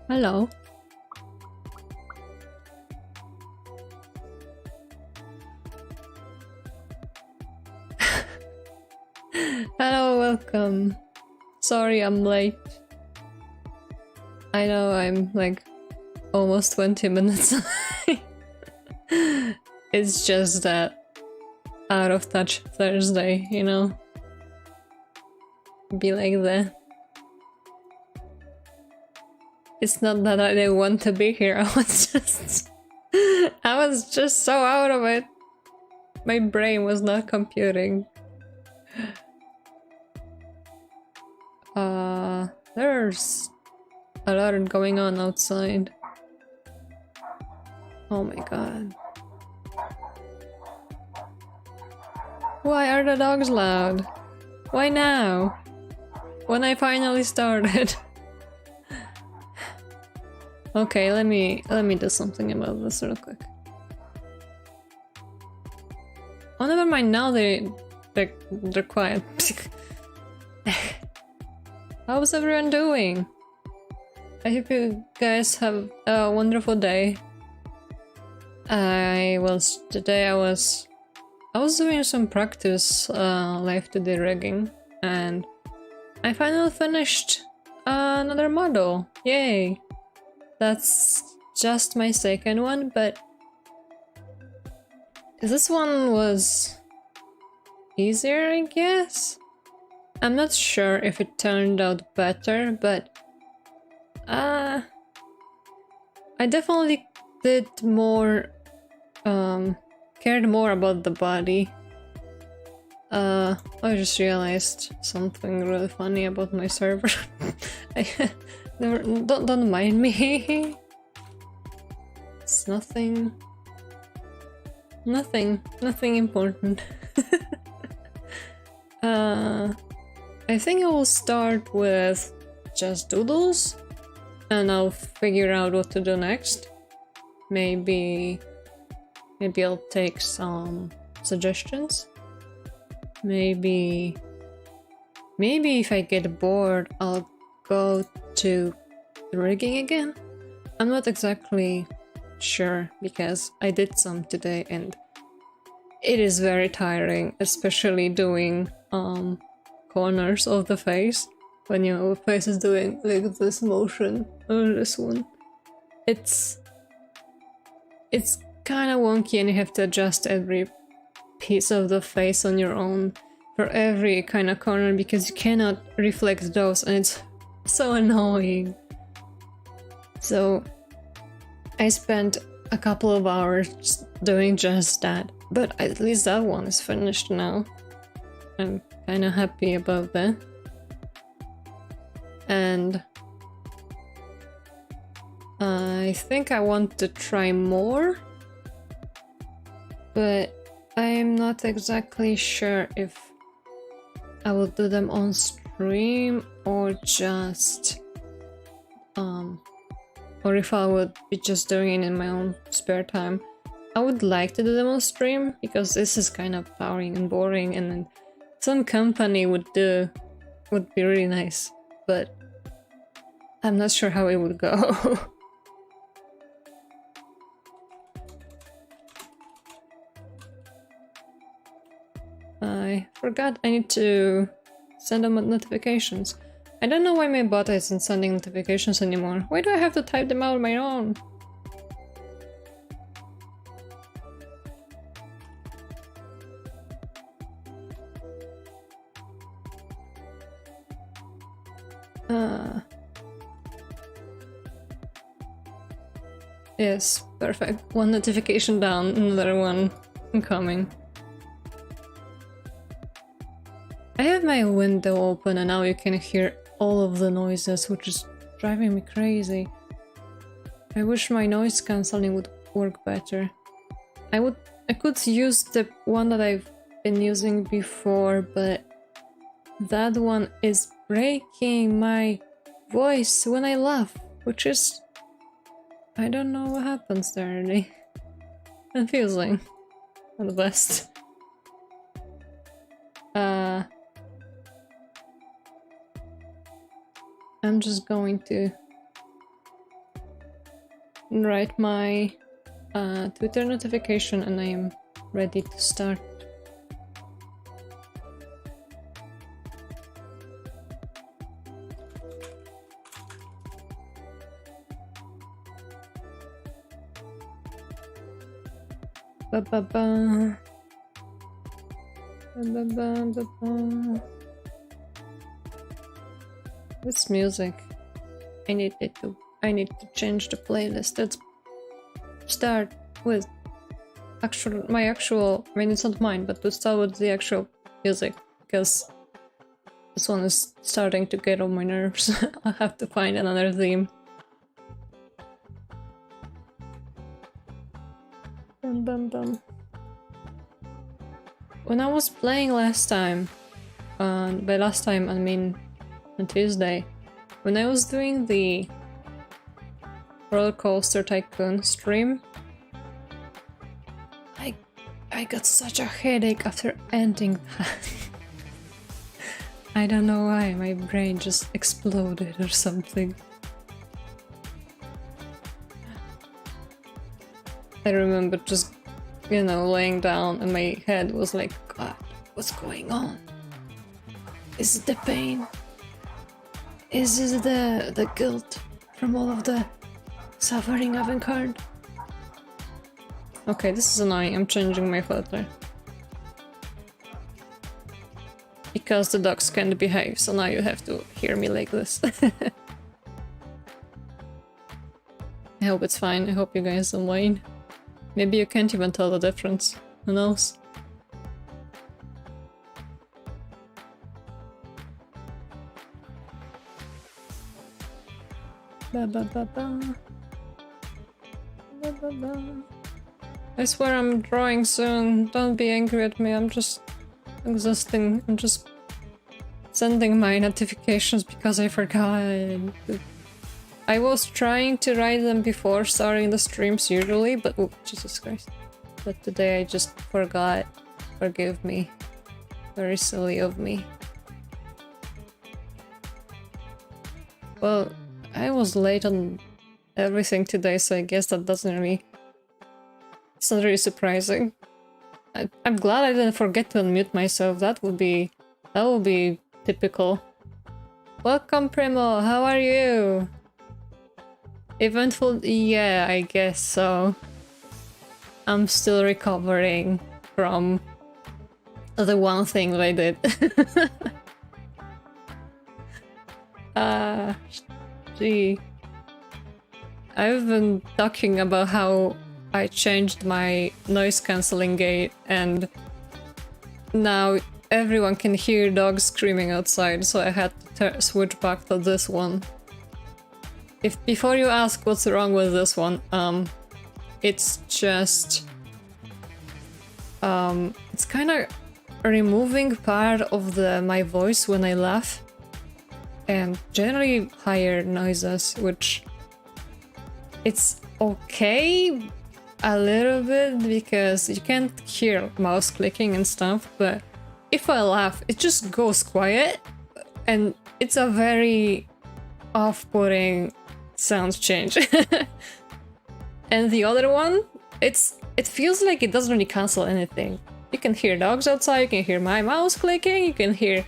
Hello. Hello, welcome. Sorry I'm late. I know I'm like almost 20 minutes late. It's just that out of touch Thursday, you know? Be like that. It's not that I didn't want to be here, I was just so out of it. My brain was not computing. There's a lot going on outside. Oh my god. Why are the dogs loud? Why now? When I finally started. Okay, let me do something about this real quick. Oh, never mind. Now they're quiet. How's everyone doing? I hope you guys have a wonderful day. Today I was doing some practice live 2D rigging, and I finally finished another model. Yay! That's just my second one, but this one was easier, I guess? I'm not sure if it turned out better, but I definitely did more, cared more about the body. I just realized something really funny about my server. Don't mind me. It's nothing important. I think I will start with just doodles, and I'll figure out what to do next. Maybe I'll take some suggestions. Maybe if I get bored, I'll go to rigging again. I'm not exactly sure because I did some today and it is very tiring, especially doing corners of the face when your face is doing like this motion or this one. It's kind of wonky and you have to adjust every piece of the face on your own for every kind of corner because you cannot reflect those, and it's so annoying. So I spent a couple of hours doing just that, but at least that one is finished now. I'm kind of happy about that. And I think I want to try more, but I'm not exactly sure if I will do them on stream or just or if I would be just doing it in my own spare time. I would like to do them on stream because this is kind of boring and boring, and then some company would be really nice, but I'm not sure how it would go. I forgot I need to send them notifications. I don't know why my bot isn't sending notifications anymore. Why do I have to type them out on my own? Yes, perfect. One notification down, another one incoming. I have my window open and now you can hear all of the noises, which is driving me crazy. I wish my noise cancelling would work better. I could use the one that I've been using before, but that one is breaking my voice when I laugh, which is... I don't know what happens there really. Confusing. Not the best. I'm just going to write my Twitter notification and I am ready to start. Ba ba ba. Ba ba ba ba ba. What's music? I need to change the playlist. Let's start with my actual. I mean, it's not mine, but to start with the actual music, because this one is starting to get on my nerves. I have to find another theme. Bum, bum, bum. When I was playing last time, by last time I mean on Tuesday, when I was doing the Roller Coaster Tycoon stream, I got such a headache after ending that. I don't know why, my brain just exploded or something. I remember just, you know, laying down and my head was like, God, what's going on? Is it the pain? Is this the guilt from all of the suffering I've incurred? Okay, this is annoying. I'm changing my filter. Because the dogs can't behave, so now you have to hear me like this. I hope it's fine. I hope you guys don't mind. Maybe you can't even tell the difference. Who knows? Ba ba ba ba. Ba ba ba. I swear I'm drawing soon. Don't be angry at me. I'm just exhausting. I'm just sending my notifications because I forgot. I was trying to write them before starting the streams usually, but oh, Jesus Christ. But today I just forgot. Forgive me. Very silly of me. Well, I was late on everything today, so I guess that doesn't really... It's not really surprising. I'm glad I didn't forget to unmute myself. That would be typical. Welcome, Primo. How are you? Eventful? Yeah, I guess so. I'm still recovering from the one thing that I did. Gee. I've been talking about how I changed my noise cancelling gate and now everyone can hear dogs screaming outside, so I had to switch back to this one. Before you ask what's wrong with this one, it's just... it's kind of removing part of my voice when I laugh. And generally higher noises, which... It's okay a little bit, because you can't hear mouse clicking and stuff, but if I laugh, it just goes quiet. And it's a very off-putting sound change. And the other one, it feels like it doesn't really cancel anything. You can hear dogs outside, you can hear my mouse clicking, you can hear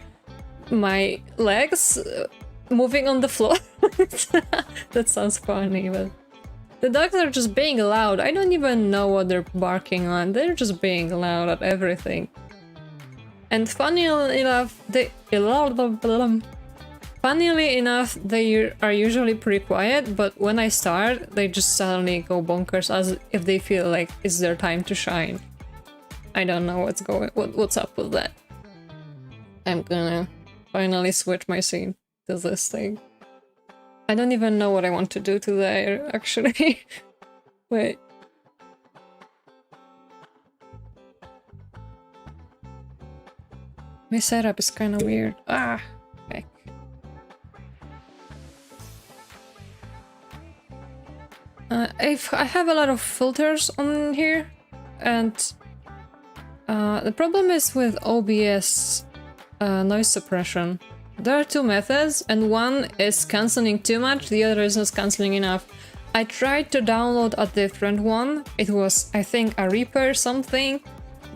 my legs moving on the floor. That sounds funny, but the dogs are just being loud. I don't even know what they're barking on. They're just being loud at everything. And funnily enough, they are usually pretty quiet, but when I start, they just suddenly go bonkers as if they feel like it's their time to shine. I don't know what's up with that. I'm gonna finally switch my scene to this thing. I don't even know what I want to do today, actually. Wait. My setup is kind of weird. Ah, heck. I have a lot of filters on here, and the problem is with OBS noise suppression. There are two methods, and one is cancelling too much, the other is not cancelling enough. I tried to download a different one. It was, I think, a Reaper something,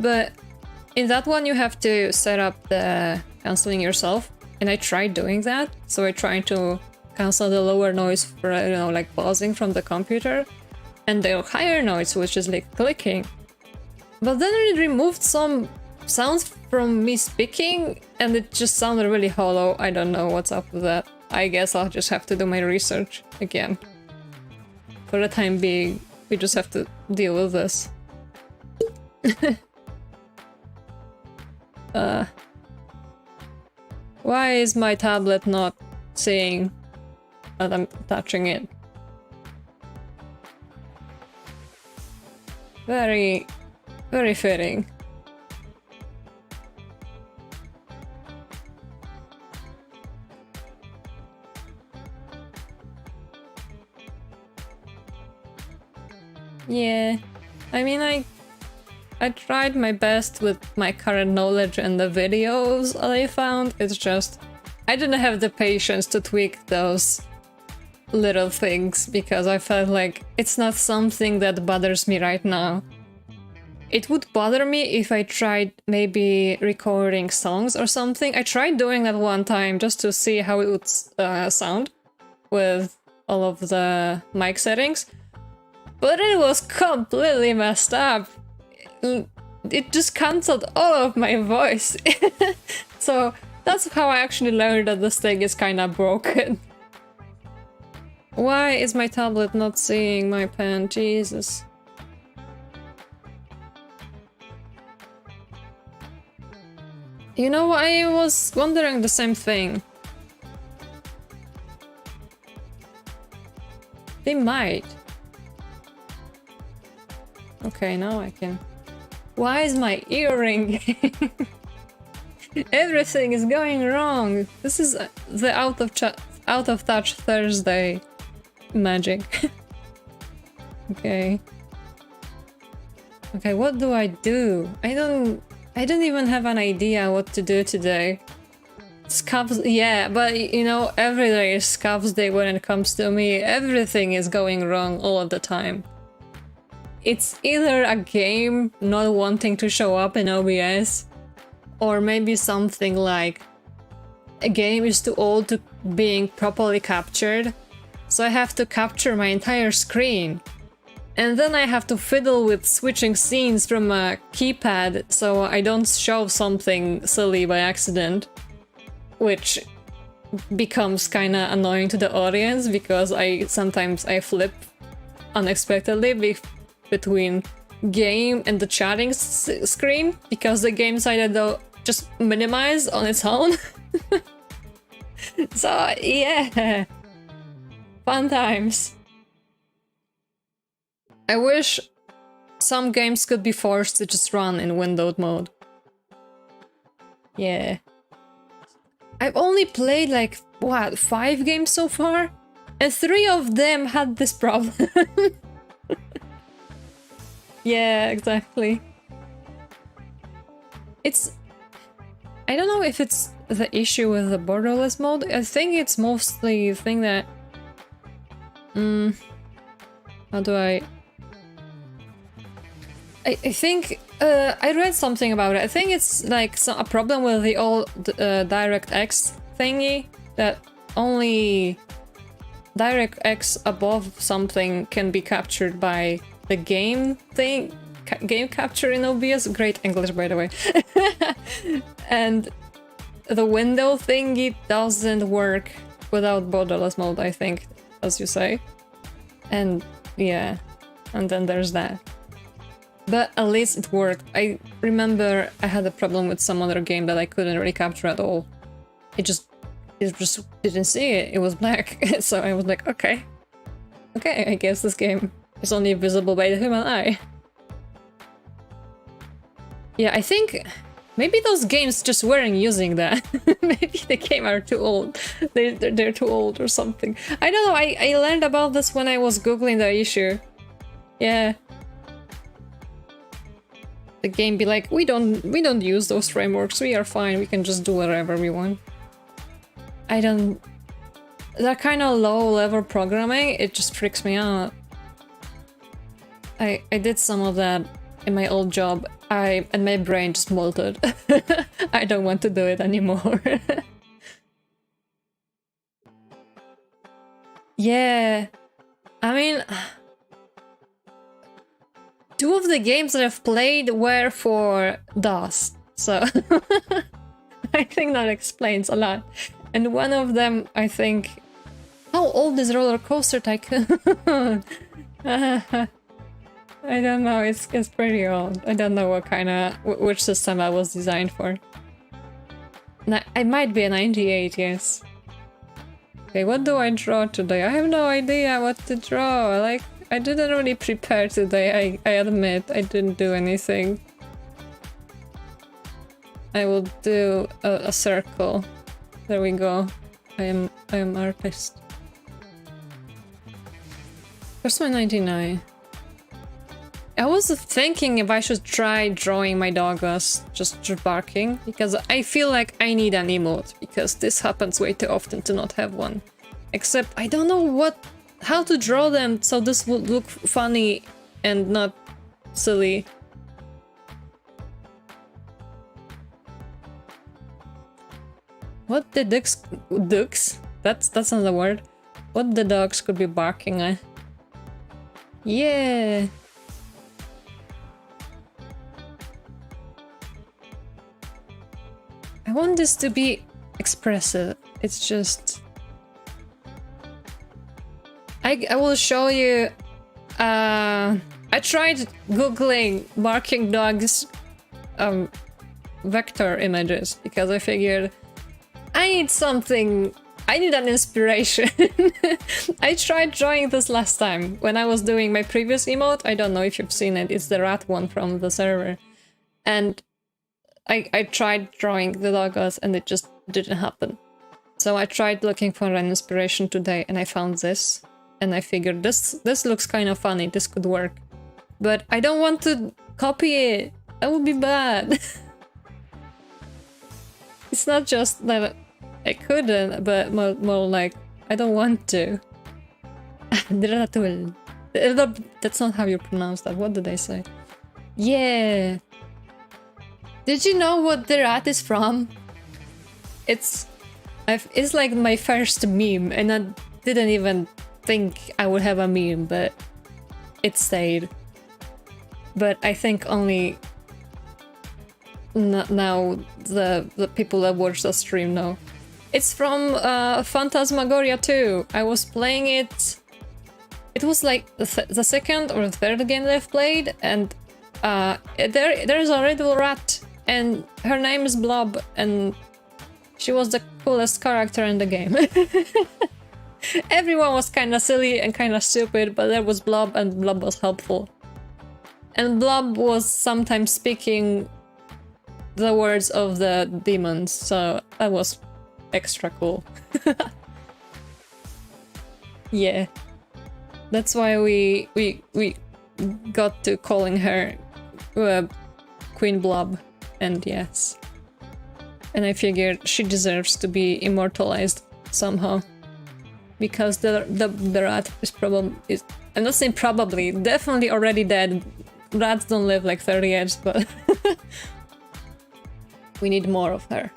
but in that one you have to set up the cancelling yourself, and I tried doing that. So I tried to cancel the lower noise for, you know, like pausing from the computer, and the higher noise, which is like clicking. But then it removed some sounds from me speaking, and it just sounded really hollow. I don't know what's up with that. I guess I'll just have to do my research again. For the time being, we just have to deal with this. Why is my tablet not saying that I'm touching it? Very, very fitting. Yeah, I mean, I tried my best with my current knowledge and the videos that I found. It's just, I didn't have the patience to tweak those little things because I felt like it's not something that bothers me right now. It would bother me if I tried maybe recording songs or something. I tried doing that one time just to see how it would sound with all of the mic settings. But it was completely messed up. It just cancelled all of my voice. So that's how I actually learned that this thing is kinda broken. Why is my tablet not seeing my pen? Jesus. You know, I was wondering the same thing. They might. Okay, now I can. Why is my earring? Everything is going wrong. This is the out of touch Thursday magic. Okay. Okay, what do I do? I don't even have an idea what to do today. Scuffs, yeah, but you know, every day is Scuffs day when it comes to me. Everything is going wrong all of the time. It's either a game not wanting to show up in OBS, or maybe something like a game is too old to being properly captured, so I have to capture my entire screen. And then I have to fiddle with switching scenes from a keypad so I don't show something silly by accident, which becomes kinda annoying to the audience because sometimes I flip unexpectedly between game and the chatting screen because the game decided to just minimize on its own. So yeah, fun times. I wish some games could be forced to just run in windowed mode. Yeah. I've only played like, what, 5 games so far? And 3 of them had this problem. Yeah, exactly. It's... I don't know if it's the issue with the borderless mode. I think it's mostly the thing that... how do I think... I read something about it. I think it's like a problem with the old DirectX thingy, that only DirectX above something can be captured by the game thing, game capture in OBS. Great English, by the way. And the window thingy doesn't work without borderless mode, I think, as you say. And yeah, and then there's that. But at least it worked. I remember I had a problem with some other game that I couldn't really capture at all. It just didn't see it. It was black. So I was like, okay, I guess this game is only visible by the human eye. Yeah, I think maybe those games just weren't using that. Maybe the game are too old. They're too old or something. I don't know. I learned about this when I was googling the issue. Yeah. The game be like, we don't use those frameworks. We are fine. We can just do whatever we want. I don't. that kind of low-level programming, it just freaks me out. I did some of that in my old job, and my brain just molted. I don't want to do it anymore. Yeah, I mean, 2 of the games that I've played were for DOS, so I think that explains a lot. And one of them, I think... How old is Roller Coaster Tycoon? I don't know, it's pretty old. I don't know what kind of... which system that was designed for. It might be a 98, yes. Okay, what do I draw today? I have no idea what to draw. Like, I didn't really prepare today, I admit. I didn't do anything. I will do a circle. There we go. I am artist. Where's my 99? I was thinking if I should try drawing my dog as just barking, because I feel like I need an emote, because this happens way too often to not have one. Except I don't know how to draw them so this would look funny and not silly. What the ducks? That's not a word. What the dogs could be barking at? Yeah. I want this to be expressive. It's just... I will show you... I tried googling barking dogs vector images because I figured I need something... I need an inspiration. I tried drawing this last time when I was doing my previous emote. I don't know if you've seen it. It's the rat one from the server. And I tried drawing the doggos and it just didn't happen. So I tried looking for an inspiration today and I found this. And I figured this looks kind of funny, this could work. But I don't want to copy it. That would be bad. It's not just that I couldn't, but more like I don't want to. That's not how you pronounce that. What did I say? Yeah. Did you know what the rat is from? It's like my first meme, and I didn't even think I would have a meme, but it stayed. But I think only now the people that watch the stream know. It's from Phantasmagoria 2. I was playing it. It was like the second or third game that I've played, and there's a little rat, and her name is Blob, and she was the coolest character in the game. Everyone was kind of silly and kind of stupid, but there was Blob, and Blob was helpful. And Blob was sometimes speaking the words of the demons, so that was extra cool. Yeah. That's why we got to calling her Queen Blob, and yes. And I figured she deserves to be immortalized somehow. Because the rat is I'm not saying probably, definitely already dead. Rats don't live like 30 years, but we need more of her.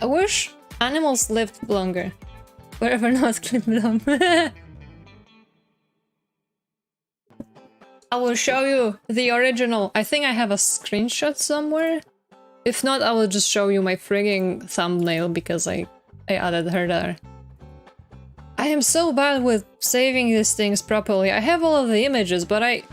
I wish animals lived longer. Wherever not clip them. I will show you the original. I think I have a screenshot somewhere. If not, I will just show you my frigging thumbnail because I added her there. I am so bad with saving these things properly. I have all of the images, but I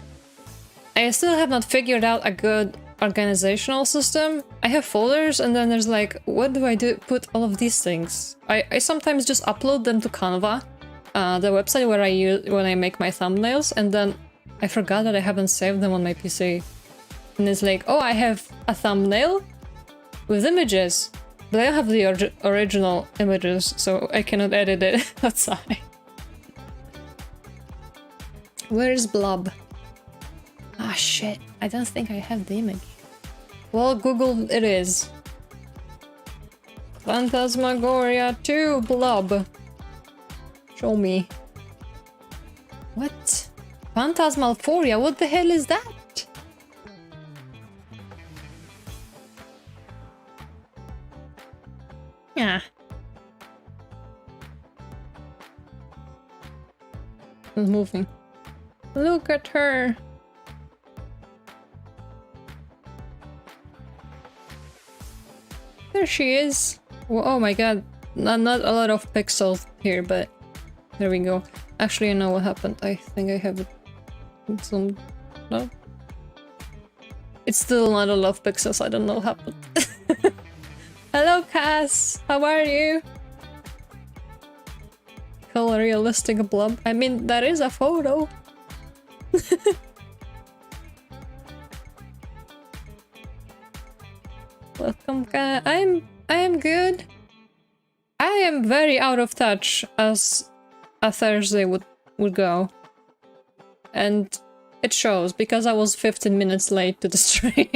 still have not figured out a good organizational system. I have folders and then there's like, what do I do? Put all of these things. I sometimes just upload them to Canva, the website where I use when I make my thumbnails, and then I forgot that I haven't saved them on my PC. And it's like, oh, I have a thumbnail with images, but I don't have the original images, so I cannot edit it outside. Where's Blob? Ah, shit. I don't think I have the image. Well, Google it is. Phantasmagoria 2 Blob. Show me. What? Phantasmalphoria? What the hell is that? Yeah. It's moving. Look at her. There she is. Oh my god. Not a lot of pixels here, but there we go. Actually, I know what happened. I think I have some... No? It's still not a lot of pixels. I don't know what happened. Hello, Cass! How are you? Call a realistic blob. I mean, that is a photo. Welcome, Cass. I am good. I am very out of touch as a Thursday would go. And it shows because I was 15 minutes late to the stream.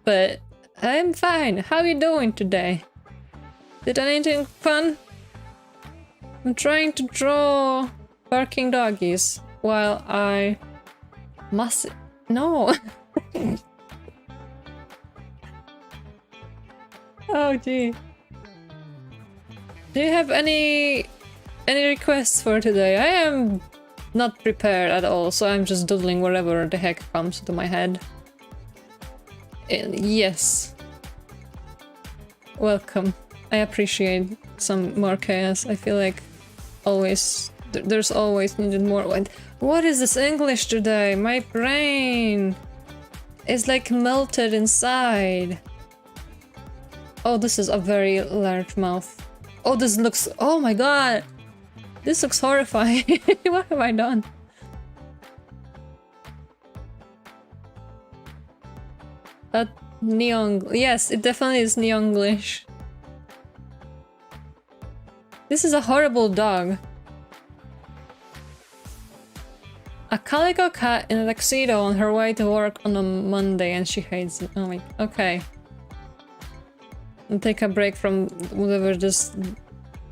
But I'm fine. How are you doing today? Did anything fun? I'm trying to draw barking doggies while I must... No! Oh gee. Do you have any requests for today? I am not prepared at all, so I'm just doodling whatever the heck comes to my head. Yes. Welcome. I appreciate some more chaos. I feel like always there's always needed more. What is this English today? My brain is like melted inside. Oh, this is a very large mouth. Oh, this looks... Oh my god! This looks horrifying. What have I done? That neon... Yes, it definitely is neon-glish. This is a horrible dog. A calico cat in a tuxedo on her way to work on a Monday and she hates it. Oh my... Okay. And take a break from whatever this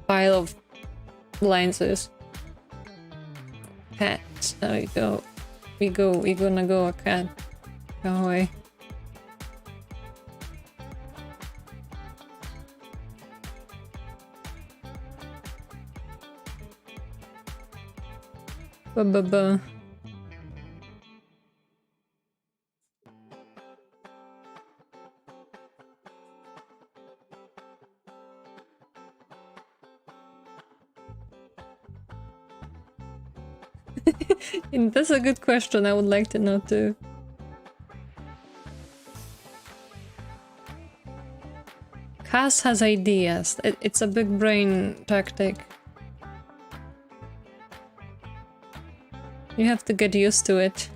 pile of lines is. Cat. There we go. We're gonna go a cat. Go away. Ba-ba-ba. That's a good question, I would like to know too. Cass has ideas. It's a big brain tactic. You have to get used to it.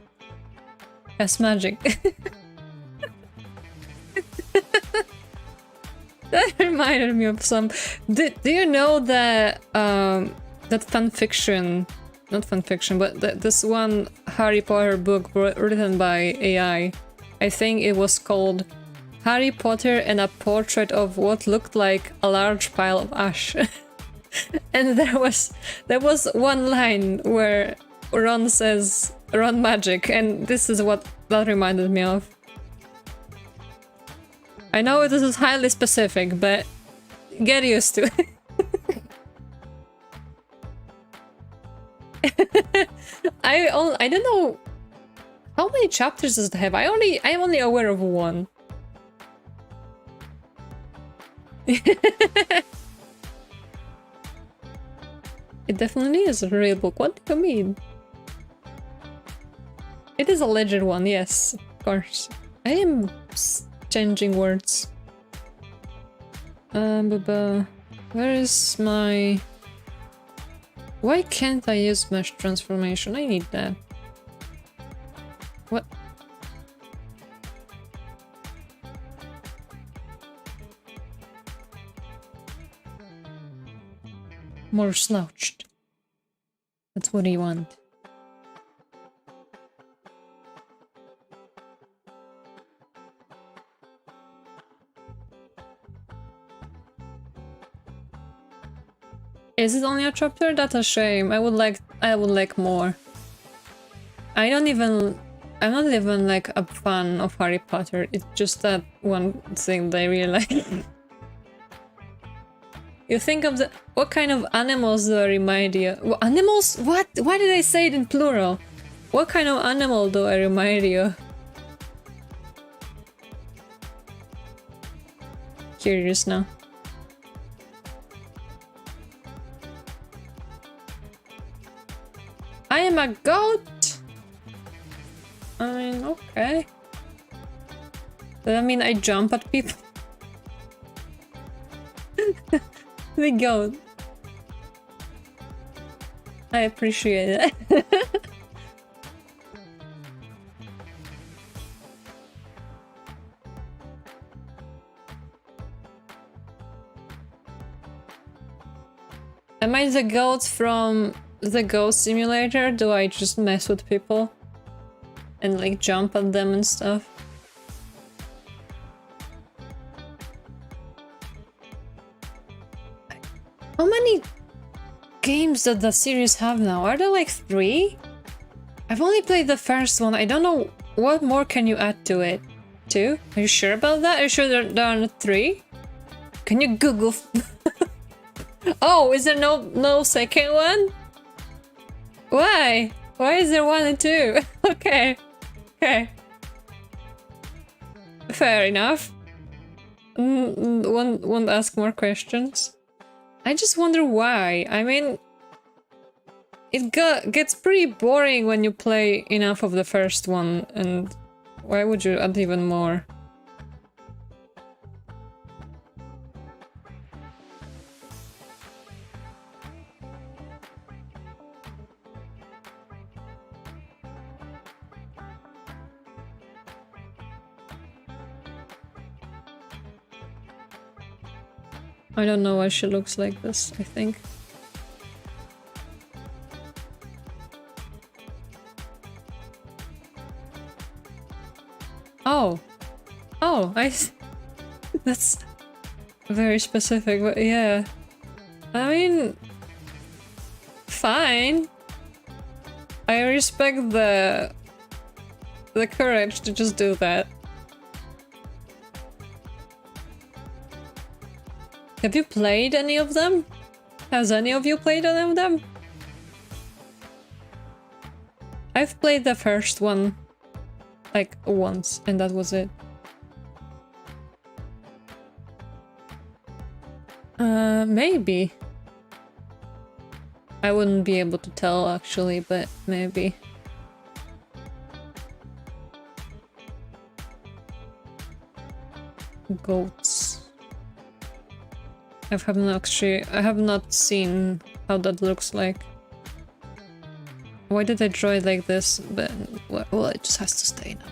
Cass magic. That reminded me of some... Do you know that, that fanfiction... Not fanfiction, but this one Harry Potter book written by AI. I think it was called Harry Potter and a Portrait of What Looked Like a Large Pile of Ash. And there was one line where Ron says, Ron magic, and this is what that reminded me of. I know this is highly specific, but get used to it. I don't know how many chapters does it have. I'm only aware of one. It definitely is a real book. What do you mean? It is a legend one, yes, of course. I am changing words. Where is my... Why can't I use mesh transformation? I need that. What? More slouched. That's what you want. Is it only a chapter? That's a shame. I would like more. I'm not even like a fan of Harry Potter. It's just that one thing that I really like. You think of what kind of animals do I remind you? Animals? What? Why did I say it in plural? What kind of animal do I remind you? Curious now. I am a goat! I mean, okay. Does that mean I jump at people? The goat. I appreciate it. Am I the goat from the Goat Simulator? Do I just mess with people? And like jump at them and stuff? How many games does the series have now? Are there like 3? I've only played the first one. I don't know what more can you add to it. 2? Are you sure about that? Are you sure there are 3? Can you Google? Oh, is there no second one? Why? Why is there 1 and 2? Okay. Okay. Fair enough. Won't ask more questions. I just wonder why. I mean, it gets pretty boring when you play enough of the first one, and why would you add even more? I don't know why she looks like this, I think. Oh. Oh, that's very specific, but yeah. I mean... fine. I respect the courage to just do that. Have you played any of them? Has any of you played any of them? I've played the first one like once, and that was it. Maybe. I wouldn't be able to tell actually, but maybe. Goats. I have not seen how that looks like. Why did I draw it like this? But well, it just has to stay now.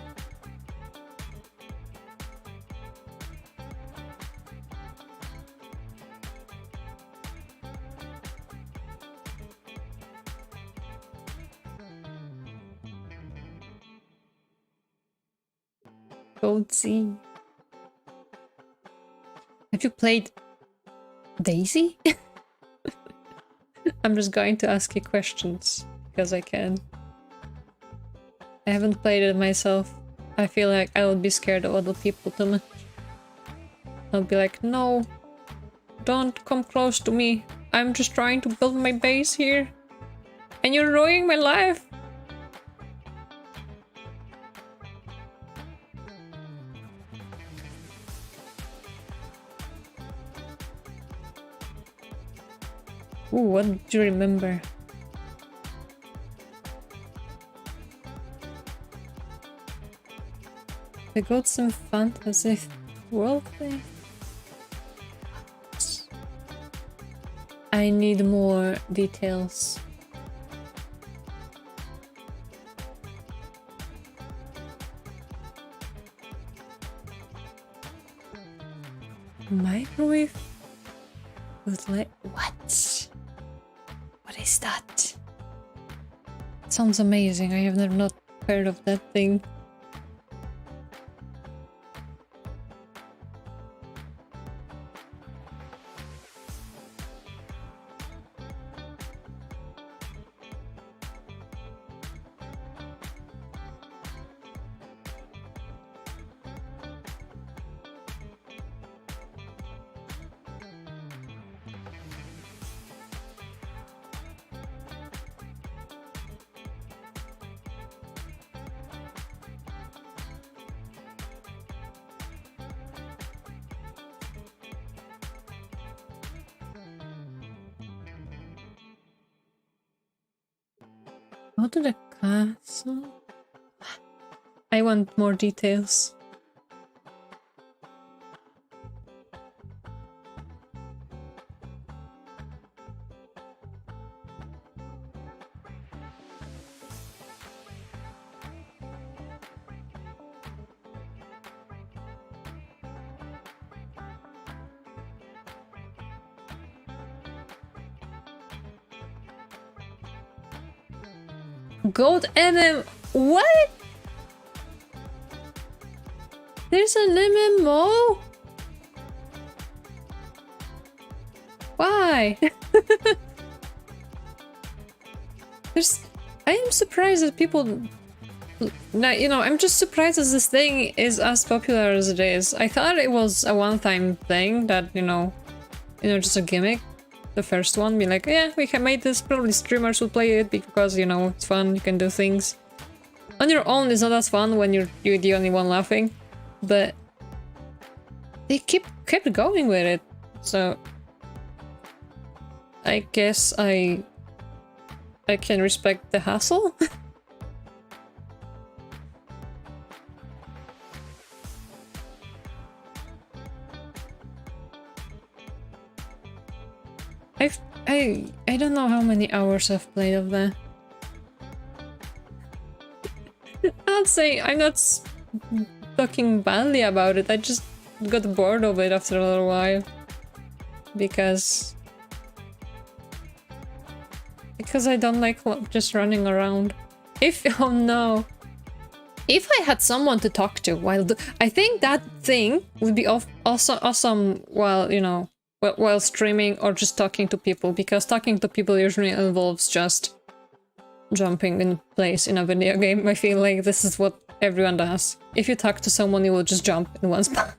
Goatsy. Have you played Daisy? I'm just going to ask you questions because I can. I haven't played it myself. I feel like I would be scared of other people too much. I'll be like, no, don't come close to me. I'm just trying to build my base here. And you're ruining my life. Ooh, what did you remember? The goats and fantasy world thing? I need more details. Microwave with what? What is that? Sounds amazing. I have never not heard of that thing. Go to the castle? I want more details. Gold MM. What? There's an MMO? Why? I am surprised that people... Now, you know, I'm just surprised that this thing is as popular as it is. I thought it was a one-time thing that, you know, just a gimmick. The first one, be like, yeah, we have made this, probably streamers will play it because, you know, it's fun, you can do things. On your own, it's not as fun when you're the only one laughing, but they kept going with it, so I guess I can respect the hassle. I don't know how many hours I've played of that. I'm not talking badly about it, I just got bored of it after a little while. Because I don't like just running around. Oh no. If I had someone to talk to while I think that thing would be awesome while, you know, while streaming or just talking to people, because talking to people usually involves just jumping in place in a video game. I feel like this is what everyone does. If you talk to someone, you will just jump in one spot.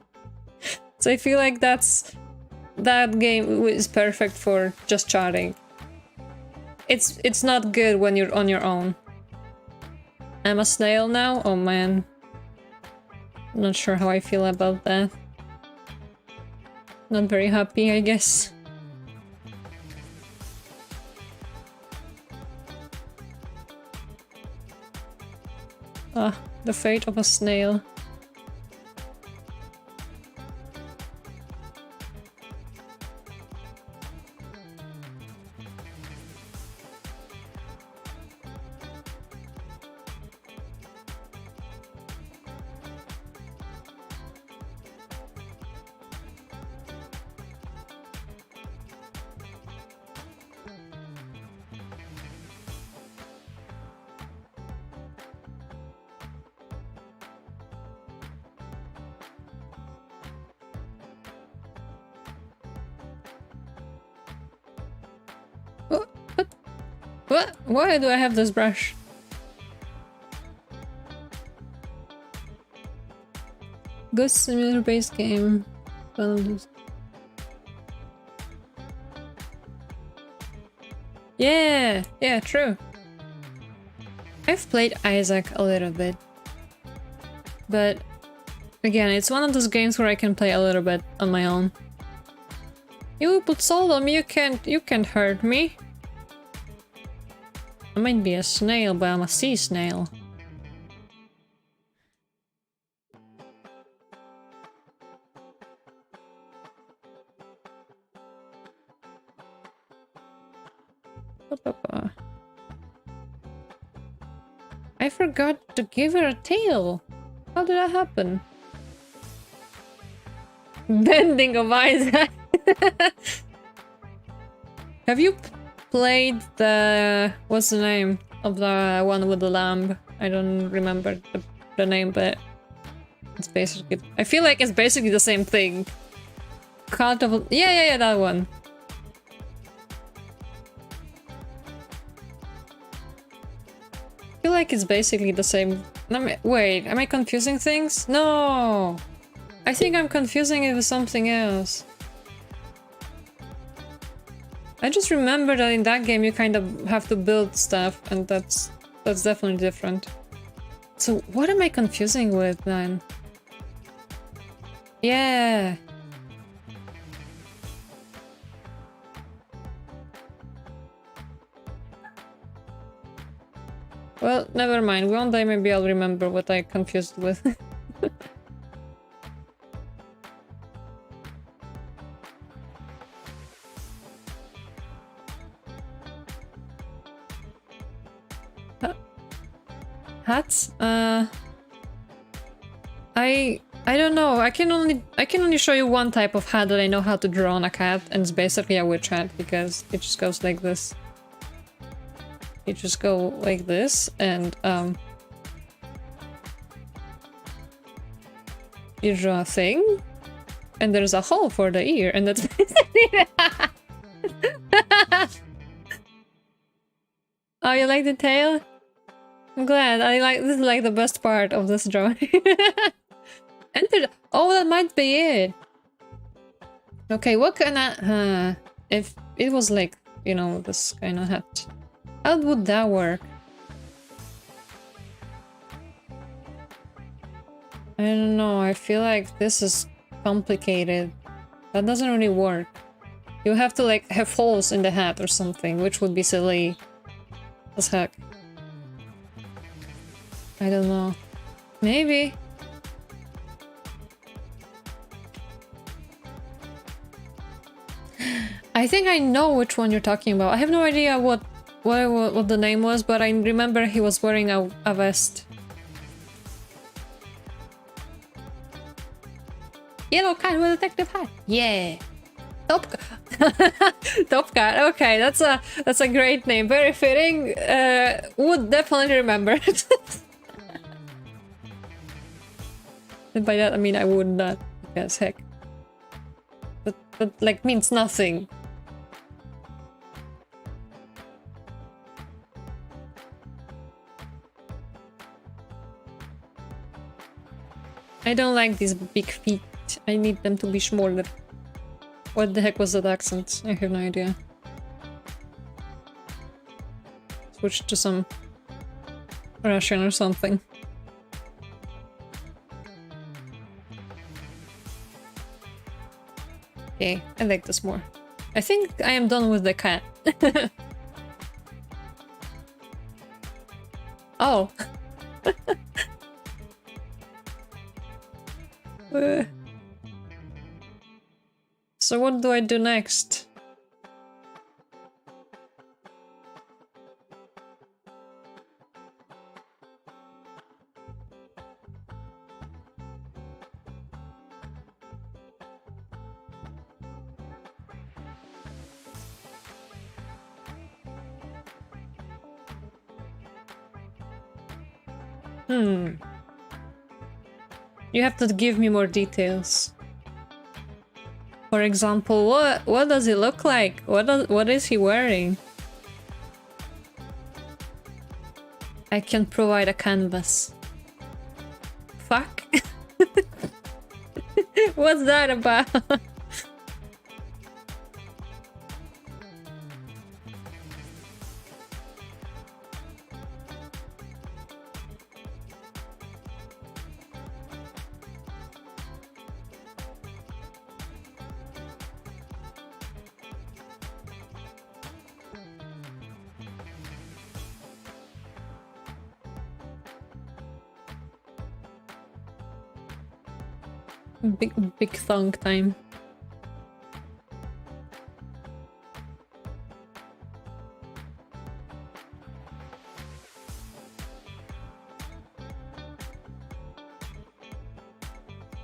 So I feel like that game is perfect for just chatting. It's not good when you're on your own. I'm a snail now? Oh man. Not sure how I feel about that. Not very happy, I guess. Ah, the fate of a snail. What? Why do I have this brush? Ghost Simulator based game. Yeah, true. I've played Isaac a little bit. But again, it's one of those games where I can play a little bit on my own. You put salt on me, you can't hurt me. I might be a snail, but I'm a sea snail. I forgot to give her a tail. How did that happen? Bending of Isaac. Have you played the... what's the name of the one with the lamb? I don't remember the name, but it's basically... I feel like it's basically the same thing. Cult of... Yeah, that one. I feel like it's basically the same... Wait, am I confusing things? No! I think I'm confusing it with something else. I just remember that in that game you kind of have to build stuff, and that's definitely different. So what am I confusing with then? Yeah. Well, never mind. One day maybe I'll remember what I confused with. Hats? I don't know. I can only show you one type of hat that I know how to draw on a cat, and it's basically a witch hat because it just goes like this. You just go like this, and you draw a thing, and there's a hole for the ear, and that's basically that. Oh, you like the tail? I'm glad. This is like the best part of this drawing. Oh, that might be it. Okay, what can I... if it was like, you know, this kind of hat. How would that work? I don't know, I feel like this is complicated. That doesn't really work. You have to like have holes in the hat or something, which would be silly as heck. I don't know. Maybe. I think I know which one you're talking about. I have no idea what the name was, but I remember he was wearing a vest. Yellow cat with a detective hat. Yeah. Top Top cat. Okay, that's a great name. Very fitting. Would definitely remember it. And by that I mean I would not. Because heck. That like means nothing. I don't like these big feet. I need them to be smaller. What the heck was that accent? I have no idea. Switch to some Russian or something. Okay, I like this more. I think I am done with the cat. Oh. So what do I do next? You have to give me more details. For example, what does it look like? What is he wearing? I can provide a canvas. Fuck. What's that about? Big thong time.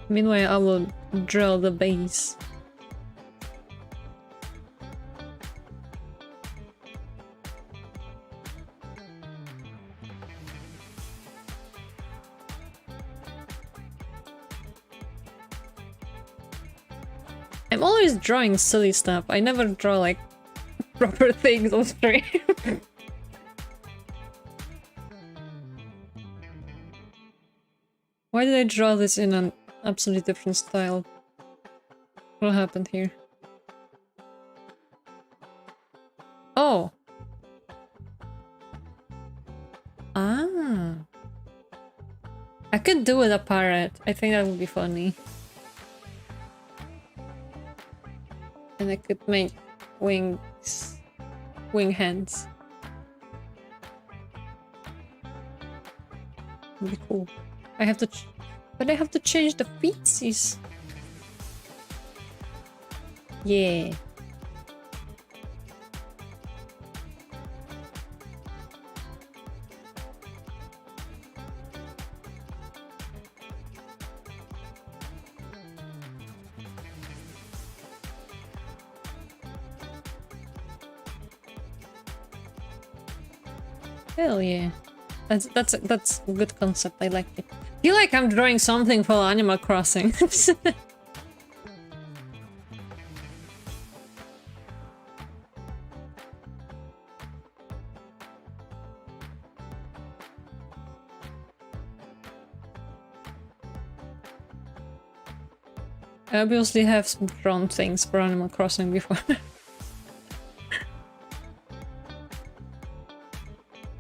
Meanwhile, I will drill the base. I'm always drawing silly stuff. I never draw like proper things on stream. Why did I draw this in an absolutely different style? What happened here? Oh! Ah! I could do with a parrot. I think that would be funny. And I could make wings. Wing hands. Would be cool. I have to, but I have to change the feetsies. Yeah. Hell yeah. That's a good concept. I like it. I feel like I'm drawing something for Animal Crossing. I obviously have drawn things for Animal Crossing before.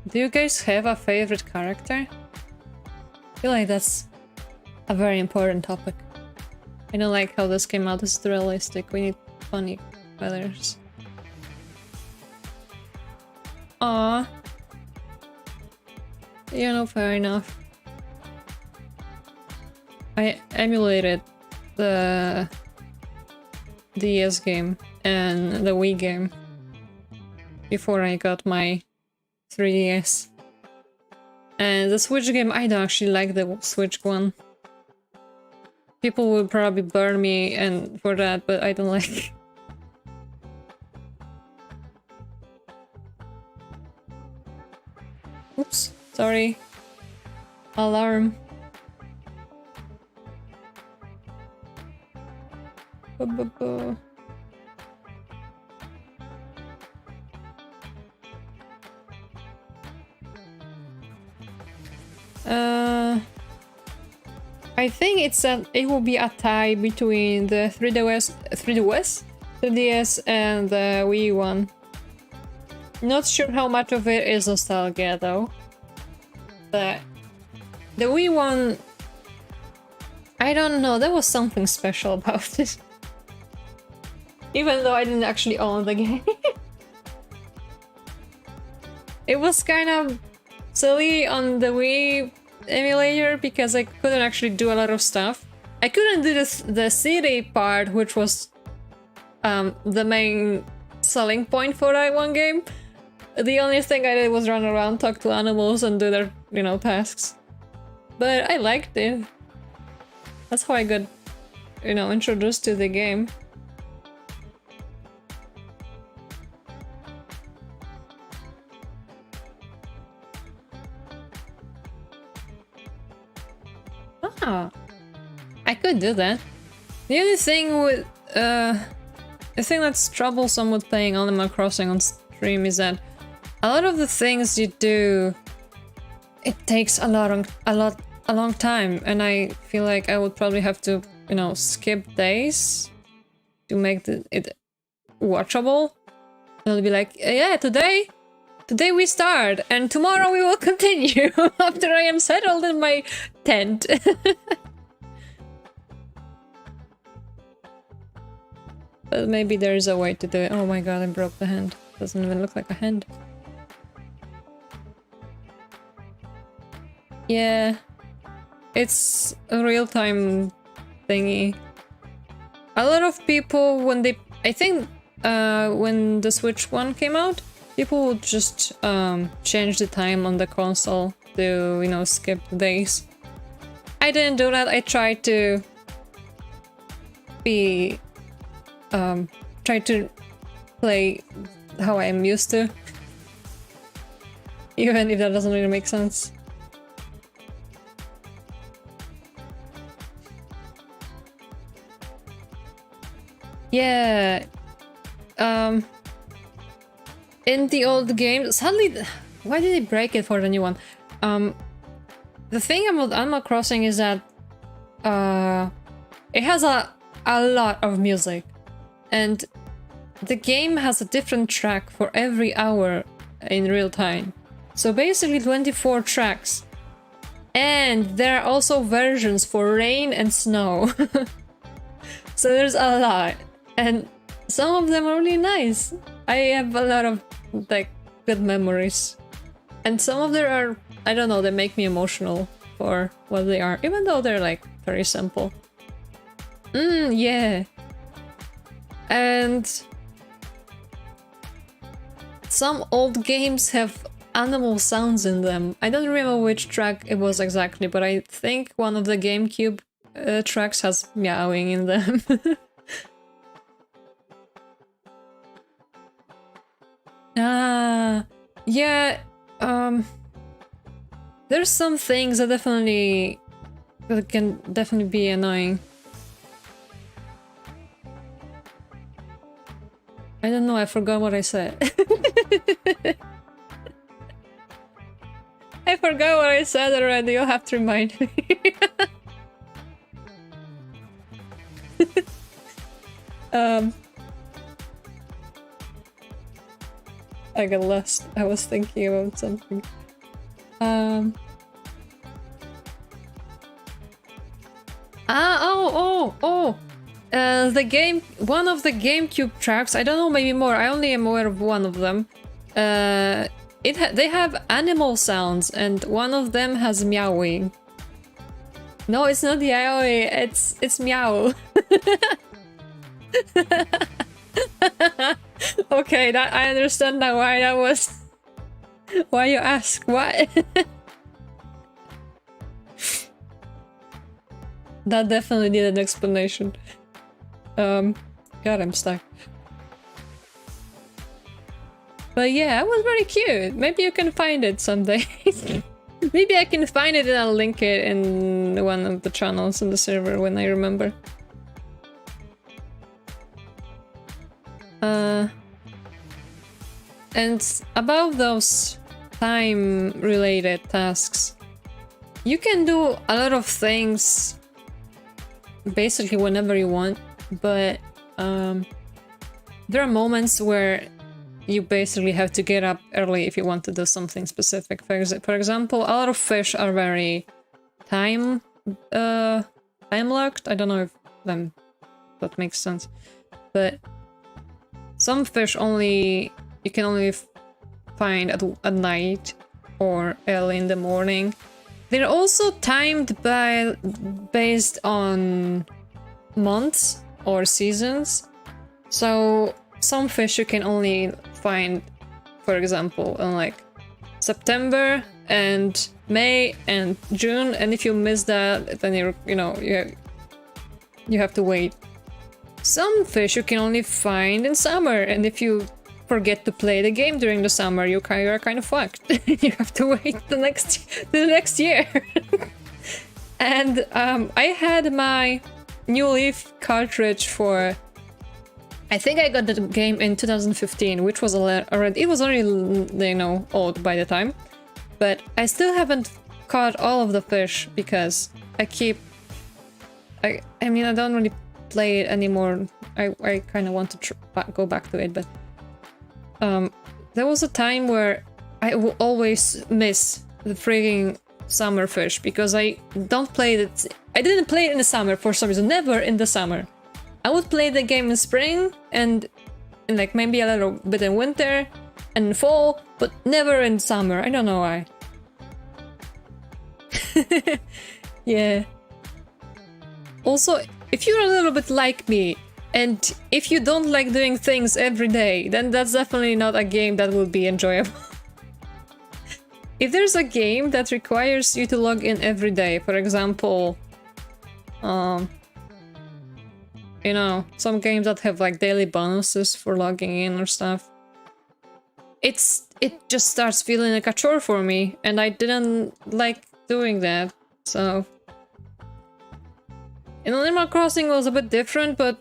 Do you guys have a favorite character? I feel like that's a very important topic. I don't like how this came out. This is realistic. We need funny feathers. Aww. You know, fair enough. I emulated the DS game and the Wii game before I got my 3DS. And the Switch game, I don't actually like the Switch one. People will probably burn me and for that, but I don't like. Oops, sorry. Alarm. I think it will be a tie between the 3DS and the Wii one. Not sure how much of it is nostalgia though. But the Wii one, I don't know, there was something special about it. Even though I didn't actually own the game. It was kind of silly on the Wii emulator because I couldn't actually do a lot of stuff. I couldn't do the city part, which was the main selling point for that one game. The only thing I did was run around, talk to animals, and do their, you know, tasks. But I liked it. That's how I got, you know, introduced to the game. Ah, I could do that. The only thing with the thing that's troublesome with playing Animal Crossing on stream is that a lot of the things you do, it takes a long time, and I feel like I would probably have to, you know, skip days to make it watchable. It'll be like, yeah, today we start, and tomorrow we will continue after I am settled in my tent. But maybe there is a way to do it. Oh my god, I broke the hand. Doesn't even look like a hand. Yeah, it's a real-time thingy. A lot of people, when they... I think when the Switch one came out, people would just change the time on the console to, you know, skip the days. I didn't do that. I tried to be... try to play how I am used to. Even if that doesn't really make sense. Yeah. In the old game, sadly, why did they break it for the new one? The thing about Animal Crossing is that it has a lot of music, and the game has a different track for every hour in real time. So basically 24 tracks. And there are also versions for rain and snow. So there's a lot. And some of them are really nice. I have a lot of, like, good memories. And some of them are, I don't know, they make me emotional. for what they are, even though they're like very simple. Yeah. And some old games have animal sounds in them. I don't remember which track it was exactly, but I think one of the GameCube tracks has meowing in them. Yeah, there's some things that can definitely be annoying. I don't know, I forgot what I said. I forgot what I said already, you'll have to remind me. I got lost. I was thinking about something. The game, one of the GameCube tracks, I don't know, maybe more, I only am aware of one of them. They have animal sounds, and one of them has meowing. No, it's not yaoi, it's meow. Okay, that I understand now why that was. Why you ask? What? That definitely needed an explanation. God, I'm stuck. But yeah, it was very cute. Maybe you can find it someday. Maybe I can find it and I'll link it in one of the channels in the server when I remember. And about those time-related tasks, you can do a lot of things basically whenever you want, but there are moments where you basically have to get up early if you want to do something specific. For example, a lot of fish are very time locked. I don't know if that makes sense, but some fish you can only find at night or early in the morning. They're also timed based on months or seasons. So some fish you can only find, for example, in like September and May and June, and if you miss that, then you have to wait. Some fish you can only find in summer, and if you forget to play the game during the summer, you're kind of fucked. You have to wait the next year. And I had my New Leaf cartridge for, I think I got the game in 2015, which was already, it was already, old by the time. But I still haven't caught all of the fish because I mean, I don't really play it anymore. I kind of want to go back to it, but there was a time where I will always miss the freaking summer fish because I don't play it. I didn't play it in the summer for some reason. Never in the summer. I would play the game in spring and like maybe a little bit in winter and in fall, but never in summer. I don't know why. Yeah. Also, if you're a little bit like me, and if you don't like doing things every day, then that's definitely not a game that will be enjoyable. If there's a game that requires you to log in every day, for example, some games that have like daily bonuses for logging in or stuff, it just starts feeling like a chore for me, and I didn't like doing that, so... Animal Crossing was a bit different, but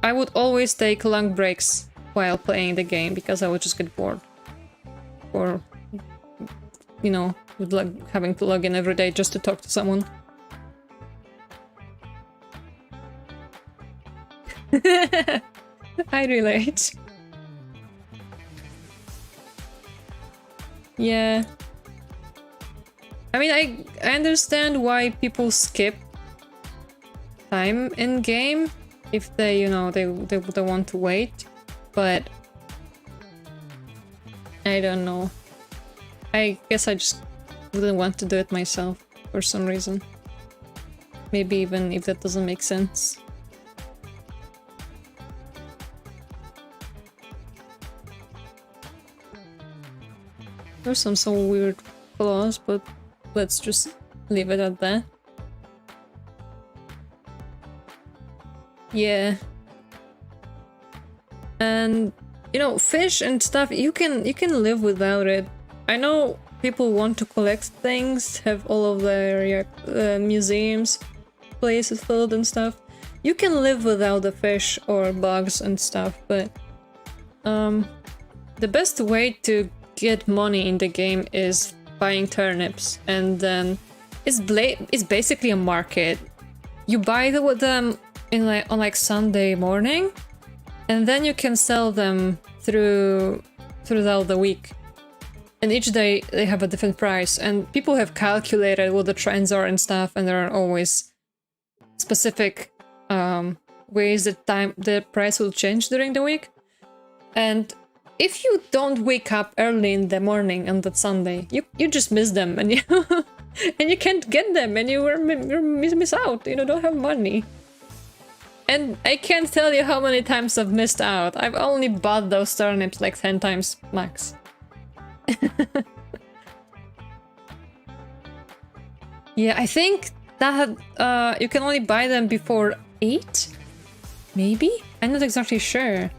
I would always take long breaks while playing the game because I would just get bored. Or, with having to log in every day just to talk to someone. I relate. Yeah. I mean, I understand why people skip time in game if they they want to wait, but I don't know. I guess I just wouldn't want to do it myself, for some reason. Maybe even if that doesn't make sense. There's some weird flaws, but let's just leave it at that. Yeah. And you know, fish and stuff, you can live without it. I know people want to collect things, have all of their museums, places filled and stuff. You can live without the fish or bugs and stuff, but the best way to get money in the game is buying turnips, and then it's basically a market. You buy them in on like Sunday morning, and then you can sell them throughout the week. And each day they have a different price, and people have calculated what the trends are and stuff, and there are always specific ways that the price will change during the week. And if you don't wake up early in the morning on that Sunday, you just miss them, and you can't get them, and you miss out. You don't have money. And I can't tell you how many times I've missed out. I've only bought those turnips like 10 times max. Yeah, I think that you can only buy them before 8? Maybe? I'm not exactly sure.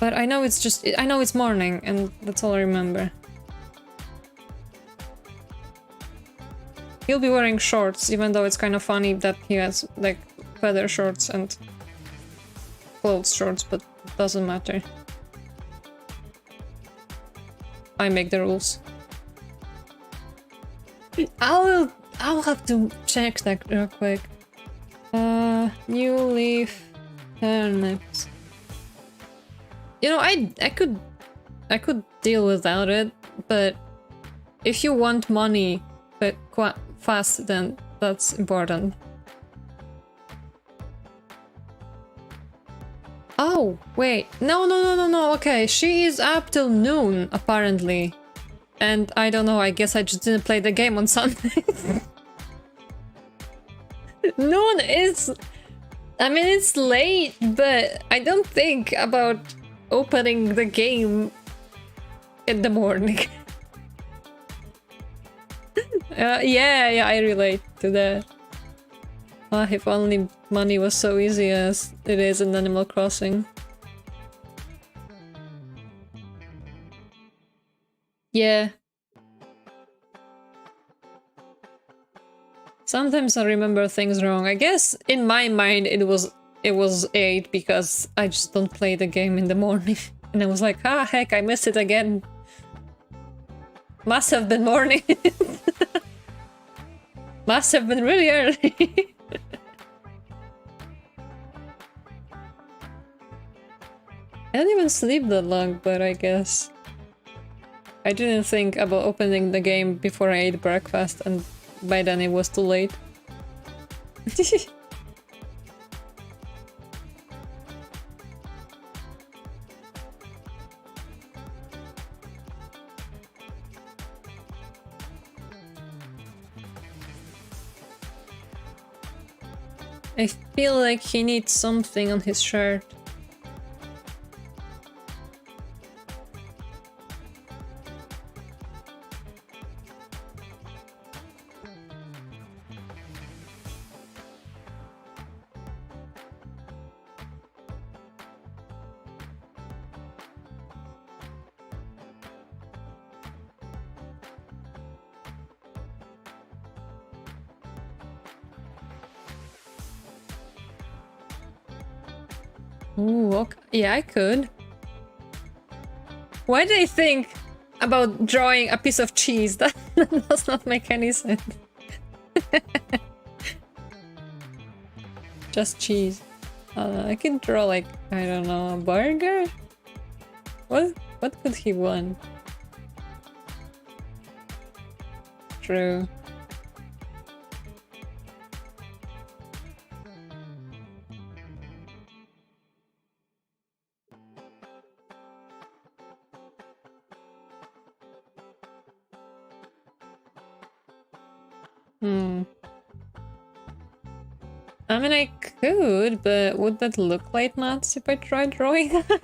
But I know it's morning, and that's all I remember. He'll be wearing shorts, even though it's kind of funny that he has like feather shorts and clothes shorts, but it doesn't matter. I make the rules. I'll have to check that real quick. New leaf turnips. You know, I could deal without it, but if you want money but quite fast, then that's important. Oh, wait. No. Okay, she is up till noon, apparently. And I don't know, I guess I just didn't play the game on Sunday. Noon is... I mean, it's late, but I don't think about opening the game in the morning. Yeah, I relate to that. If only money was so easy as it is in Animal Crossing. Yeah. Sometimes I remember things wrong. I guess in my mind it was 8 because I just don't play the game in the morning. And I was like, heck, I missed it again. Must have been morning. Must have been really early. I didn't even sleep that long, but I guess I didn't think about opening the game before I ate breakfast, and by then it was too late. I feel like he needs something on his shirt. Ooh, okay. Yeah, I could. Why did I think about drawing a piece of cheese? That does not make any sense. Just cheese. I can draw like, I don't know, a burger? What could he want? True. Hmm. I mean, I could, but would that look like nuts if I tried drawing that?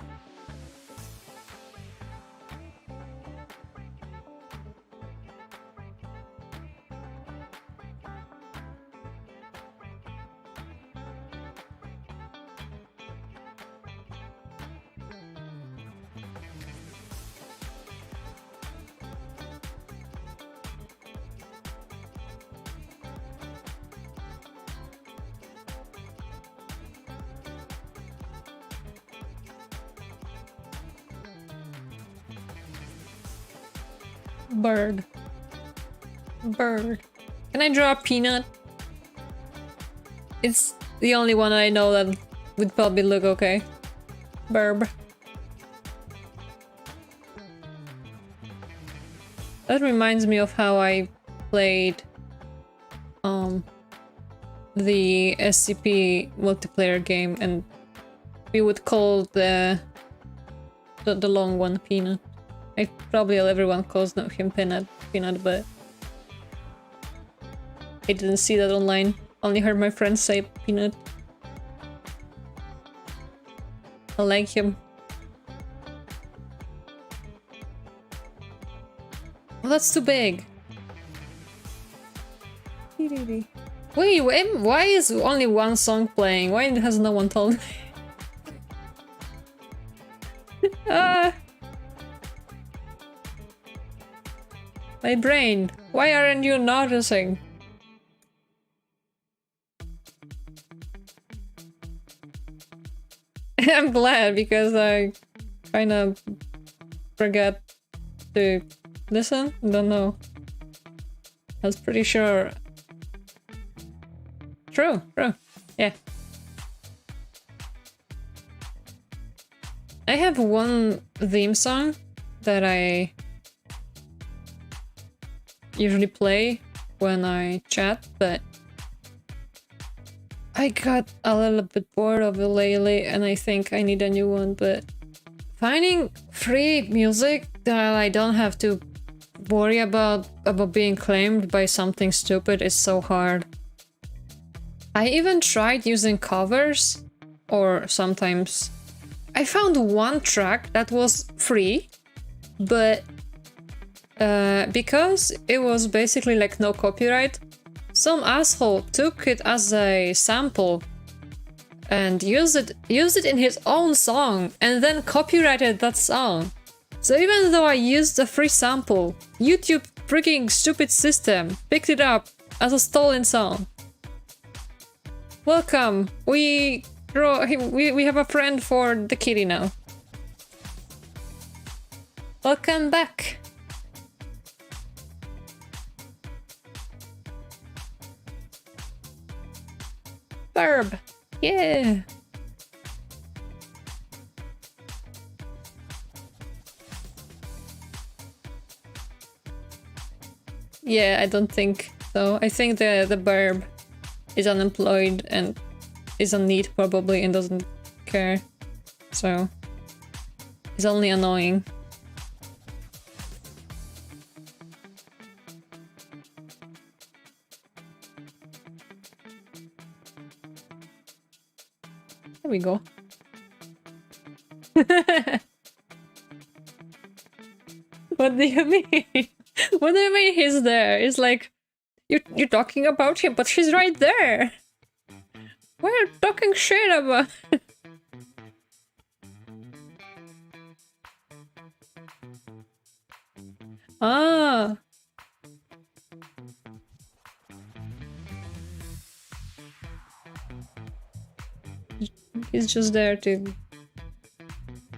Bird. Bird. Can I draw a peanut? It's the only one I know that would probably look okay. Burb. That reminds me of how I played the SCP multiplayer game, and we would call the long one Peanut. Probably everyone calls him Peanut, but I didn't see that online. Only heard my friends say Peanut. I like him. Oh, that's too big. Wait, why is only one song playing? Why has no one told me? Ah! My brain, why aren't you noticing? I'm glad, because I kind of forgot to listen. Don't know. I was pretty sure. True, yeah. I have one theme song that I usually play when I chat, but I got a little bit bored of it lately and I think I need a new one. But finding free music that I don't have to worry about being claimed by something stupid is so hard. I even tried using covers, or sometimes I found one track that was free, but because it was basically like no copyright, some asshole took it as a sample and used it in his own song and then copyrighted that song. So even though I used a free sample, YouTube freaking stupid system picked it up as a stolen song. Welcome, we have a friend for the kitty now. Welcome back. Verb, yeah. Yeah, I don't think so. I think the Burb is unemployed and is on need probably and doesn't care. So it's only annoying. There we go. What do you mean? What do you mean he's there? It's like, you're talking about him, but she's right there. Why are you talking shit about? Ah. He's just there to...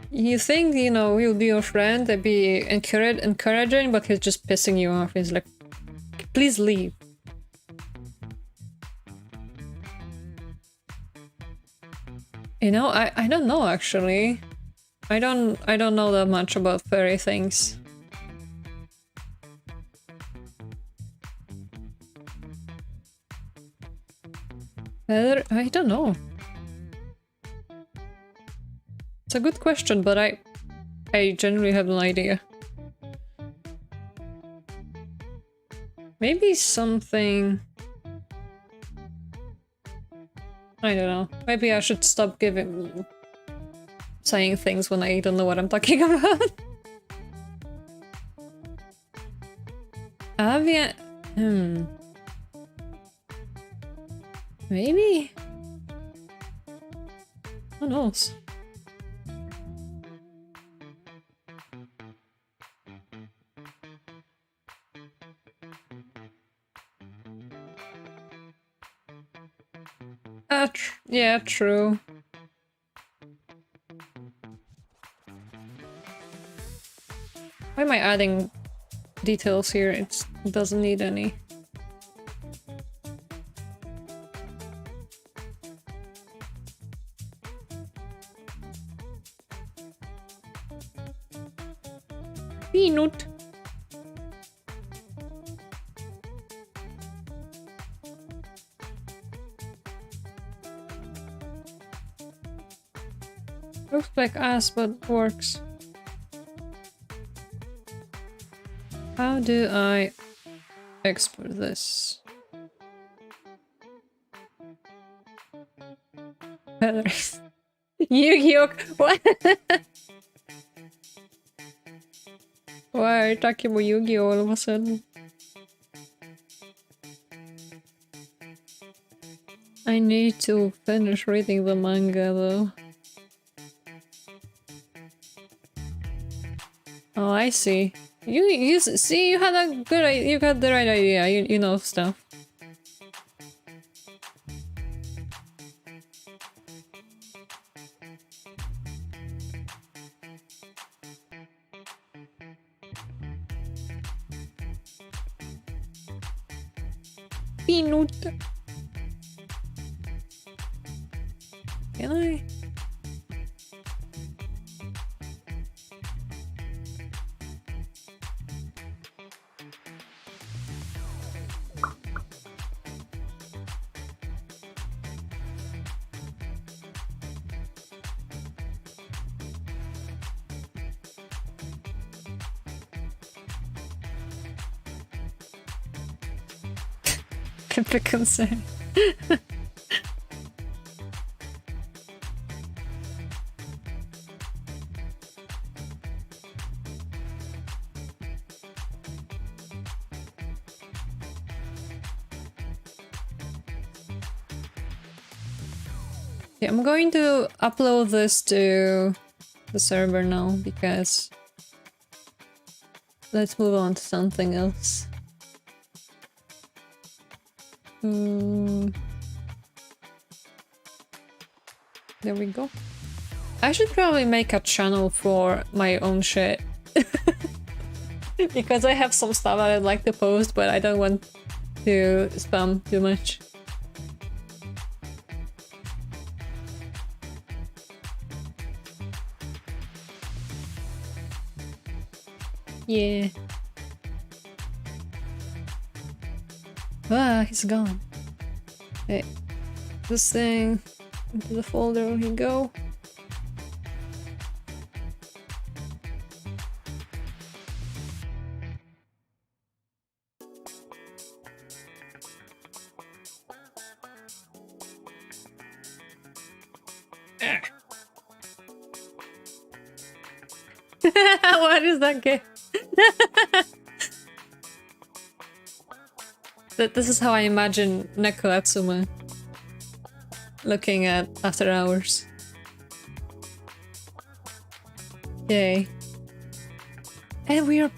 You think, you know, he'll be your friend and be encouraging, but he's just pissing you off. He's like, please leave. You know, I don't know actually. I don't know that much about fairy things. I don't know. It's a good question, but I genuinely have no idea. Maybe something I don't know. Maybe I should stop saying things when I don't know what I'm talking about. Avia... Maybe? Who knows? Yeah, true. Why am I adding details here? It doesn't need any. Peanut. Looks like ass, but works. How do I export this? Yu-Gi-Oh! What? Why are you talking about Yu-Gi-Oh all of a sudden? I need to finish reading the manga though. Oh, I see. You see, you had a good, you got the right idea. You know stuff. Peanut. Can I? Keep it concerned. Yeah, I'm going to upload this to the server now because let's move on to something else. There we go. I should probably make a channel for my own shit. Because I have some stuff that I'd like to post, but I don't want to spam too much. Yeah. Ah, he's gone. Hey, this thing into the folder. Here you go. What is that game? This is how I imagine Neko Atsume looking at After Hours. Yay. And we're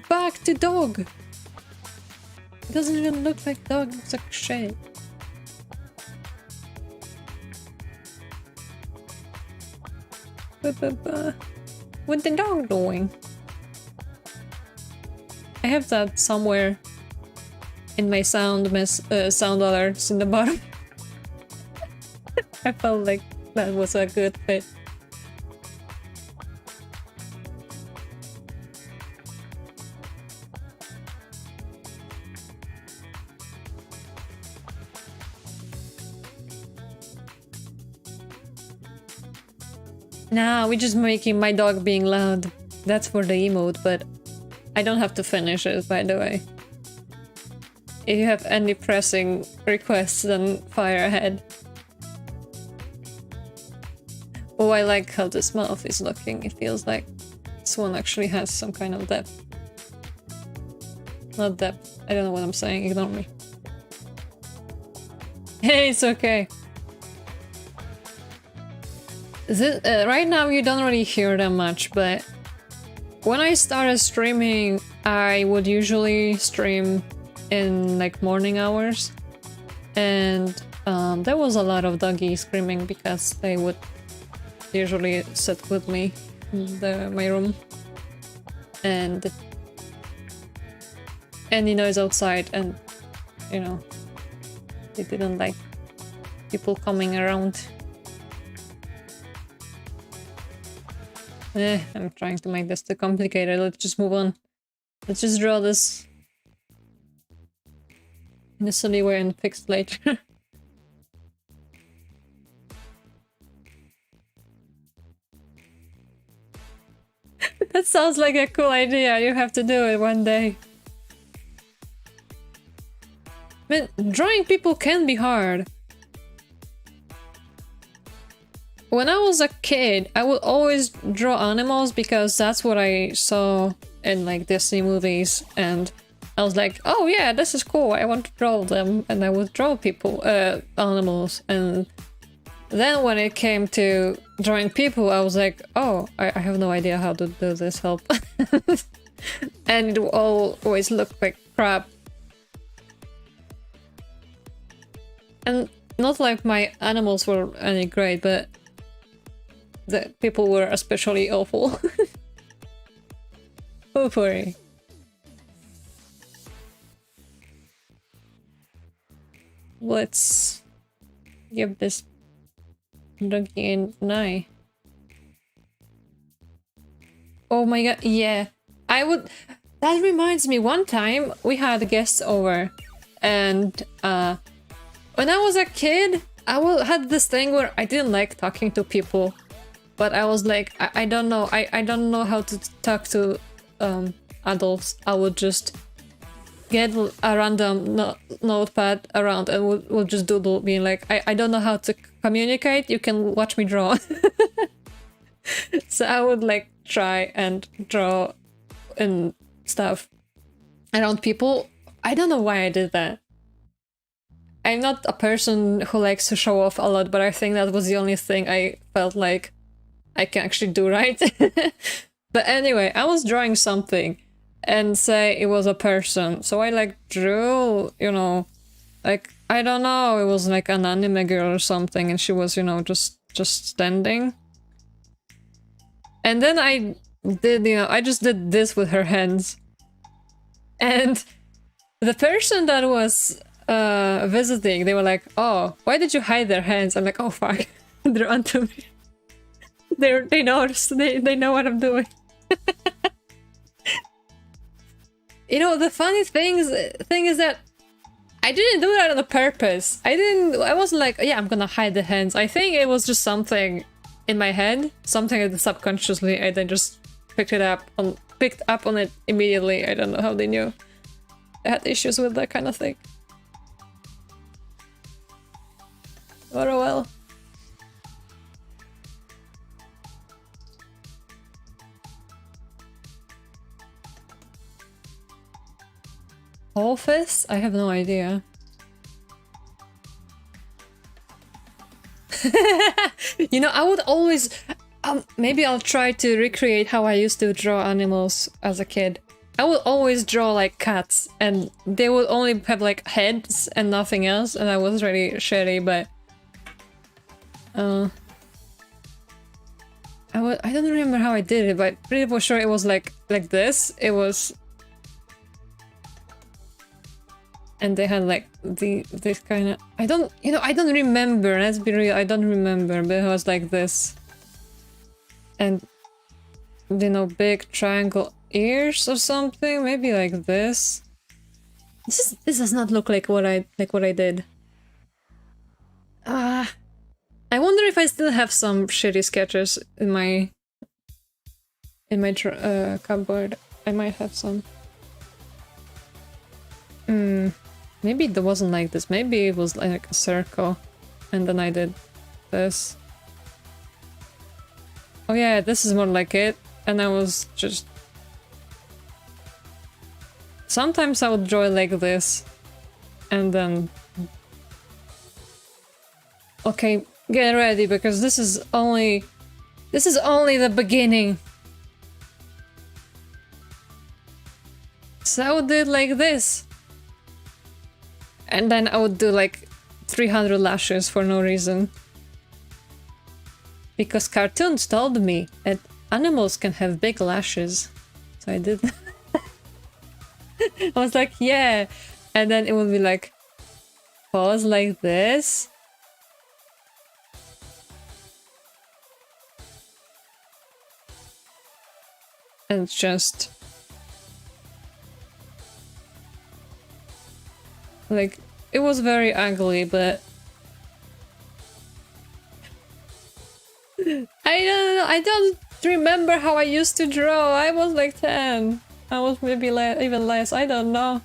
back to dog. It doesn't even look like dog, it looks like shit. What the dog doing? I have that somewhere in my sound alerts in the bottom. I felt like that was a good fit. Nah, we're just making my dog being loud. That's for the emote, but I don't have to finish it, by the way. If you have any pressing requests, then fire ahead. Oh, I like how this mouth is looking. It feels like this one actually has some kind of depth. Not depth. I don't know what I'm saying. Ignore me. Hey, it's okay. Right now you don't really hear them much, but when I started streaming, I would usually stream in like morning hours, and there was a lot of doggy screaming because they would usually sit with me in my room, and any noise outside, and you know, they didn't like people coming around. I'm trying to make this too complicated. Let's just move on. Let's just draw this in a silly way and fix it later. That sounds like a cool idea. You have to do it one day. Man, drawing people can be hard. When I was a kid, I would always draw animals because that's what I saw in like Disney movies, and I was like, oh yeah, this is cool, I want to draw them, and I would draw people, animals, and then when it came to drawing people, I was like, oh, I have no idea how to do this, help. And it always looked like crap. And not like my animals were any great, but the people were especially awful. Oh, poor. Let's give this doggy an eye. Oh my god, yeah. I would... That reminds me, one time we had guests over, and when I was a kid, had this thing where I didn't like talking to people. But I was like, I don't know. I don't know how to talk to adults. I would just get a random notepad around and we'll just doodle, being like, I don't know how to communicate. You can watch me draw. So I would like try and draw and stuff around people. I don't know why I did that. I'm not a person who likes to show off a lot, but I think that was the only thing I felt like I can actually do right. But anyway, I was drawing something and say it was a person. So I like drew, you know, like, I don't know, it was like an anime girl or something, and she was, you know, just standing. And then I did, you know, I just did this with her hands. And the person that was visiting, they were like, oh, why did you hide their hands? I'm like, oh fuck, they're onto me. They know, they know what I'm doing. You know, the funny thing is that I didn't do that on purpose. I wasn't like, yeah, I'm gonna hide the hands. I think it was just something in my head, something I did subconsciously, and I just picked up on it immediately. I don't know how they knew. I had issues with that kind of thing. But oh well. Office? I have no idea. You know, I would always... maybe I'll try to recreate how I used to draw animals as a kid. I would always draw like cats, and they would only have like heads and nothing else, and I was really shitty, but... I don't remember how I did it, but pretty for sure it was like this. It was... And they had like this kind of... I don't remember, let's be real, I don't remember, but it was like this. And, you know, big triangle ears or something, maybe like this. This does not look like what I did. I wonder if I still have some shitty sketches in my cupboard. I might have some. Maybe it wasn't like this. Maybe it was like a circle. And then I did this. Oh yeah, this is more like it. And I was just... Sometimes I would draw it like this. And then... Okay, get ready, because this is only... This is only the beginning. So I would do it like this. And then I would do like 300 lashes for no reason. Because cartoons told me that animals can have big lashes. So I did. I was like, yeah. And then it would be like, pause like this. And just... Like, it was very ugly, but... I don't remember how I used to draw. I was like 10. I was maybe even less. I don't know.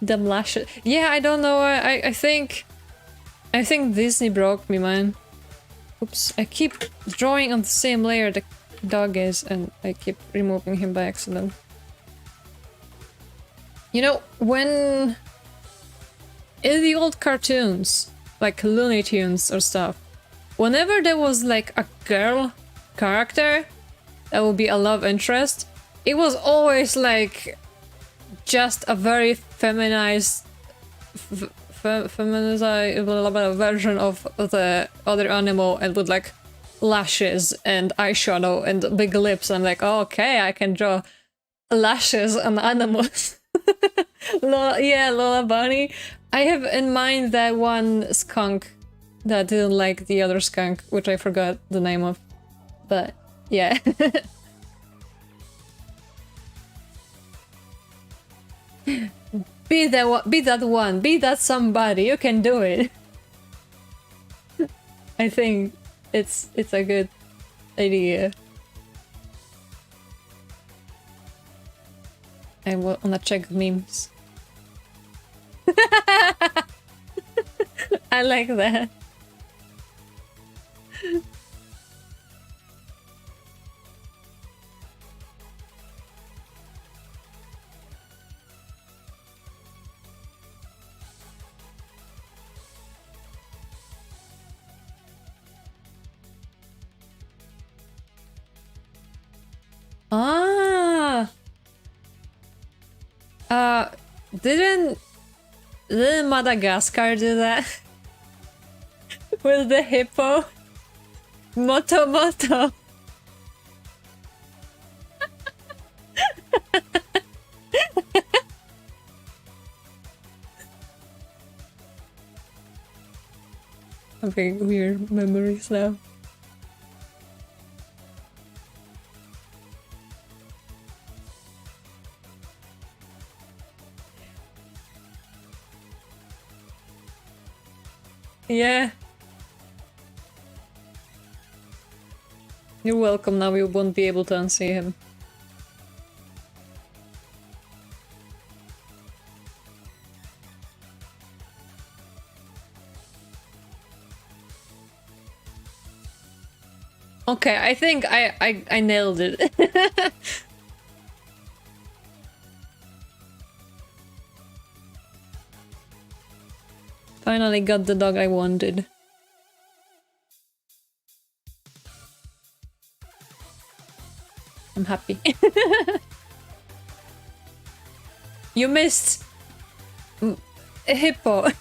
Them lashes. Yeah, I don't know. I think Disney broke me, man. Oops. I keep drawing on the same layer the dog is, and I keep removing him by accident. You know, when... in the old cartoons, like Looney Tunes or stuff, whenever there was like a girl character that would be a love interest, it was always like just a very feminized version of the other animal, and with like lashes and eyeshadow and big lips. I'm like, oh, okay, I can draw lashes on animals. Yeah, Lola Bunny. I have in mind that one skunk that didn't like the other skunk, which I forgot the name of. But yeah. Be that one, be that somebody, you can do it. I think it's a good idea. I wanna check memes. I like that. Ah. Didn't Madagascar do that? With the hippo? Moto Moto. Having weird memories now. Yeah. You're welcome. Now you won't be able to unsee him. Okay, I think I nailed it. Finally got the dog I wanted. I'm happy. You missed a hippo.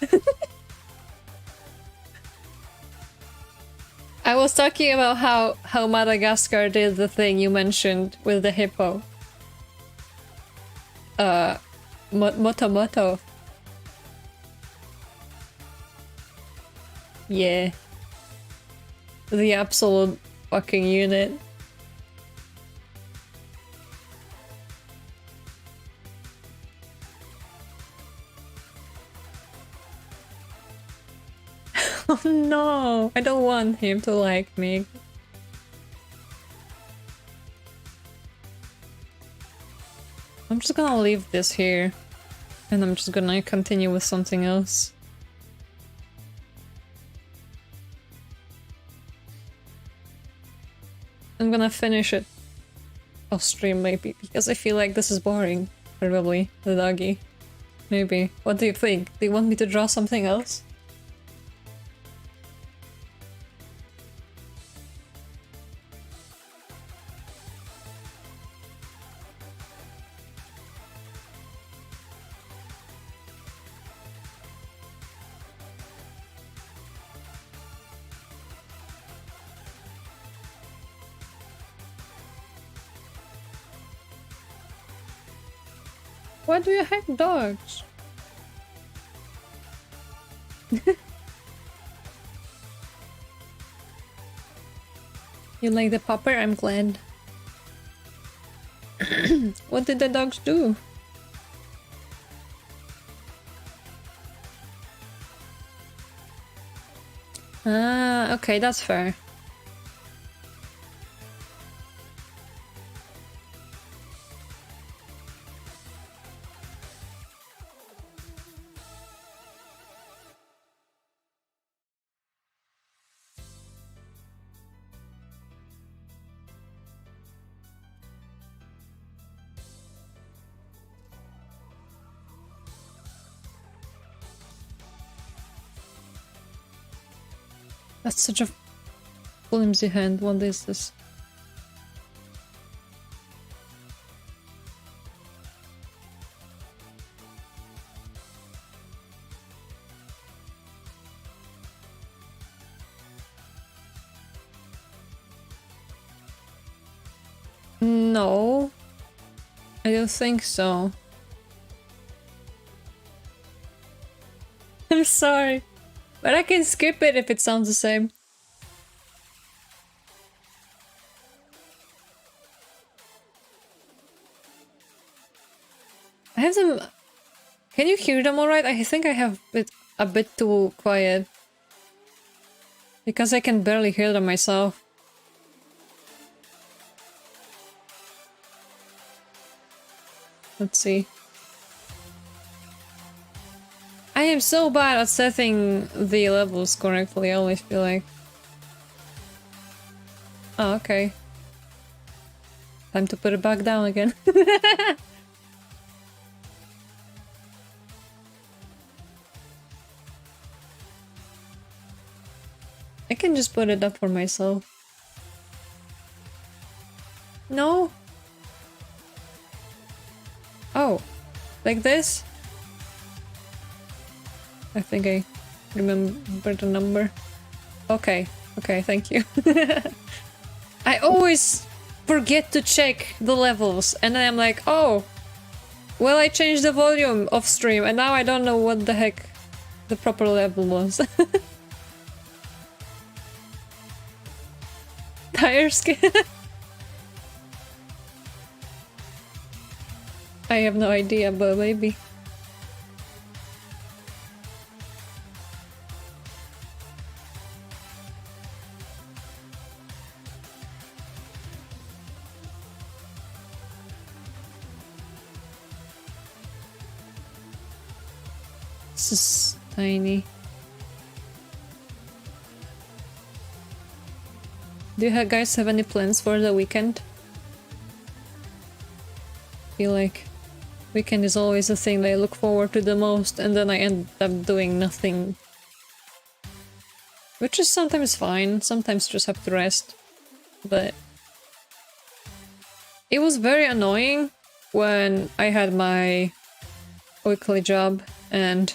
I was talking about how Madagascar did the thing you mentioned with the hippo. Moto Moto. Yeah. The absolute fucking unit. Oh no, I don't want him to like me. I'm just gonna leave this here. And I'm just gonna continue with something else. I'm gonna finish it off stream maybe, because I feel like this is boring. Probably, the doggy. Maybe. What do you think? Do you want me to draw something else? Why do you hate dogs? You like the popper? I'm glad. What did the dogs do? Ah, okay, that's fair. That's such a flimsy hand. What is this? No, I don't think so. I'm sorry, but I can skip it if it sounds the same. I have them. Can you hear them alright? I think I have it a bit too quiet. Because I can barely hear them myself. Let's see. I am so bad at setting the levels correctly, I always feel like. Oh, okay. Time to put it back down again. I can just put it up for myself. No? Oh, like this? I think I remember the number. Okay, okay, thank you. I always forget to check the levels and then I'm like, oh, well, I changed the volume off stream and now I don't know what the heck the proper level was. Tire skin. I have no idea, but maybe. This is tiny. Do you guys have any plans for the weekend? I feel like weekend is always the thing that I look forward to the most and then I end up doing nothing. Which is sometimes fine, sometimes just have to rest. But it was very annoying when I had my weekly job and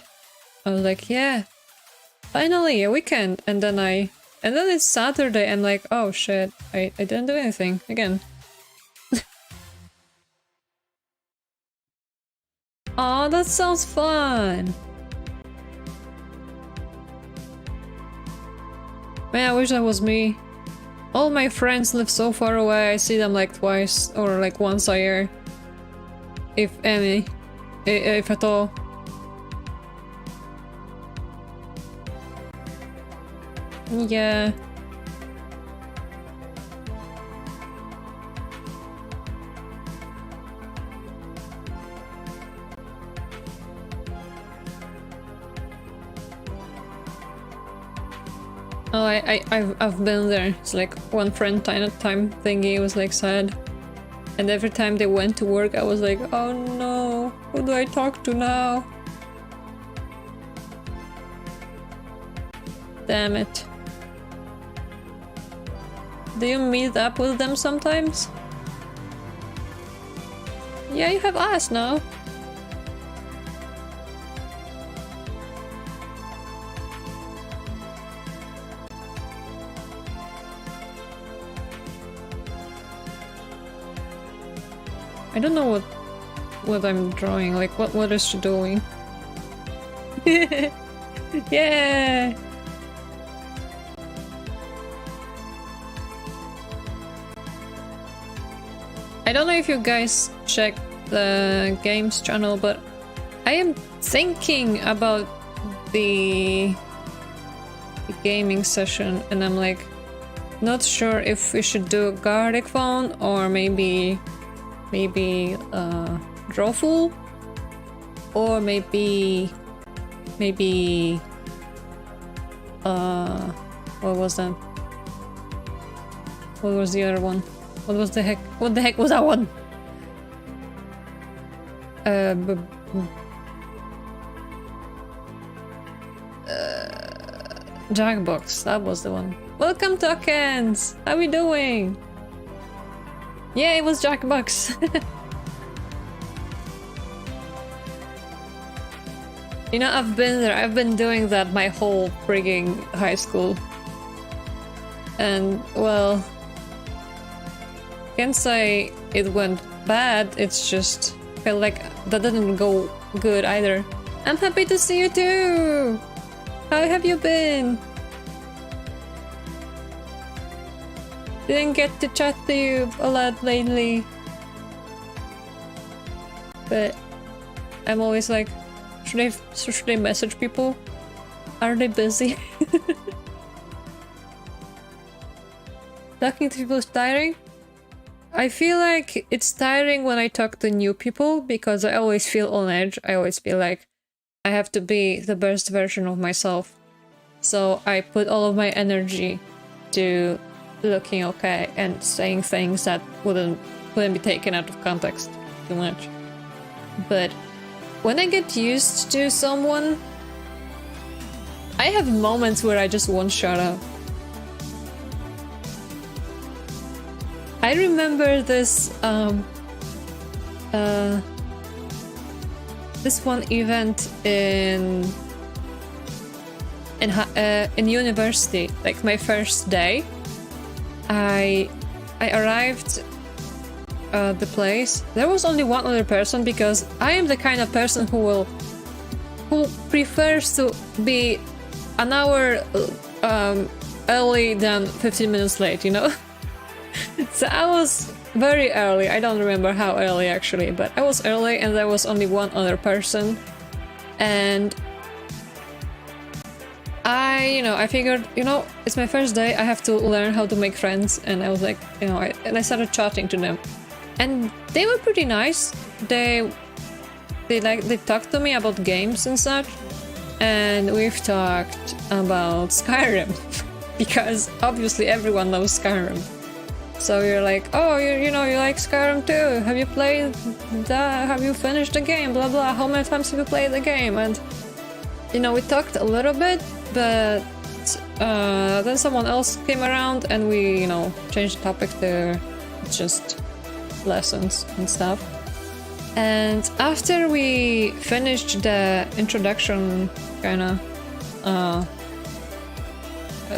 I was like, yeah, finally a weekend, and then it's Saturday and like, oh shit, I didn't do anything again. Aw, that sounds fun! Man, I wish that was me. All my friends live so far away, I see them like twice or like once a year. If any. If at all. Yeah. Oh, I've been there. It's like one friend time thingy was like sad. And every time they went to work, I was like, oh no, who do I talk to now? Damn it. Do you meet up with them sometimes? Yeah, you have us now. I don't know what I'm drawing. Like, what is she doing? Yeah. I don't know if you guys check the games channel, but I am thinking about the gaming session, and I'm like not sure if we should do Garlic Phone or maybe Drawful, or maybe what was that? What was the other one? What was the heck? What the heck was that one? Jackbox, that was the one. Welcome, Tokens! How we doing? Yeah, it was Jackbox. You know, I've been there. I've been doing that my whole frigging high school. And, well, can't say it went bad, it's just felt like that didn't go good either. I'm happy to see you too! How have you been? Didn't get to chat to you a lot lately. But I'm always like, should I message people? Are they busy? Talking to people is tiring? I feel like it's tiring when I talk to new people because I always feel on edge. I always feel like I have to be the best version of myself. So I put all of my energy to looking okay and saying things that wouldn't be taken out of context too much. But when I get used to someone, I have moments where I just won't shut up. I remember this this one event in university, like my first day. I arrived at the place. There was only one other person because I am the kind of person who prefers to be an hour early than 15 minutes late, you know? So I was very early. I don't remember how early actually, but I was early and there was only one other person. And I figured, it's my first day, I have to learn how to make friends. And I was like, I started chatting to them. And they were pretty nice. They talked to me about games and such. And we've talked about Skyrim. Because obviously everyone knows Skyrim. So you're like, oh, you like Skyrim too? Have you played that? Have you finished the game? Blah blah. How many times have you played the game? And we talked a little bit, but then someone else came around and we changed the topic to just lessons and stuff. And after we finished the introduction kind of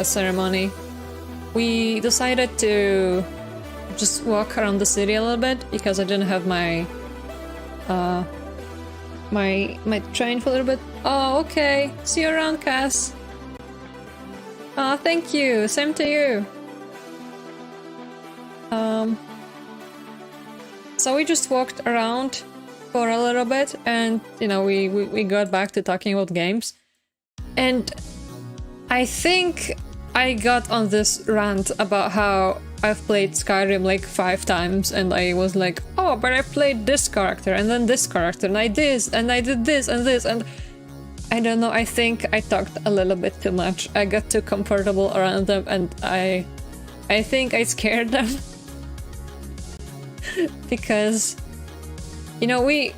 ceremony, we decided to just walk around the city a little bit because I didn't have my my train for a little bit. Oh, okay. See you around, Cass. Oh, thank you. Same to you. So we just walked around for a little bit, and we got back to talking about games, and I think I got on this rant about how I've played Skyrim like 5 times, and I was like, oh, but I played this character and then this character and I did this and this, and I don't know, I think I talked a little bit too much. I got too comfortable around them and I think I scared them. Because, you know, we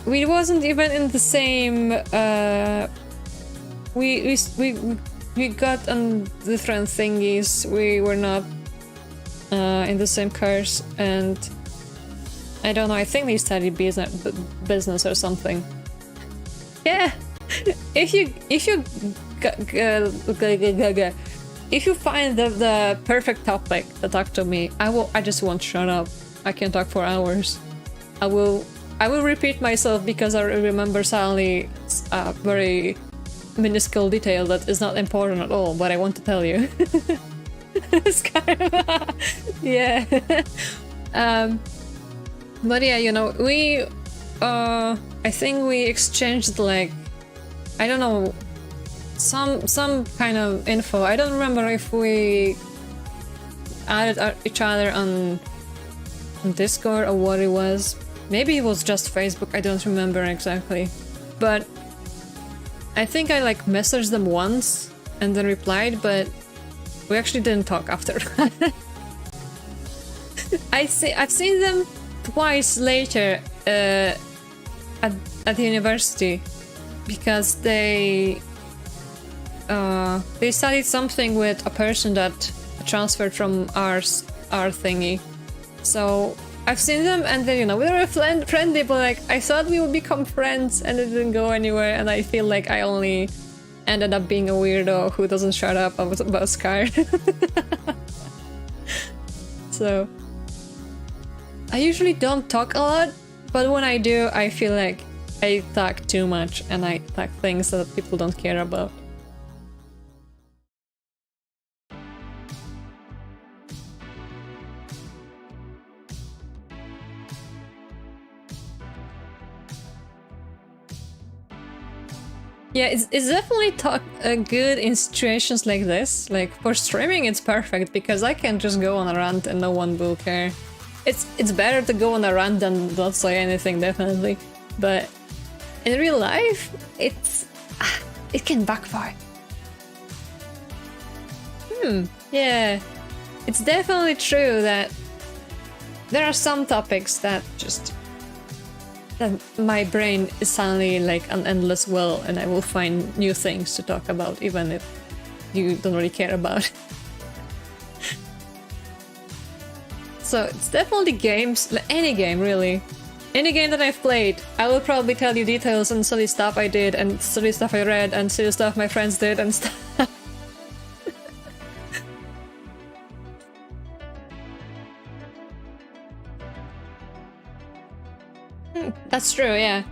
wasn't even in the same, we got on different thingies. We were not in the same cars, and I don't know, I think they studied business or something. Yeah, if you find the perfect topic to talk to me, I just won't shut up. I can talk for hours. I will repeat myself because I remember suddenly a very minuscule detail that is not important at all, but I want to tell you. It's kind of yeah. But yeah, you know, we I think we exchanged, like, I don't know, some kind of info. I don't remember if we added each other on Discord or what it was. Maybe it was just Facebook, I don't remember exactly. But I think I like messaged them once and then replied, but we actually didn't talk after. I've seen them twice later at the university because they studied something with a person that transferred from our thingy. So I've seen them and then, you know, we were friendly, but like I thought we would become friends and it didn't go anywhere, and I feel like I only ended up being a weirdo who doesn't shut up about Scar. So I usually don't talk a lot, but when I do, I feel like I talk too much and I talk things that people don't care about. Yeah, it's definitely good in situations like this. Like, for streaming it's perfect because I can just go on a rant and no one will care. It's better to go on a rant than not say anything, definitely. But in real life, it can backfire. Yeah. It's definitely true that there are some topics that my brain is suddenly like an endless well, and I will find new things to talk about even if you don't really care about it. So it's definitely games, any game really. Any game that I've played, I will probably tell you details and silly stuff I did and silly stuff I read and silly stuff my friends did and stuff. That's true, yeah.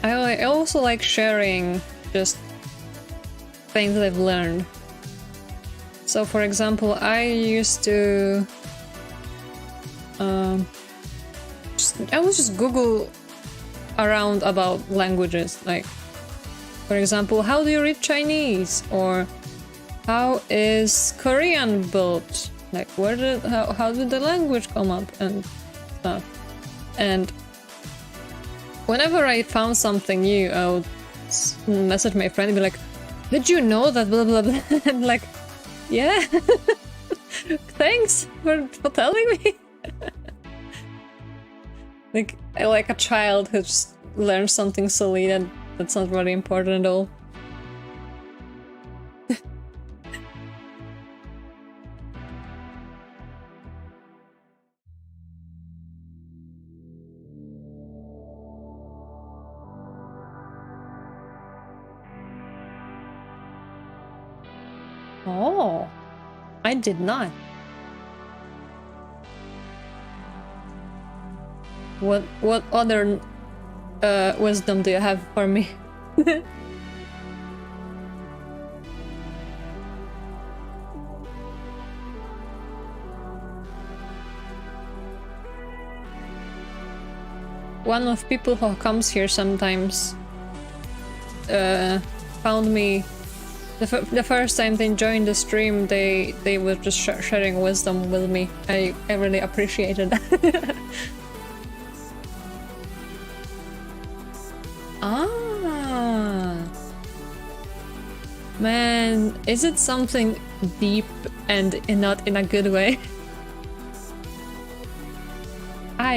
I also like sharing just things that I've learned. So for example, I used to I would just Google around about languages, like, for example, how do you read Chinese? Or how is Korean built? Like, how did the language come up and stuff? And whenever I found something new, I would message my friend and be like, did you know that blah blah blah? And like, yeah. Thanks for telling me. like a child who just learns something silly and that's not very important at all. Oh, I did not. What other wisdom do you have for me? One of people who comes here sometimes found me The first time they joined the stream, they were just sharing wisdom with me. I really appreciated that. Ah, man, is it something deep and not in a good way? I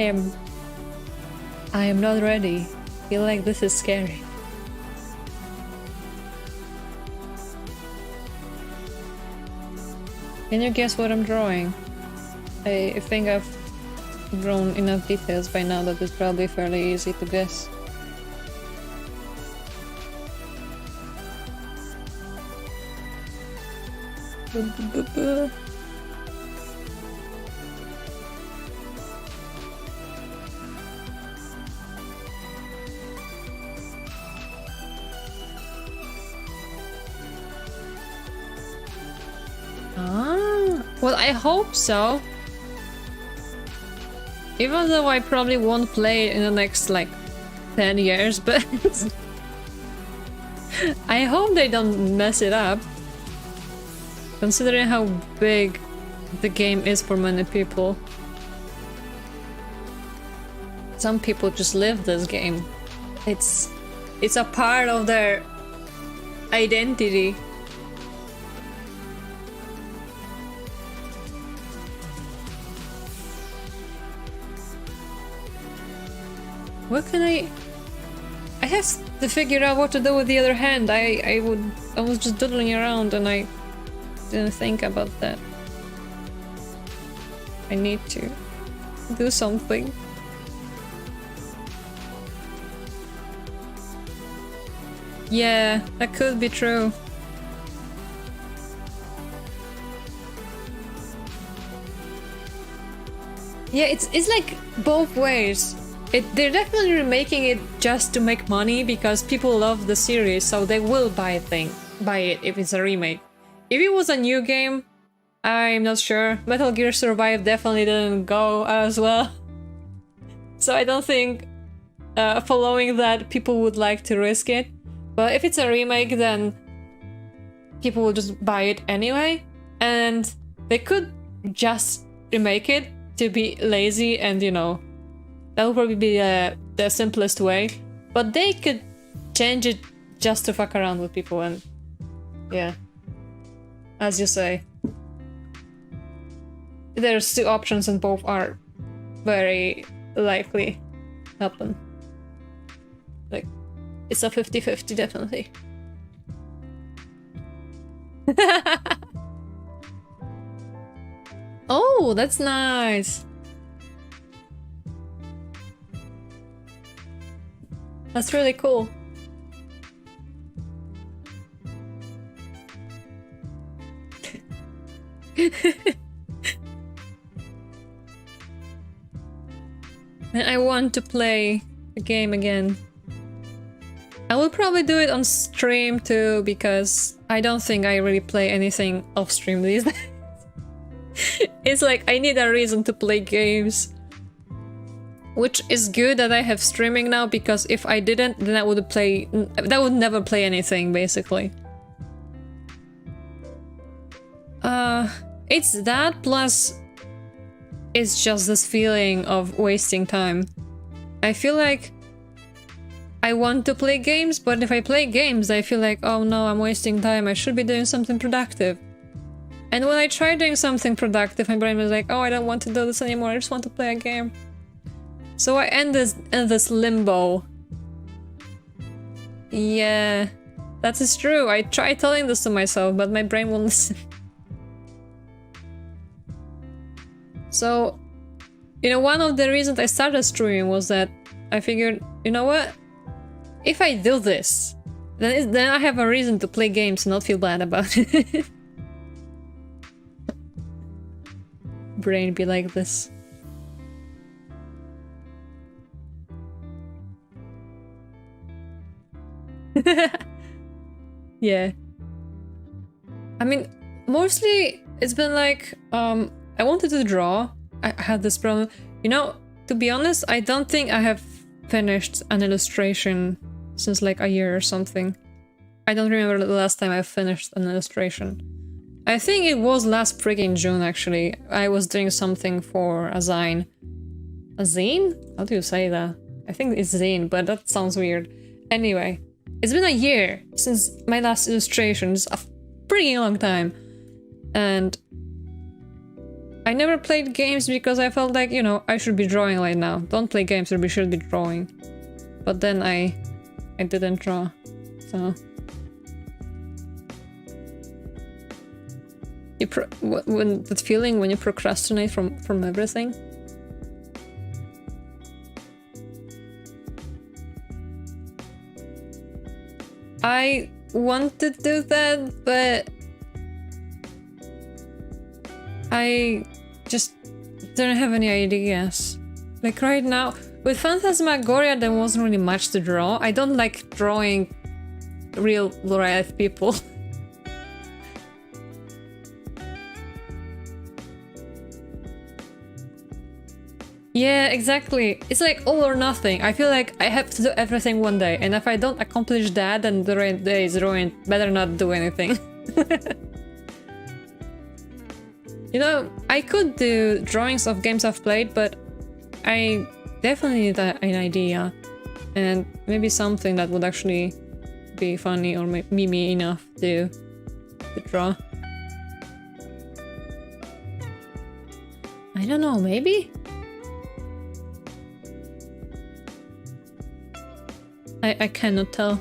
am not ready. Feel like this is scary. Can you guess what I'm drawing? I think I've drawn enough details by now that it's probably fairly easy to guess. Well, I hope so. Even though I probably won't play it in the next, like, 10 years, but... I hope they don't mess it up. Considering how big the game is for many people. Some people just live this game. It's a part of their identity. What can I have to figure out what to do with the other hand. I was just doodling around and I didn't think about that. I need to do something. Yeah, that could be true. Yeah, it's like both ways. They're definitely remaking it just to make money because people love the series, so they will buy it if it's a remake. If it was a new game, I'm not sure. Metal Gear Survive definitely didn't go as well. So I don't think following that people would like to risk it. But if it's a remake, then people will just buy it anyway. And they could just remake it to be lazy and, you know, that would probably be the simplest way. But they could change it just to fuck around with people and... yeah. As you say. There's two options and both are very likely happen. Like, it's a 50-50 definitely. Oh, that's nice. That's really cool. And I want to play the game again. I will probably do it on stream too, because I don't think I really play anything off stream these days. It's like I need a reason to play games. Which is good that I have streaming now, because if I didn't, then I would never play anything, basically. It's that, plus it's just this feeling of wasting time. I feel like I want to play games, but if I play games, I feel like, oh no, I'm wasting time, I should be doing something productive. And when I try doing something productive, my brain was like, oh, I don't want to do this anymore, I just want to play a game. So I end in this limbo. Yeah, that is true. I try telling this to myself, but my brain won't listen. So, you know, one of the reasons I started streaming was that I figured, you know what? If I do this, then I have a reason to play games and not feel bad about it. Brain be like this. Yeah. I mean, mostly it's been like, I wanted to draw. I had this problem. You know, to be honest, I don't think I have finished an illustration since like a year or something. I don't remember the last time I finished an illustration. I think it was last freaking June, actually. I was doing something for a zine. A zine? How do you say that? I think it's zine, but that sounds weird. Anyway, it's been a year since my last illustration. It's a pretty long time. And I never played games because I felt like, you know, I should be drawing right now. Don't play games, we should be drawing. But then I didn't draw, so... when that feeling when you procrastinate from everything? I want to do that, but I just don't have any ideas. Like right now, with Phantasmagoria there wasn't really much to draw. I don't like drawing real life people. Yeah, exactly. It's like all or nothing. I feel like I have to do everything one day, and if I don't accomplish that, then the day is ruined. Better not do anything. You know, I could do drawings of games I've played, but I definitely need an idea. And maybe something that would actually be funny or memey enough to draw. I don't know, maybe? I cannot tell.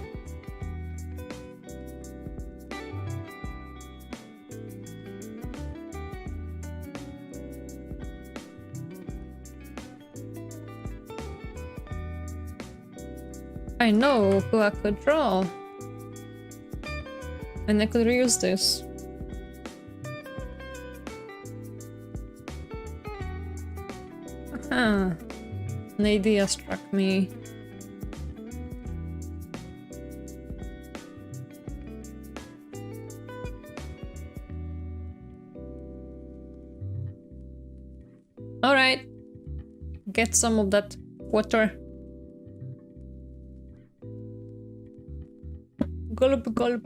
I know who I could draw. And I could reuse this. Aha. An idea struck me. Alright. Get some of that water. Gulp, gulp.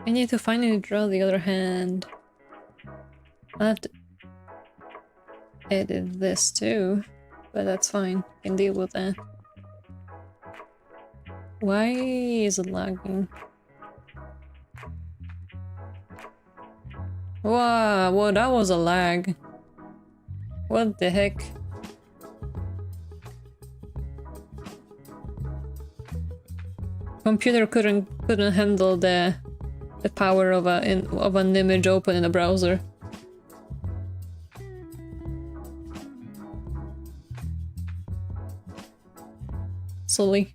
I need to finally draw the other hand. I'll have to edit this too, but that's fine. I can deal with that. Why is it lagging? Wow, well, that was a lag. What the heck? Computer couldn't handle the power of an image open in a browser. Silly.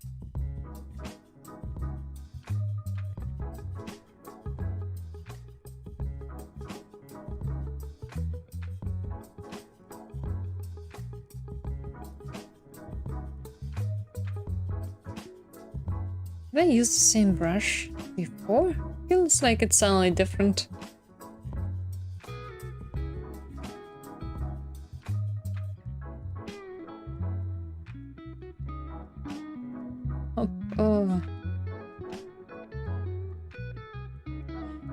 Have I used the same brush before? Feels like it's suddenly different. Oh.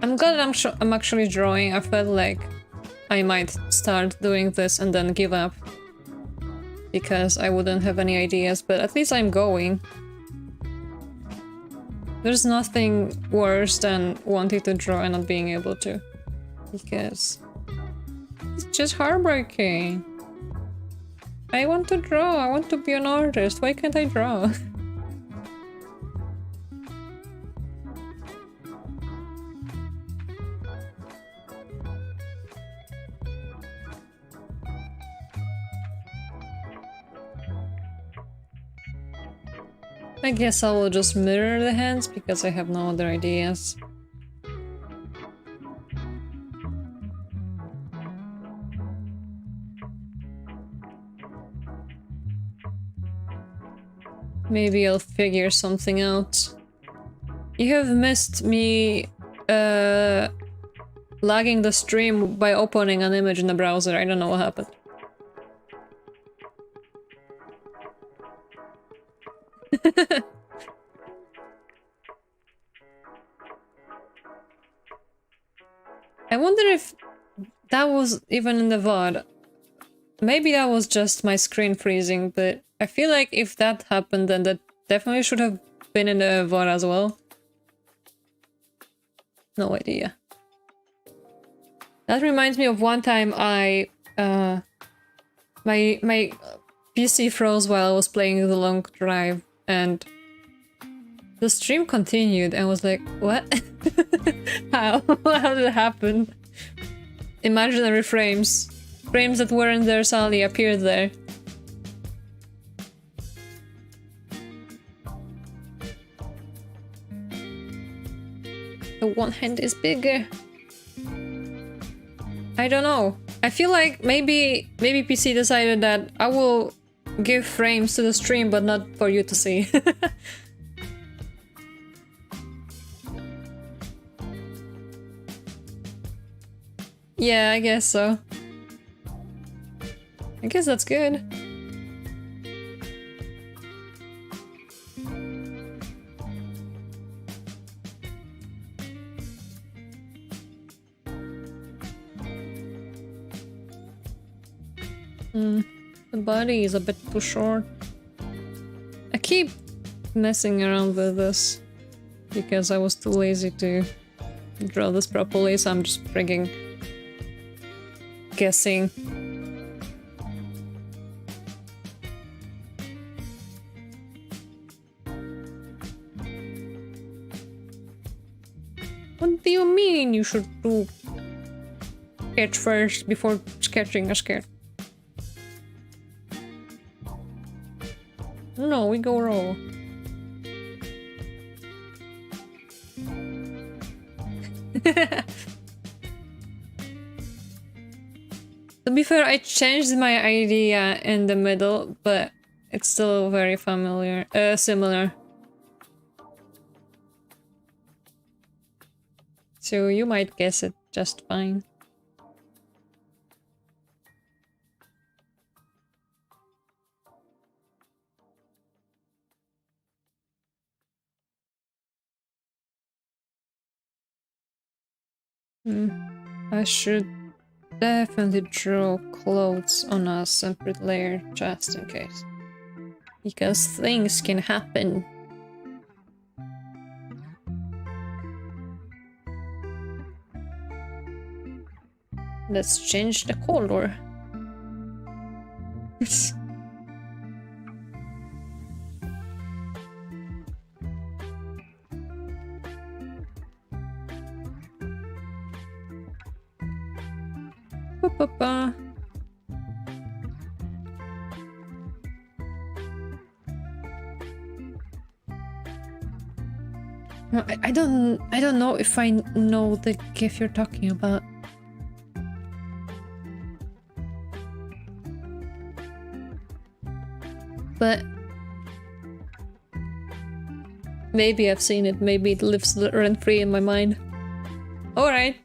I'm glad I'm actually drawing. I felt like I might start doing this and then give up. Because I wouldn't have any ideas, but at least I'm going. There's nothing worse than wanting to draw and not being able to. Because it's just heartbreaking. I want to draw, I want to be an artist, why can't I draw? I guess I will just mirror the hands because I have no other ideas. Maybe I'll figure something out. You have missed me lagging the stream by opening an image in the browser. I don't know what happened. I wonder if that was even in the VOD. Maybe that was just my screen freezing, but I feel like if that happened, then that definitely should have been in the VOD as well. No idea. That reminds me of one time I my PC froze while I was playing the long drive, and the stream continued, and I was like, what? How? How did it happen? Imaginary frames. Frames that weren't there suddenly appeared there. The one hand is bigger. I don't know. I feel like maybe PC decided that I will give frames to the stream, but not for you to see. Yeah, I guess so. I guess that's good. The body is a bit too short. I keep messing around with this because I was too lazy to draw this properly, so I'm just frigging guessing. What do you mean you should do sketch first before sketching a sketch? No, we go raw. To be fair, I changed my idea in the middle, but it's still very familiar, similar. So you might guess it just fine. I should definitely draw clothes on a separate layer just in case. Because things can happen. Let's change the color. I don't know if I know the GIF you're talking about. But maybe I've seen it, maybe it lives rent-free in my mind. Alright.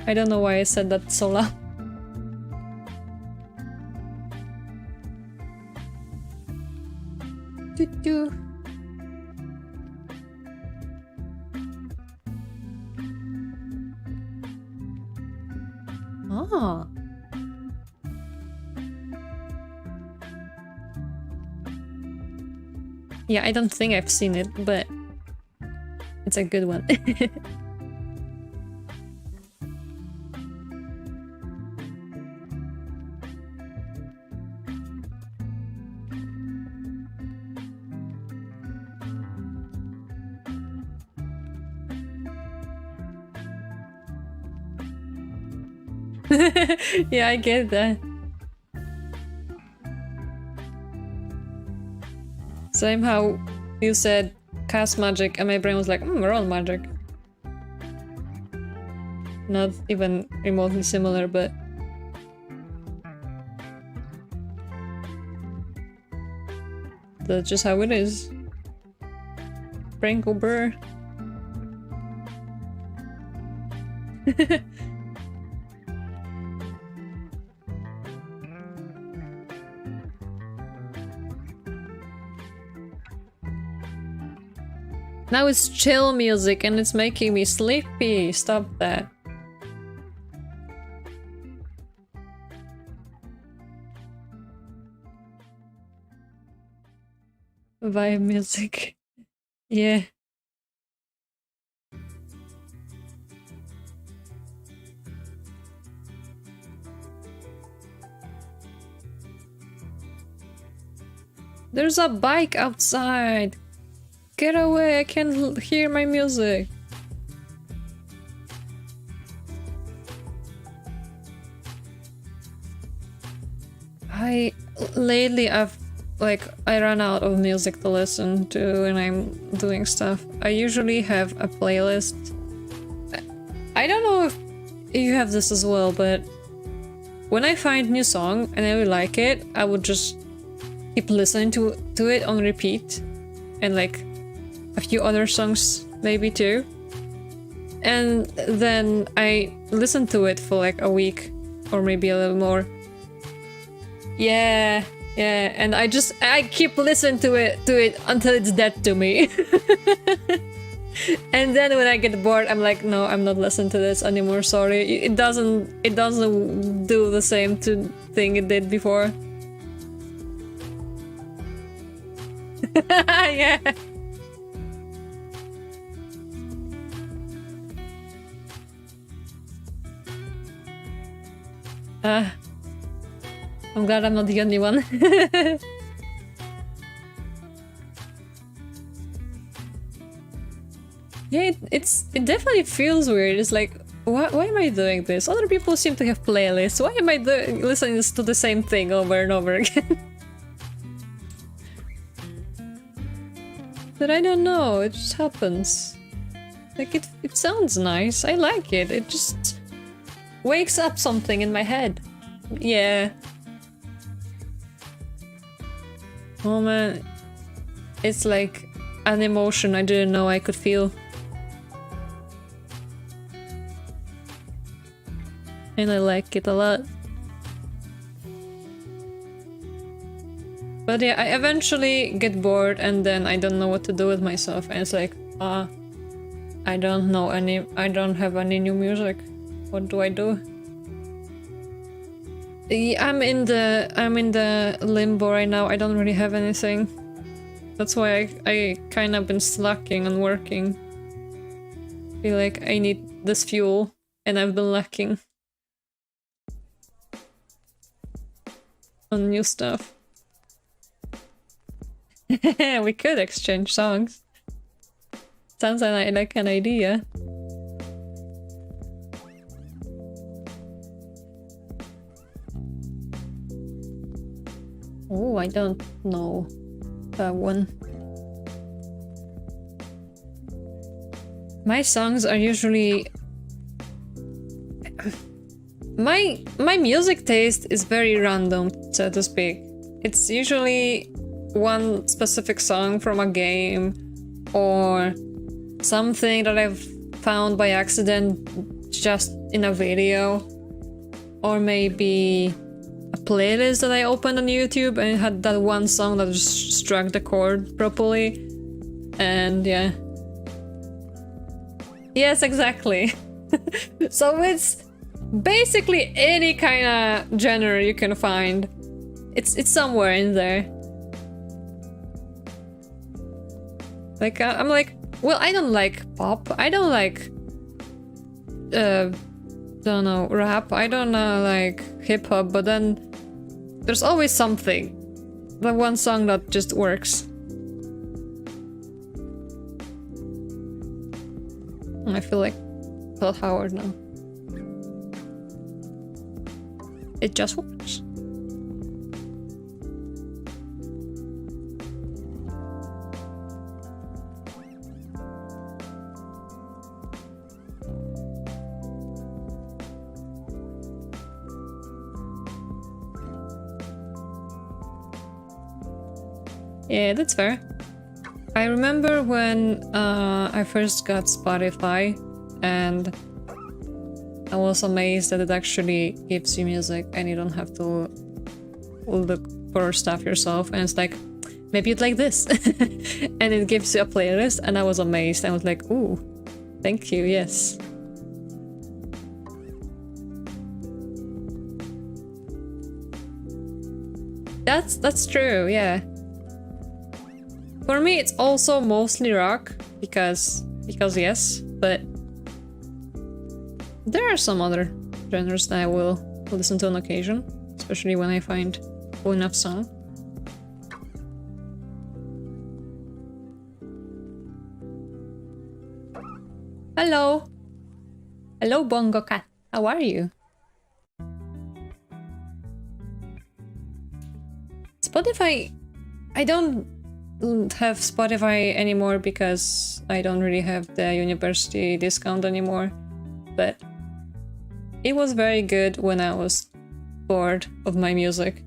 I don't know why I said that so loud. Doo-doo. Ah. Yeah, I don't think I've seen it, but it's a good one. Yeah, I get that. Same how you said cast magic and my brain was like, we're all magic. Not even remotely similar, but... that's just how it is. Sprinkle burr. Now it's chill music and it's making me sleepy. Stop that. Vibe music. Yeah. There's a bike outside. Get away, I can't hear my music. Lately I run out of music to listen to when I'm doing stuff. I usually have a playlist. I don't know if you have this as well, but when I find new song and I really like it, I would just keep listening to it on repeat, and like a few other songs maybe too. And then I listen to it for like a week or maybe a little more. Yeah, and I keep listening to it until it's dead to me. And then when I get bored, I'm like, no, I'm not listening to this anymore. Sorry, it doesn't do the same thing it did before. Yeah. I'm glad I'm not the only one. Yeah, it definitely feels weird. It's like, why am I doing this? Other people seem to have playlists. Why am I listening to the same thing over and over again? But I don't know, it just happens. Like, it sounds nice, I like it, it just wakes up something in my head. Yeah. Oh man, it's like an emotion I didn't know I could feel. And I like it a lot. But yeah, I eventually get bored and then I don't know what to do with myself, and it's like, I don't have any new music. What do I do? Yeah, I'm in the limbo right now. I don't really have anything. That's why I kind of been slacking on working. Feel like I need this fuel and I've been lacking on new stuff. We could exchange songs. Sounds like an idea. Oh, I don't know that one. My songs are usually... My music taste is very random, so to speak. It's usually one specific song from a game or something that I've found by accident just in a video, or maybe a playlist that I opened on YouTube and it had that one song that just struck the chord properly, and yeah. Yes, exactly. So it's basically any kind of genre you can find. It's somewhere in there. Like, I'm like, well, I don't like pop, I don't like, don't know, rap, I don't know, like, hip-hop, but then there's always something. The one song that just works. I feel like Todd Howard now. It just works. Yeah, that's fair. I remember when I first got Spotify and I was amazed that it actually gives you music and you don't have to look for stuff yourself, and it's like, maybe you'd like this. And it gives you a playlist, and I was amazed. I was like, ooh, thank you, yes. That's true, yeah. For me, it's also mostly rock, because yes, but there are some other genres that I will listen to on occasion, especially when I find a cool enough song. Hello! Hello, Bongo Cat. How are you? Spotify... I don't have Spotify anymore because I don't really have the university discount anymore, but it was very good when I was bored of my music.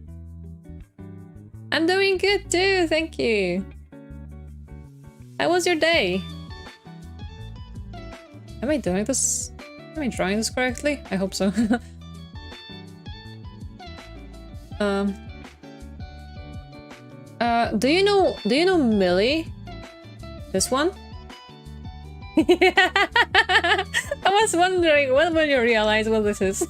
I'm doing good too, thank you! How was your day? Am I doing this? Am I drawing this correctly? I hope so. Do you know Millie? This one? I was wondering, when will you realize what this is?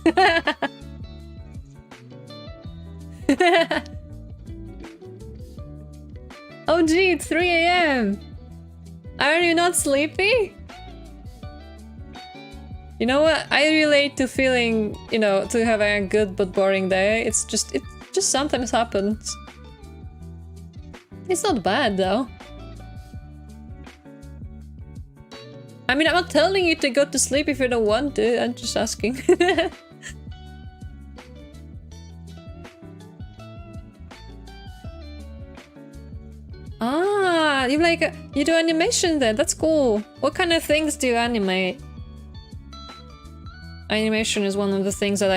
Oh gee, it's 3 AM! Are you not sleepy? You know what? I relate to feeling, you know, to have a good but boring day. It just sometimes happens. It's not bad though. I mean, I'm not telling you to go to sleep if you don't want to, I'm just asking. Ah, you do animation then, that's cool. What kind of things do you animate? Animation is one of the things that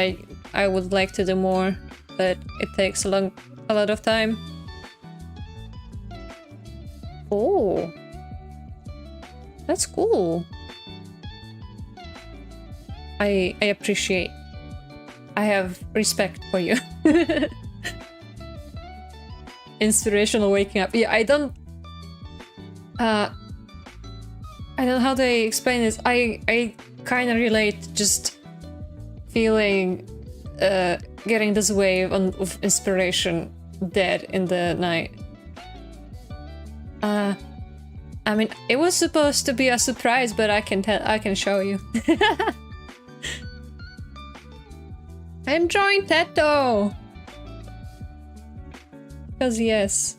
I would like to do more, but it takes a lot of time. Oh, that's cool. I appreciate. I have respect for you. Inspirational waking up. Yeah, I don't know how to explain this. I kind of relate, just feeling getting this wave of inspiration dead in the night. I mean, it was supposed to be a surprise, but I can show you. I'm drawing Tato! Because yes.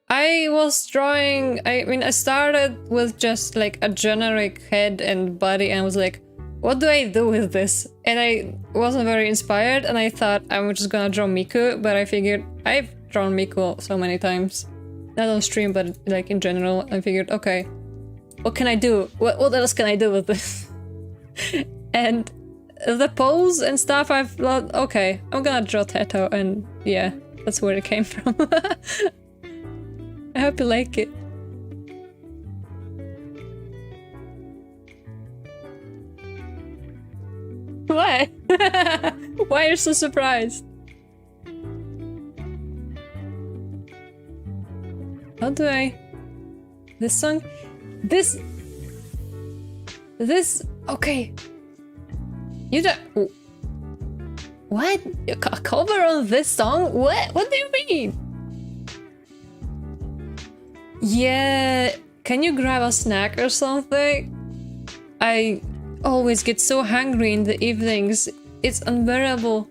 I was drawing, I started with just like a generic head and body and I was like, what do I do with this? And I wasn't very inspired and I thought I'm just gonna draw Miku, but I figured I've drawn Miku so many times. Not on stream, but like in general. I figured, okay, what can I do? What else can I do with this? And the pose and stuff, I've thought, okay, I'm gonna draw Tato, and yeah, that's where it came from. I hope you like it. What? Why are you so surprised? How do I... This song? This... Okay. You don't... What? A cover on this song? What? What do you mean? Yeah... Can you grab a snack or something? I always get so hungry in the evenings. It's unbearable.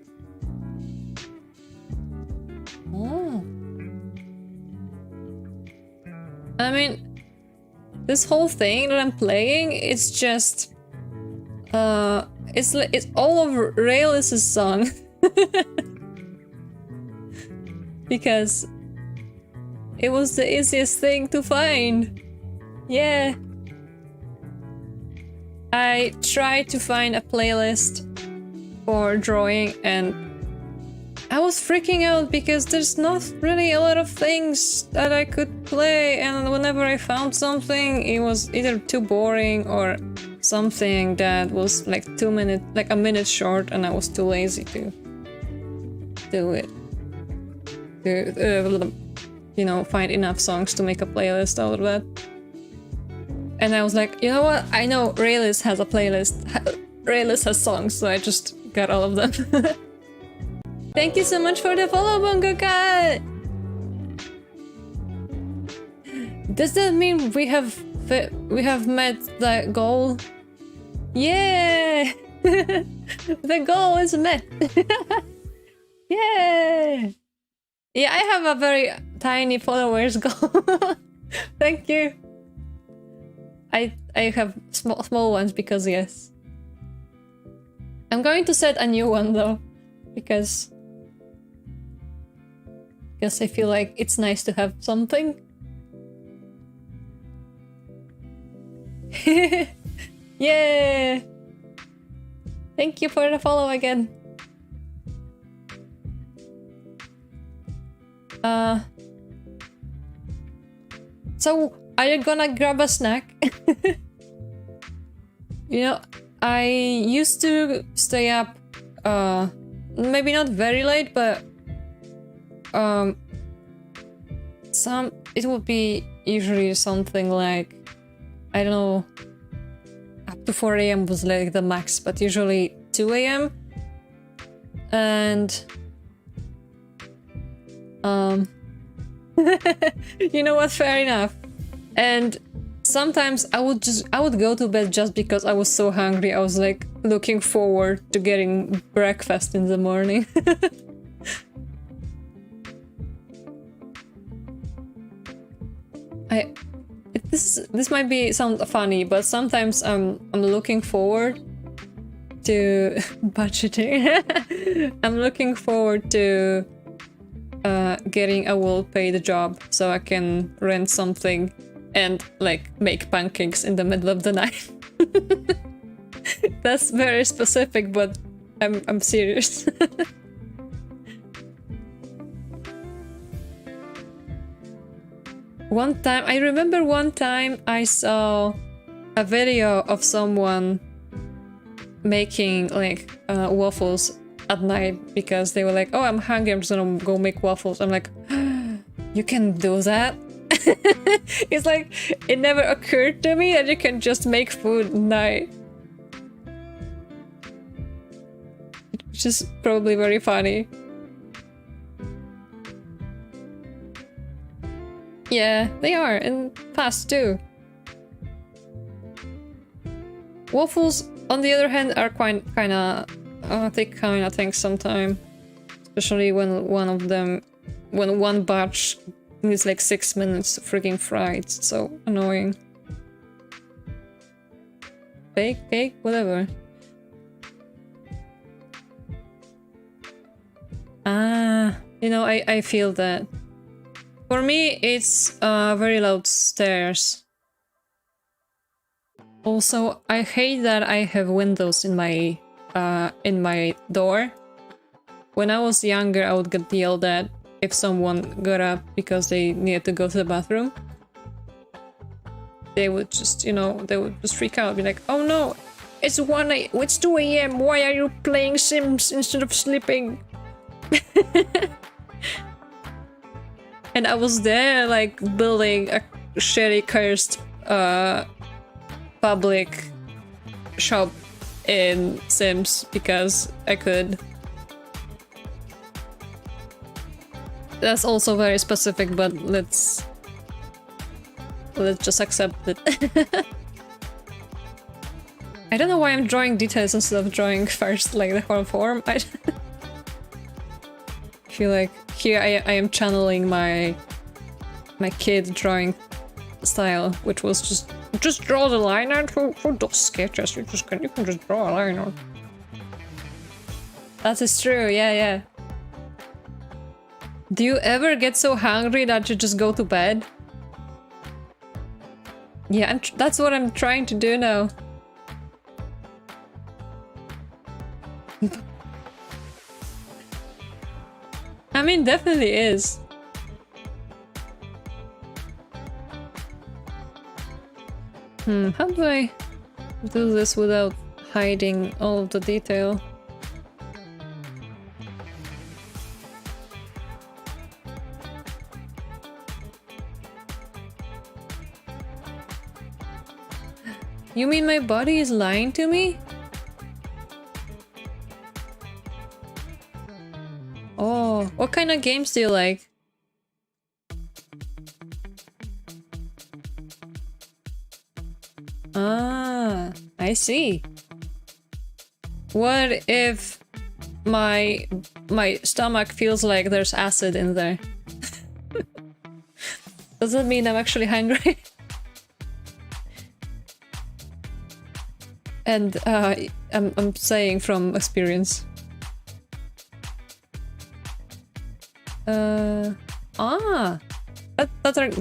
Oh. I mean, this whole thing that I'm playing, it's just... it's all of Raelice's song. Because it was the easiest thing to find. Yeah. I tried to find a playlist for drawing and I was freaking out because there's not really a lot of things that I could play, and whenever I found something, it was either too boring or something that was like a minute short, and I was too lazy to do it. To, you know, find enough songs to make a playlist out of that. And I was like, you know what? I know Raelice has a playlist. Raelice has songs, so I just got all of them. Thank you so much for the follow, Bongo Cat! Does that mean we have met the goal? Yeah! The goal is met! Yeah! Yeah, I have a very tiny followers goal. Thank you. I have small ones because yes. I'm going to set a new one though, because I feel like it's nice to have something. Yeah! Thank you for the follow again. So, are you gonna grab a snack? You know, I used to stay up, maybe not very late, but it would be usually something like, I don't know, up to 4 AM was like the max, but usually 2 AM. And you know what, fair enough. And sometimes I would go to bed just because I was so hungry. I was like looking forward to getting breakfast in the morning. This might sound funny, but sometimes I'm looking forward to budgeting. I'm looking forward to getting a well-paid job so I can rent something and like make pancakes in the middle of the night. That's very specific, but I'm serious. I remember one time I saw a video of someone making like waffles at night because they were like, oh, I'm hungry, I'm just gonna go make waffles. I'm like, you can do that? It's like, it never occurred to me that you can just make food at night. Which is probably very funny. Yeah, they are, and fast too. Waffles, on the other hand, are they kinda take some time. Especially when one batch needs like 6 minutes to freaking fry. It's so annoying. Bake, cake, whatever. You know, I feel that. For me, it's very loud stairs. Also, I hate that I have windows in my door. When I was younger, I would get yelled at if someone got up because they needed to go to the bathroom. They would just, you know, they would just freak out, be like, "Oh no, it's 2 AM. Why are you playing Sims instead of sleeping?" And I was there, like, building a shitty cursed public shop in Sims because I could. That's also very specific, but let's just accept it. I don't know why I'm drawing details instead of drawing first, like, the whole form. I feel like here I am channeling my kid drawing style, which was just draw the line out for those sketches. You can just draw a line out. That is true, yeah. Do you ever get so hungry that you just go to bed? Yeah, that's what I'm trying to do now. I mean, definitely is. How do I do this without hiding all of the detail? You mean my body is lying to me? Oh, what kind of games do you like? Ah, I see. What if my stomach feels like there's acid in there? Does that mean I'm actually hungry? And I'm saying from experience.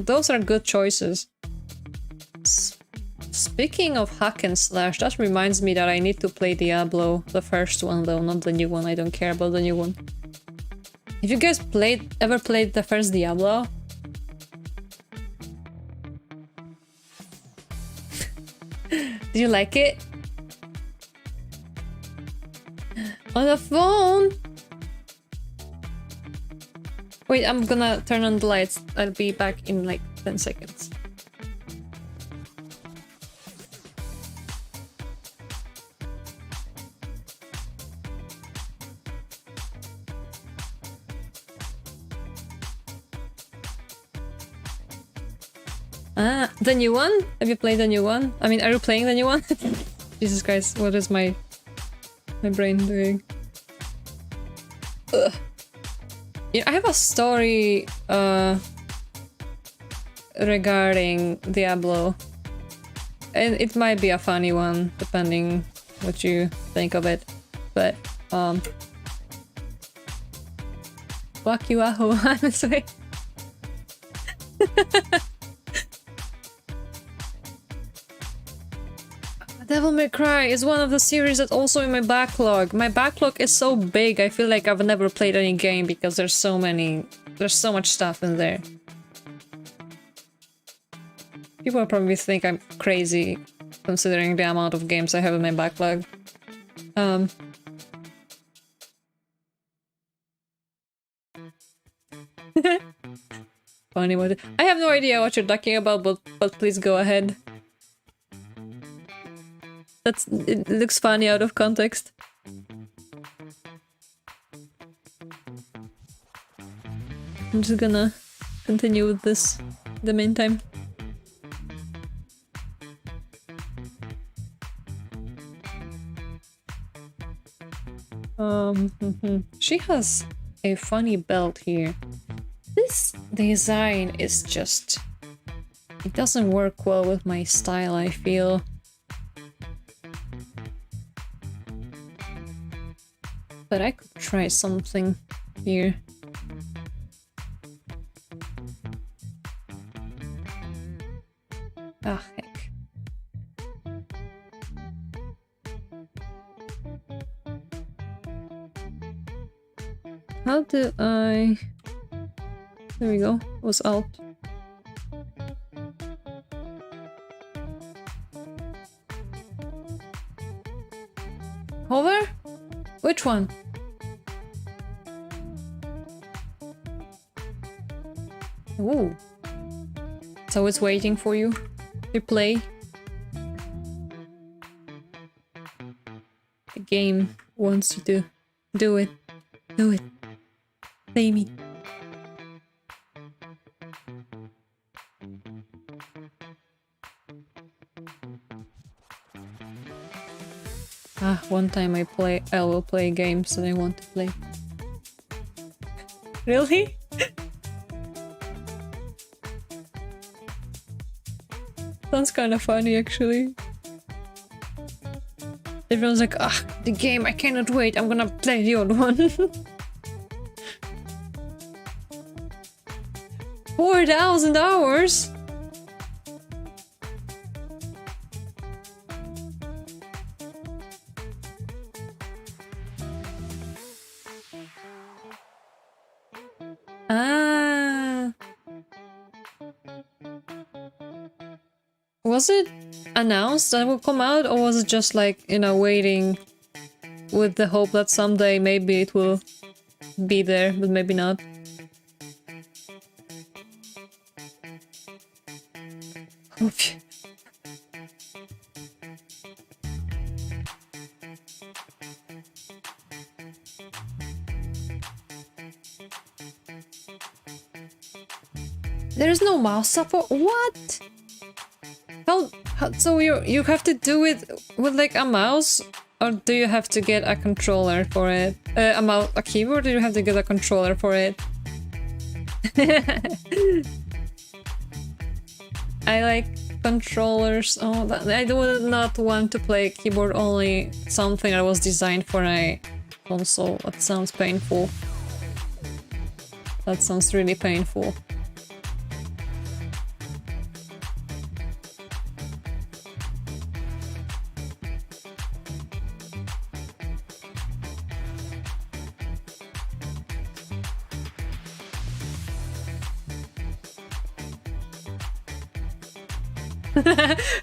Those are good choices. Speaking of hack and slash, that reminds me that I need to play Diablo, the first one though, not the new one. I don't care about the new one. Have you guys ever played the first Diablo? Did you like it? On the phone? Wait, I'm gonna turn on the lights. I'll be back in like 10 seconds. Ah, the new one? Have you played the new one? I mean, are you playing the new one? Jesus Christ, what is my brain doing? Ugh. Yeah, I have a story regarding Diablo. And it might be a funny one, depending what you think of it. But, fuck you, Aho, honestly. Devil May Cry is one of the series that's also in my backlog. My backlog is so big, I feel like I've never played any game because there's so much stuff in there. People probably think I'm crazy considering the amount of games I have in my backlog. Funny what I have no idea what you're talking about, but please go ahead. It looks funny out of context. I'm just gonna continue with this in the meantime. She has a funny belt here. This design is just... it doesn't work well with my style, I feel. But I could try something here. Ah, heck. How do I... there we go. It was Alt. Hover? Which one? Ooh. So it's waiting for you to play. The game wants you to do it. Do it. Play me. Ah, one time I will play games that I want to play. Really? Sounds kind of funny, actually. Everyone's like, ah, the game, I cannot wait, I'm gonna play the old one. 4,000 hours? Ah. Was it announced that it will come out, or was it just like, you know, waiting with the hope that someday maybe it will be there, but maybe not? There's no mouse support? What? How so you have to do it with like a mouse, or do you have to get a controller for it? A keyboard, or do you have to get a controller for it? I like controllers. Oh, I would not want to play keyboard only something that was designed for a console. That sounds painful. That sounds really painful.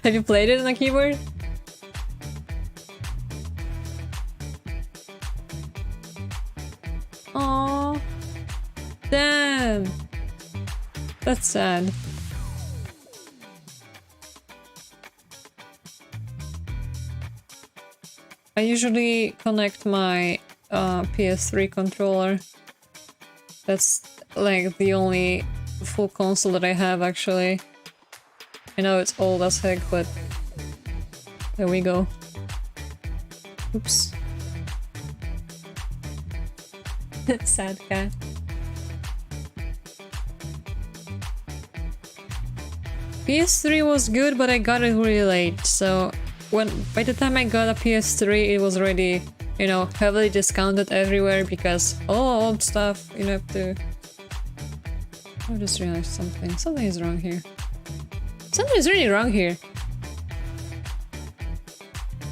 Have you played it on a keyboard? Aww. Damn. That's sad. I usually connect my PS3 controller. That's like the only full console that I have, actually. I know it's old as heck, but there we go. Oops. Sad cat. PS3 was good, but I got it really late, so by the time I got a PS3, it was already, you know, heavily discounted everywhere because old stuff, you have to... I just realized something. Something is wrong here. Something is really wrong here.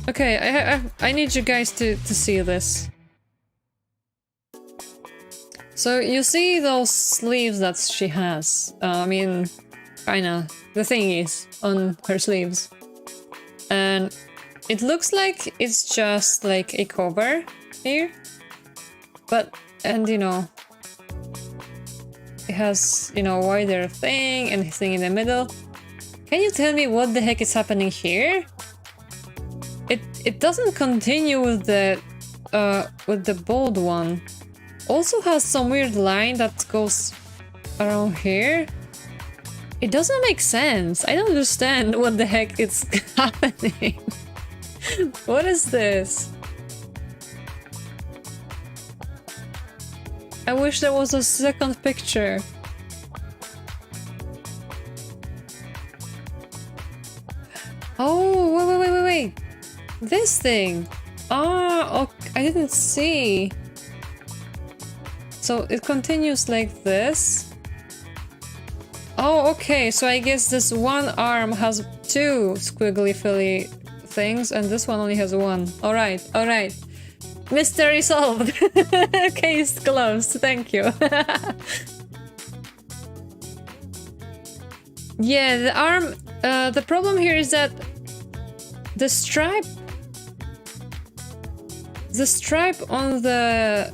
Okay, I need you guys to see this. So you see those sleeves that she has. I mean, kinda the thingies on her sleeves. And it looks like it's just like a cover here. But, and you know, it has, you know, wider thing and thing in the middle. Can you tell me what the heck is happening here? It doesn't continue with the bold one. Also has some weird line that goes around here. It doesn't make sense. I don't understand what the heck is happening. What is this? I wish there was a second picture. Oh, wait. This thing. Ah, okay. I didn't see. So it continues like this. Oh, okay. So I guess this one arm has two squiggly filly things, and this one only has one. Alright. Mystery solved. Case closed. Thank you. Yeah, the arm... the problem here is that the stripe on the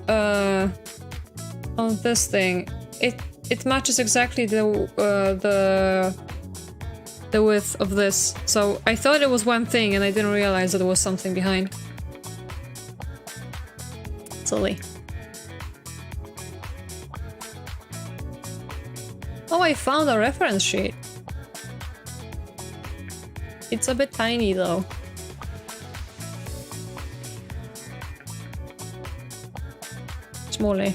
on this thing, it matches exactly the width of this. So I thought it was one thing and I didn't realize that there was something behind. Silly. Oh, I found a reference sheet. It's a bit tiny though. Smaller.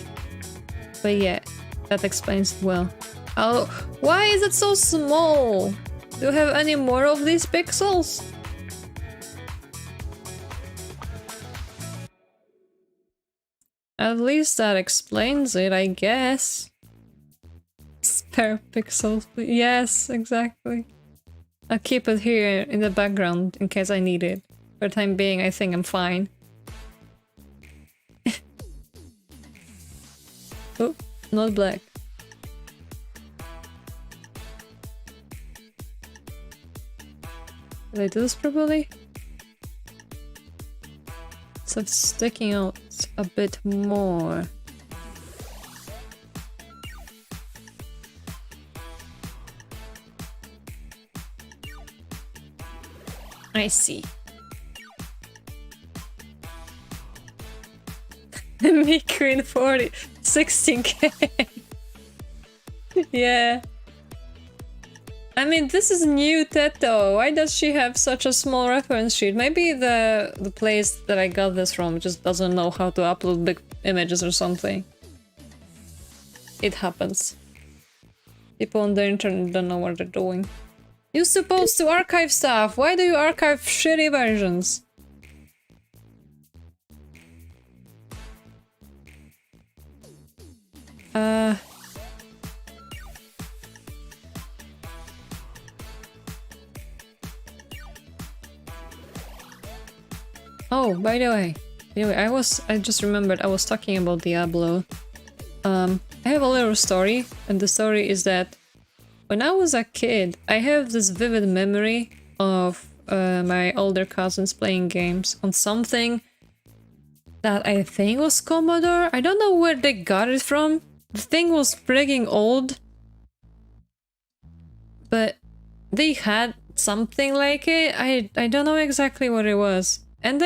But yeah, that explains it well. Oh, why is it so small? Do you have any more of these pixels? At least that explains it, I guess. Spare pixels, yes, exactly. I'll keep it here in the background in case I need it. For the time being, I think I'm fine. Oh, not black. Did I do this properly? So it's sticking out a bit more. I see. Me Queen 40, 16k. Yeah. I mean, this is new Teto. Why does she have such a small reference sheet? Maybe the place that I got this from just doesn't know how to upload big images or something. It happens. People on the internet don't know what they're doing. You're supposed to archive stuff. Why do you archive shitty versions? Oh, by the way, I just remembered I was talking about Diablo. I have a little story, and the story is that when I was a kid, I have this vivid memory of my older cousins playing games on something that I think was Commodore. I don't know where they got it from. The thing was frigging old, but they had something like it. I don't know exactly what it was. And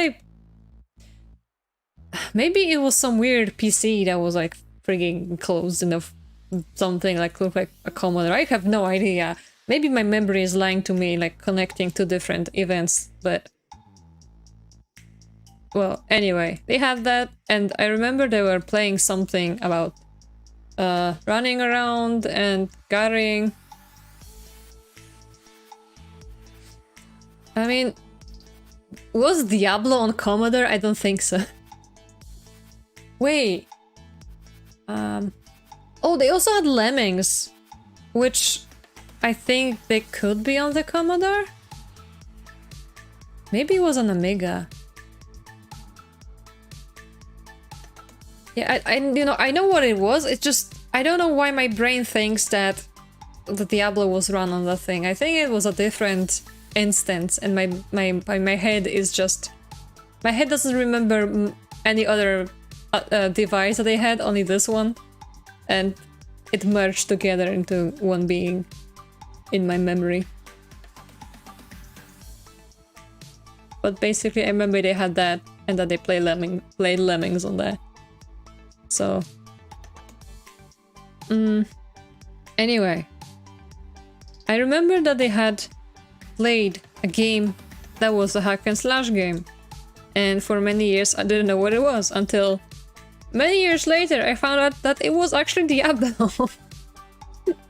maybe it was some weird PC that was like frigging closed enough, something like looked like a Commodore. I have no idea. Maybe my memory is lying to me, like connecting to different events, but... Well, anyway, they had that, and I remember they were playing something about running around and gathering. I mean, was Diablo on Commodore? I don't think so. Wait. Oh, they also had Lemmings, which I think they could be on the Commodore? Maybe it was on Amiga. Yeah, I know what it was. It's just I don't know why my brain thinks that the Diablo was run on that thing. I think it was a different instance, and my head is just... My head doesn't remember any other device that they had, only this one. And it merged together into one being in my memory. But basically I remember they had that, and that they played Lemmings on that. So... Anyway. I remember that they had played a game that was a hack and slash game. And for many years I didn't know what it was, until many years later I found out that it was actually Diablo.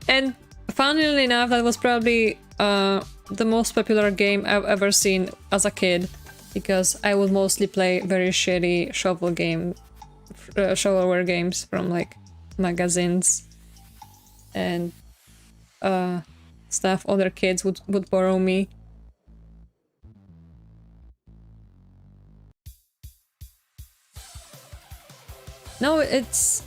And funnily enough, that was probably the most popular game I've ever seen as a kid, because I would mostly play very shitty shovelware games from like magazines and stuff other kids would borrow me. No, it's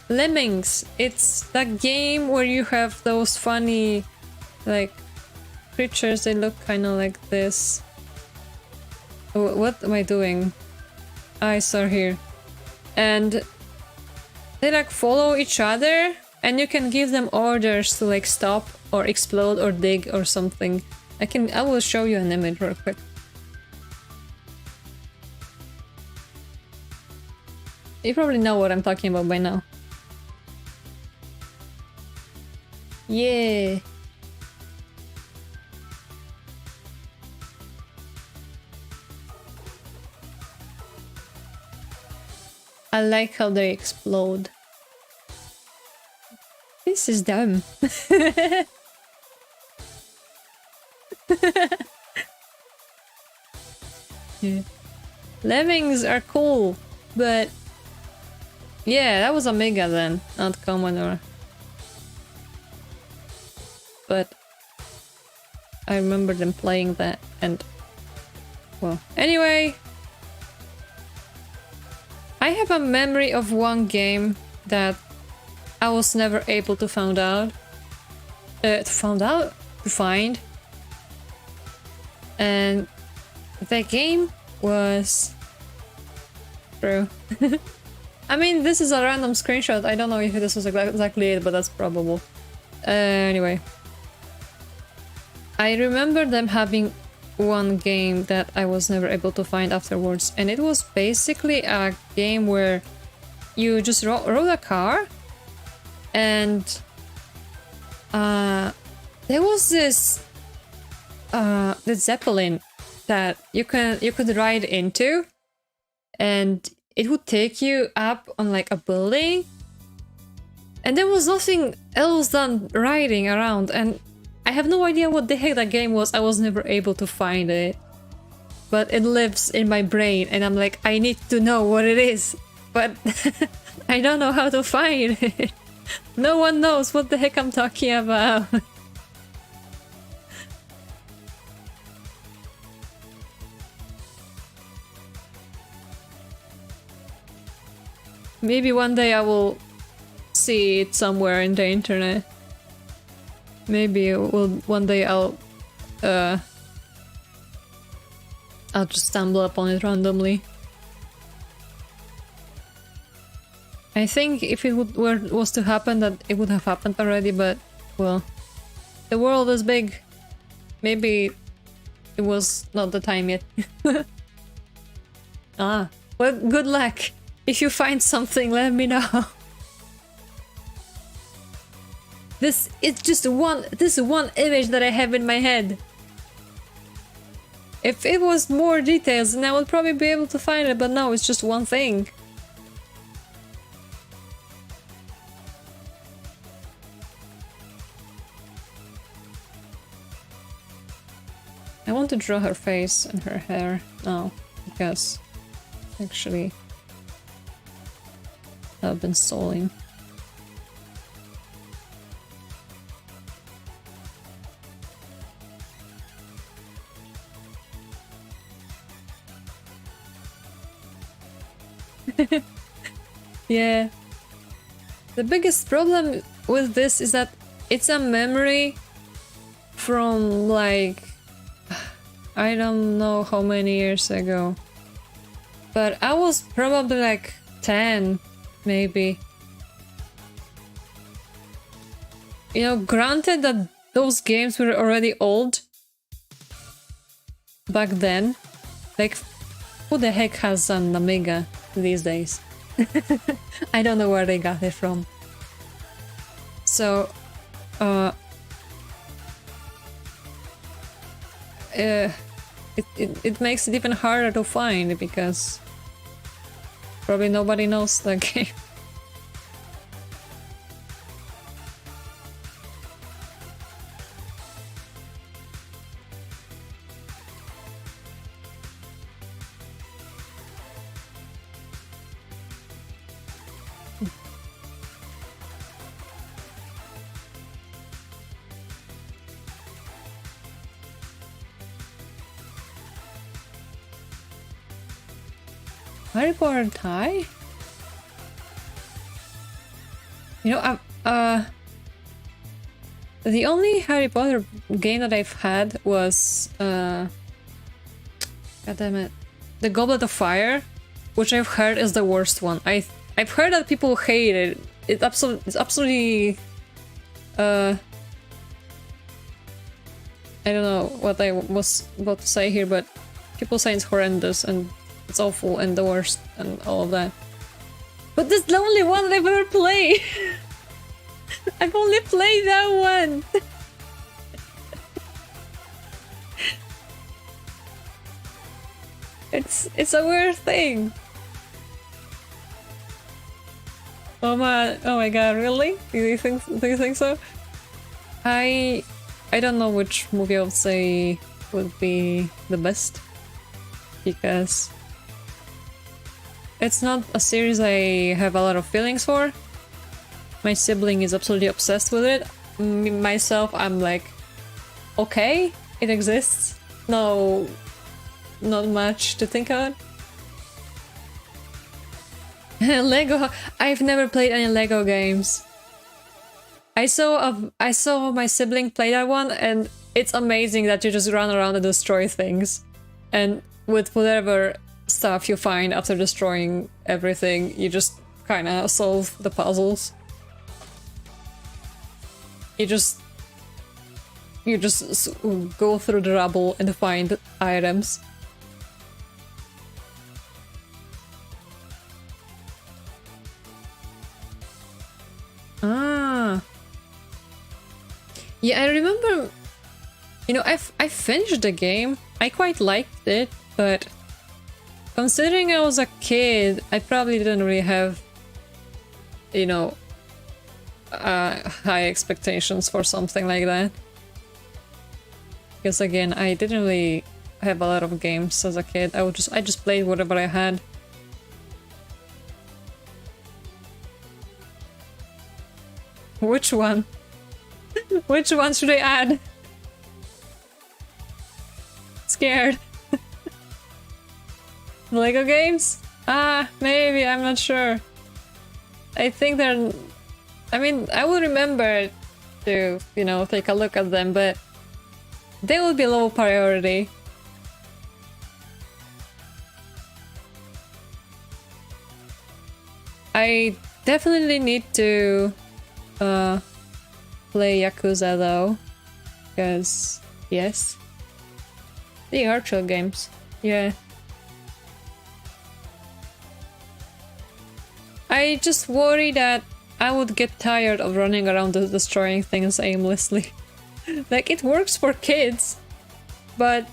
Lemmings. It's that game where you have those funny like creatures. They look kind of like this. Oh, what am I doing? I saw here. And they like follow each other, and you can give them orders to like stop or explode or dig or something. I will show you an image real quick. You probably know what I'm talking about by now. Yeah. I like how they explode. This is dumb. Yeah. Lemmings are cool, but yeah, that was Amiga then, not Commodore. But I remember them playing that, and well, anyway, I have a memory of one game that I was never able to find out. to find, and the game was true. I mean, this is a random screenshot. I don't know if this was exactly it, but that's probable. Anyway, I remember them having one game that I was never able to find afterwards, and it was basically a game where you just rode a car, and there was this the Zeppelin that you could ride into, and it would take you up on like a building, and there was nothing else than riding around, and I have no idea what the heck that game was. I was never able to find it, but it lives in my brain, and I'm like, I need to know what it is, but I don't know how to find it. No one knows what the heck I'm talking about. Maybe one day I will see it somewhere in the internet. Maybe one day I'll just stumble upon it randomly. I think if it was to happen, that it would have happened already, but well, the world is big. Maybe it was not the time yet. Well, good luck. If you find something, let me know. This is one image that I have in my head. If it was more details, then I would probably be able to find it, but no, it's just one thing. I want to draw her face and her hair now, because actually I've been stalling. Yeah. The biggest problem with this is that it's a memory from like I don't know how many years ago. But I was probably like 10, maybe. You know, granted that those games were already old back then. Like, who the heck has an Amiga these days? I don't know where they got it from. So, it makes it even harder to find because probably nobody knows the game. Raecords tie? You know, the only Harry Potter game that I've had was God damn it, the Goblet of Fire, which I've heard is the worst one. I've heard that people hate it. It's absolutely I don't know what I was about to say here, but people say it's horrendous and it's awful and the worst and all of that. But that's the only one that I've ever played. I've only played that one. It's a weird thing. Oh my god, really? Do you think so? I don't know which movie I would say would be the best, because it's not a series I have a lot of feelings for. My sibling is absolutely obsessed with it. Myself, I'm like, okay, it exists. No, not much to think about. Lego. I've never played any Lego games. I saw my sibling play that one, and it's amazing that you just run around and destroy things. And with whatever stuff you find after destroying everything, you just kind of solve the puzzles. You just go through the rubble and find items. Ah. Yeah, I remember, you know, I finished the game. I quite liked it, but considering I was a kid, I probably didn't really have, you know, high expectations for something like that. Because again, I didn't really have a lot of games as a kid. I just played whatever I had. Which one? Which one should I add? Scared. Lego games? Ah, maybe, I'm not sure. I think they're... I mean, I will remember to, you know, take a look at them, but they will be low priority. I definitely need to play Yakuza though, because yes, they are chill games. Yeah, I just worry that I would get tired of running around destroying things aimlessly. Like, it works for kids, but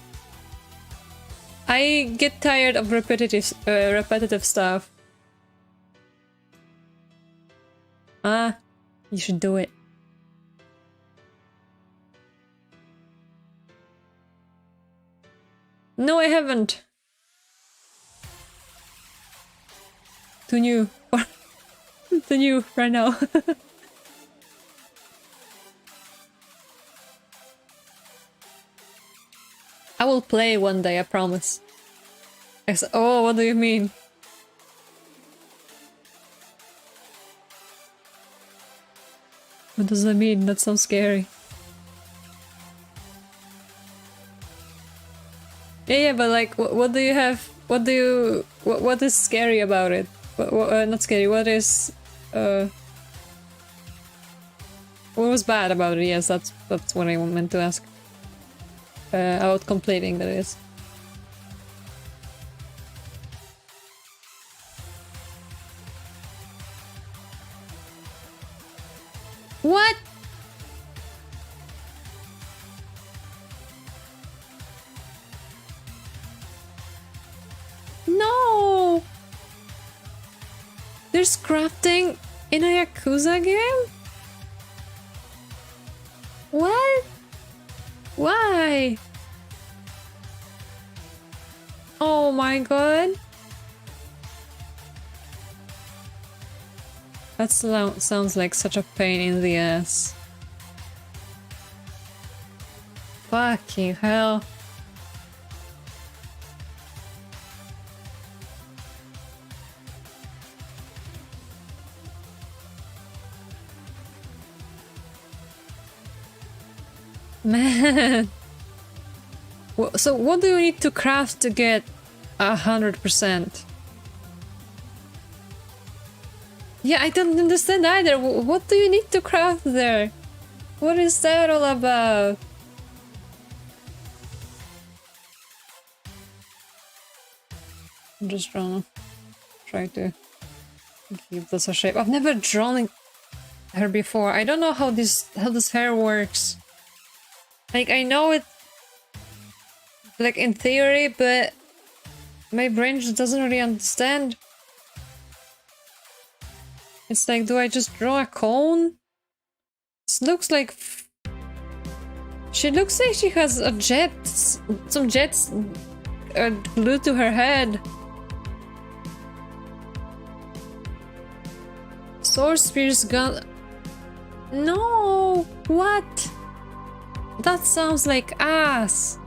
I get tired of repetitive stuff. Ah, you should do it. No, I haven't. Too new. Too new right now. I will play one day, I promise. Oh, what do you mean? What does that mean? That sounds scary. Yeah, but like, what do you have? What is scary about it? Not scary. What is? What was bad about it? Yes, that's what I meant to ask. About completing, that is. What? No! There's crafting in a Yakuza game? What? Why? Oh my god. That sounds like such a pain in the ass. Fucking hell. Man. So what do you need to craft to get 100%? Yeah, I don't understand either. What do you need to craft there? What is that all about? I'm just trying to give this a shape. I've never drawn her before. I don't know how this hair works. Like, I know it, like, in theory, but my brain just doesn't really understand. It's like, do I just draw a cone? This looks like... She looks like she has a jet... some jets glued to her head. Sword, spears, gun... No! What? That sounds like ass.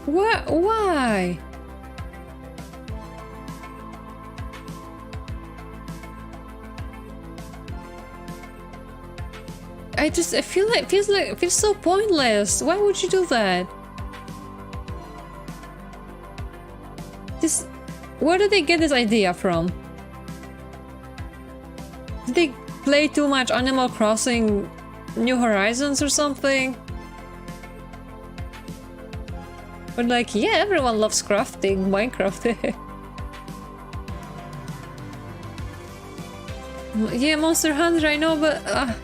What? Why? I feel like it feels so pointless. Why would you do that? Where did they get this idea from? Did they play too much Animal Crossing New Horizons or something? But like, yeah, everyone loves crafting Minecraft. Yeah, Monster Hunter, I know, but I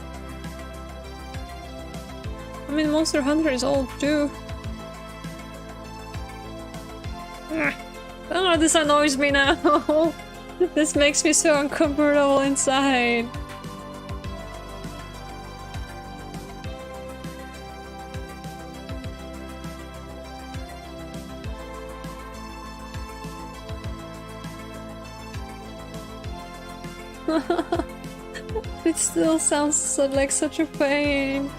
mean, Monster Hunter is old too. Oh, this annoys me now. This makes me so uncomfortable inside. It still sounds like such a pain.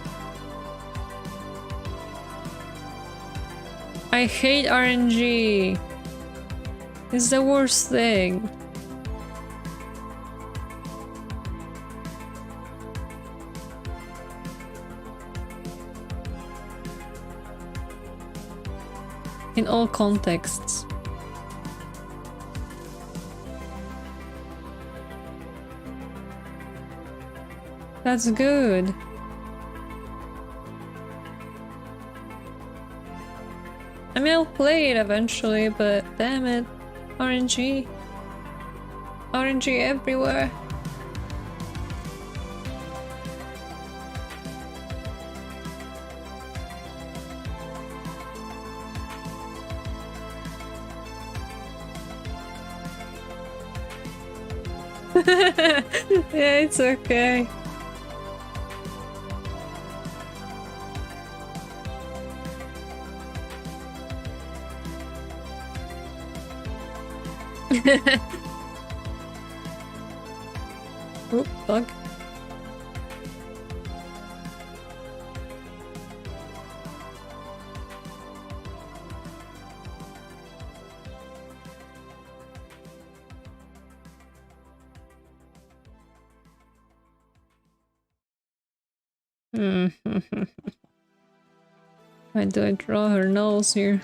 I hate RNG. It's the worst thing. In all contexts. That's good. I mean, I'll play it eventually, but damn it. RNG. RNG everywhere. Yeah, it's okay. Oop, bug. Why do I draw her nose here?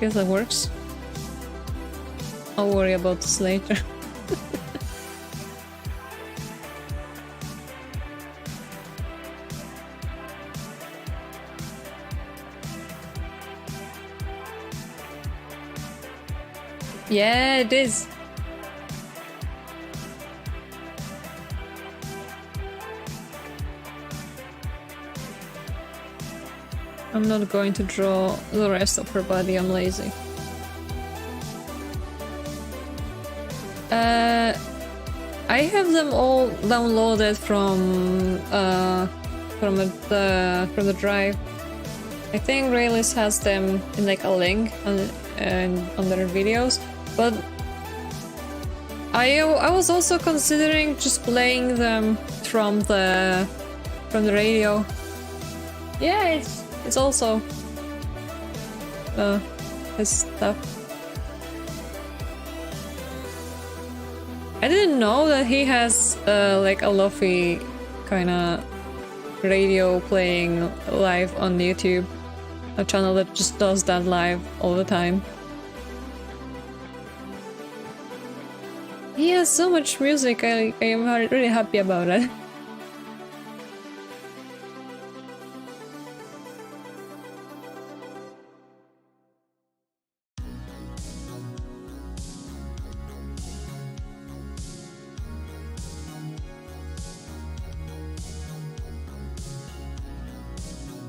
Guess that works. I'll worry about this later. Yeah, it is. I'm not going to draw the rest of her body, I'm lazy. I have them all downloaded from the drive. I think Raelice has them in like a link on their videos, but I was also considering just playing them from the radio. Yeah, it's also his stuff. I didn't know that he has like a lo-fi kind of radio playing live on YouTube, a channel that just does that live all the time. He has so much music. I am really happy about it.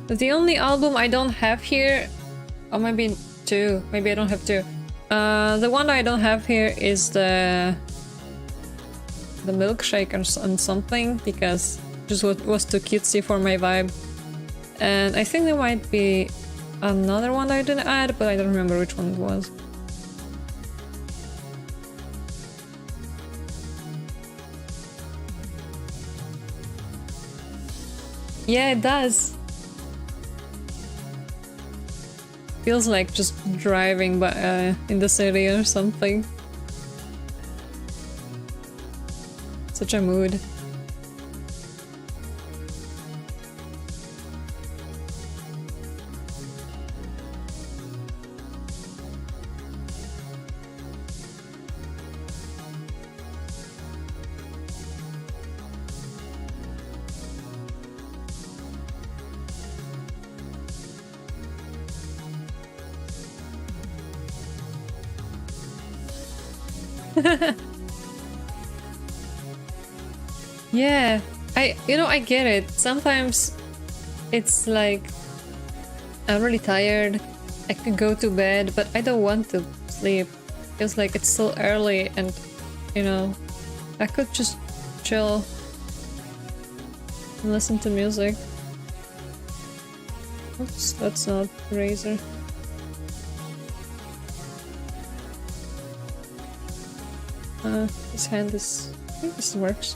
The only album I don't have here Or maybe two. Maybe I don't have two. The one I don't have here is the milkshake and something, because just was too cutesy for my vibe. And I think there might be another one I didn't add, but I don't remember which one it was. Yeah, it does. Feels like just driving by in the city or something. Such a mood. Yeah, I get it. Sometimes it's like I'm really tired. I could go to bed, but I don't want to sleep. Feels like it's so early, and I could just chill and listen to music. Oops, that's not Razor. This hand is... I think this works.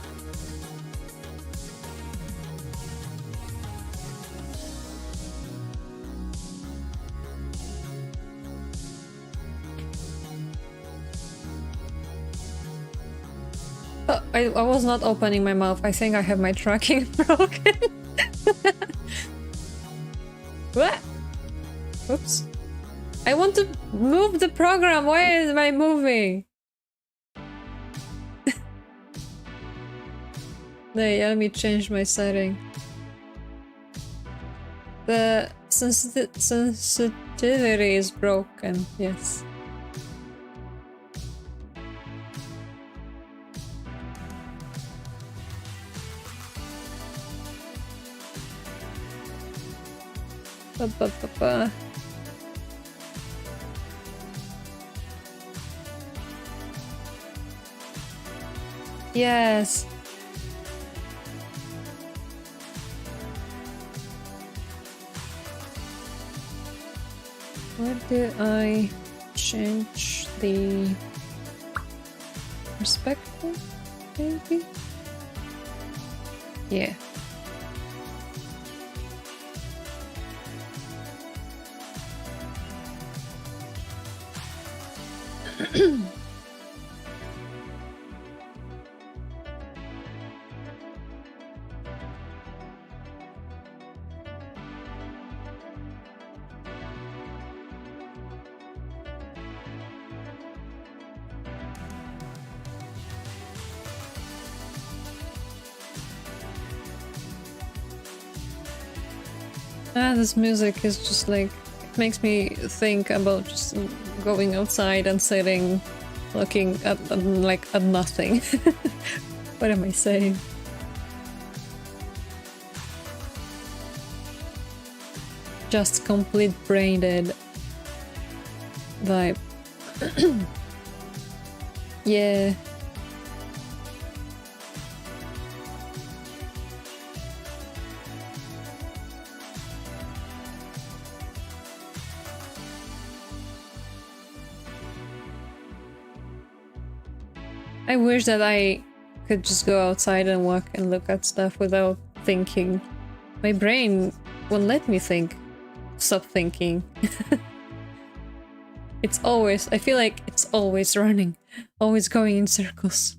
Oh, I was not opening my mouth. I think I have my tracking broken. What? Oops. I want to move the program. Why is my moving? Let me change my setting. The sensitivity is broken, yes. Ba-ba-ba-ba. Yes. Where do I change the perspective? Maybe? Yeah. This music is just like, it makes me think about just going outside and sitting, looking at like at nothing. What am I saying? Just complete brain dead vibe. Yeah. I wish that I could just go outside and walk and look at stuff without thinking. My brain won't let me think. Stop thinking. It's always... I feel like it's always running. Always going in circles.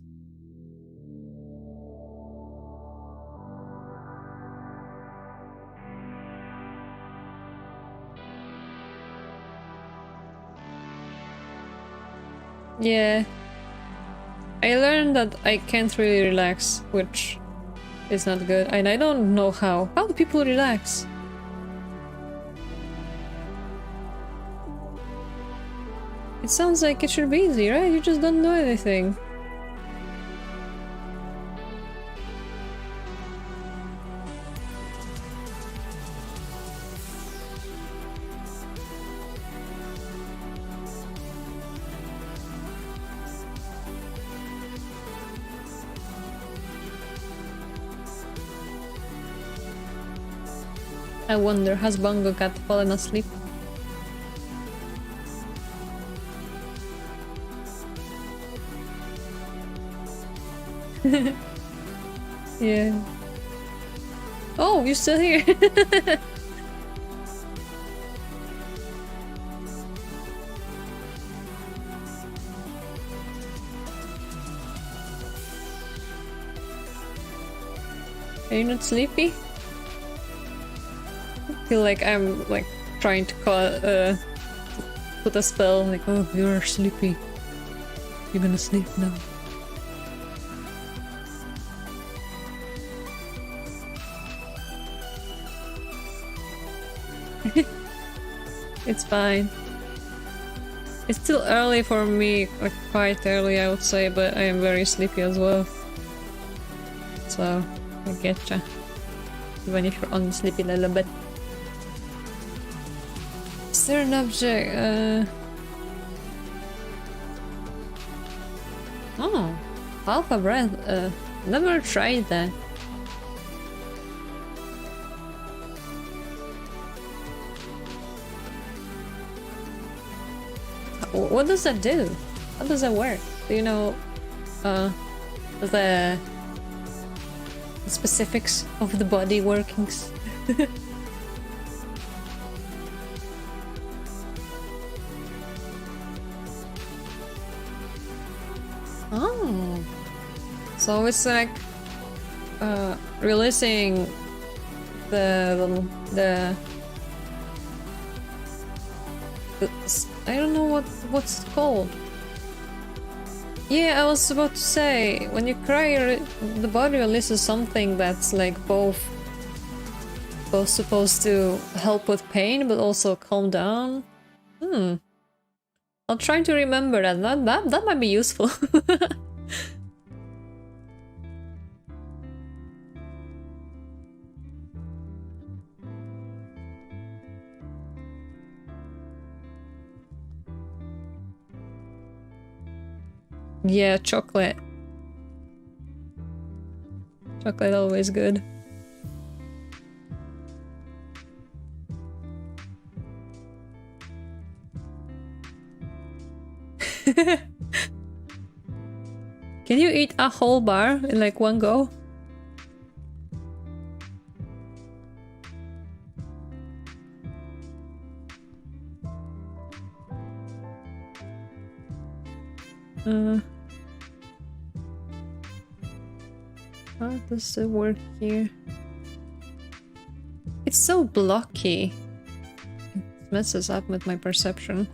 Yeah. I learned that I can't really relax, which is not good, and I don't know how. How do people relax? It sounds like it should be easy, right? You just don't do anything. I wonder, has Bongo Cat fallen asleep? Yeah. Oh, you're still here. Are you not sleepy? I feel like I'm like trying to call, put a spell like, oh, you're sleepy. You're gonna sleep now. It's fine. It's still early for me, like quite early I would say, but I am very sleepy as well. So, I getcha. Even if you're only sleeping a little bit. Is there an object? Oh, alpha breath. Never tried that. What does that do? How does that work? Do you know the specifics of the body workings? Oh, so it's like releasing the I don't know what's it called. Yeah, I was about to say, when you cry, the body releases something that's like both supposed to help with pain, but also calm down. I'll try to remember that. That might be useful. Yeah, chocolate. Chocolate always good. Can you eat a whole bar in like one go? How does it work here? It's so blocky. It messes up with my perception.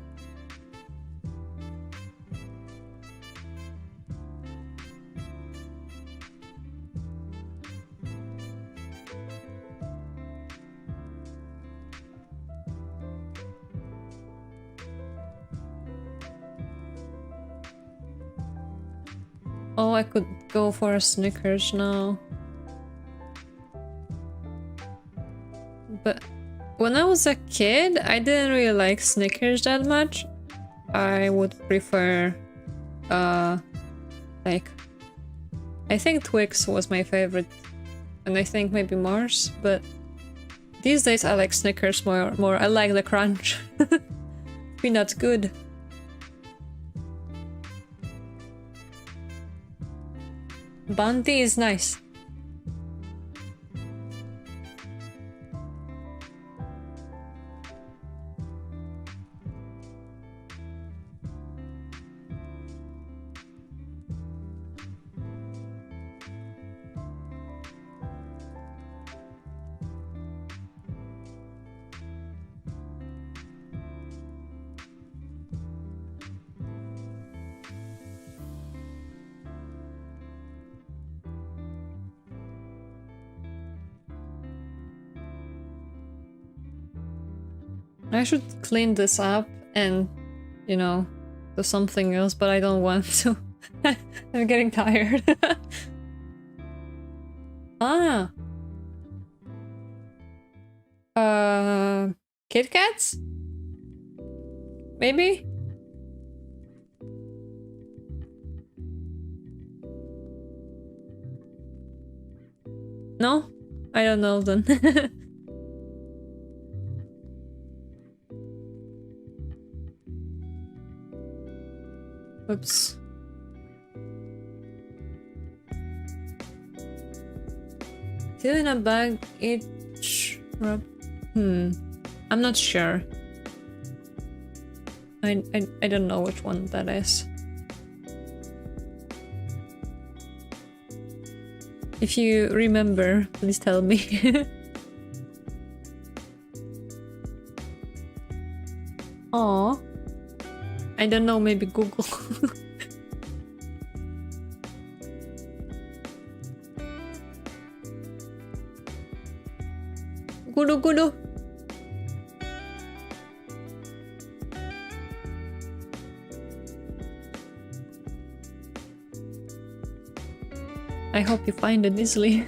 Oh, I could go for a Snickers now. But when I was a kid, I didn't really like Snickers that much. I would prefer, like, I think Twix was my favorite, and I think maybe Mars, but these days I like Snickers more. I like the crunch. Peanut's good. Bounty is nice. I should clean this up and, you know, do something else, but I don't want to. I'm getting tired. Ah. Kit Kats? Maybe? No? I don't know then. Oops. Still in a bag, I'm not sure. I don't know which one that is. If you remember, please tell me. Aw. I don't know, maybe Google. Guru. I hope you find it easily.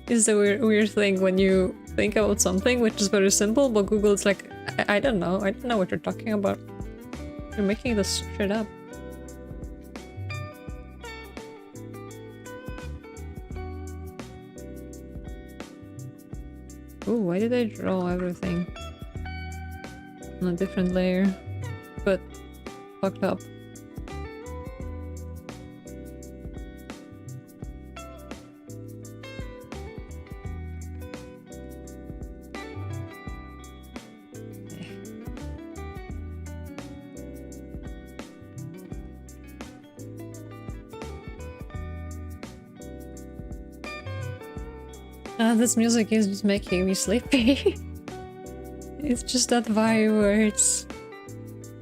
It's a weird thing when you think about something which is very simple, but Google is like, I don't know what you're talking about. You're making this shit up. Ooh, why did I draw everything on a different layer? But fucked up. This music is just making me sleepy. It's just that vibe where it's...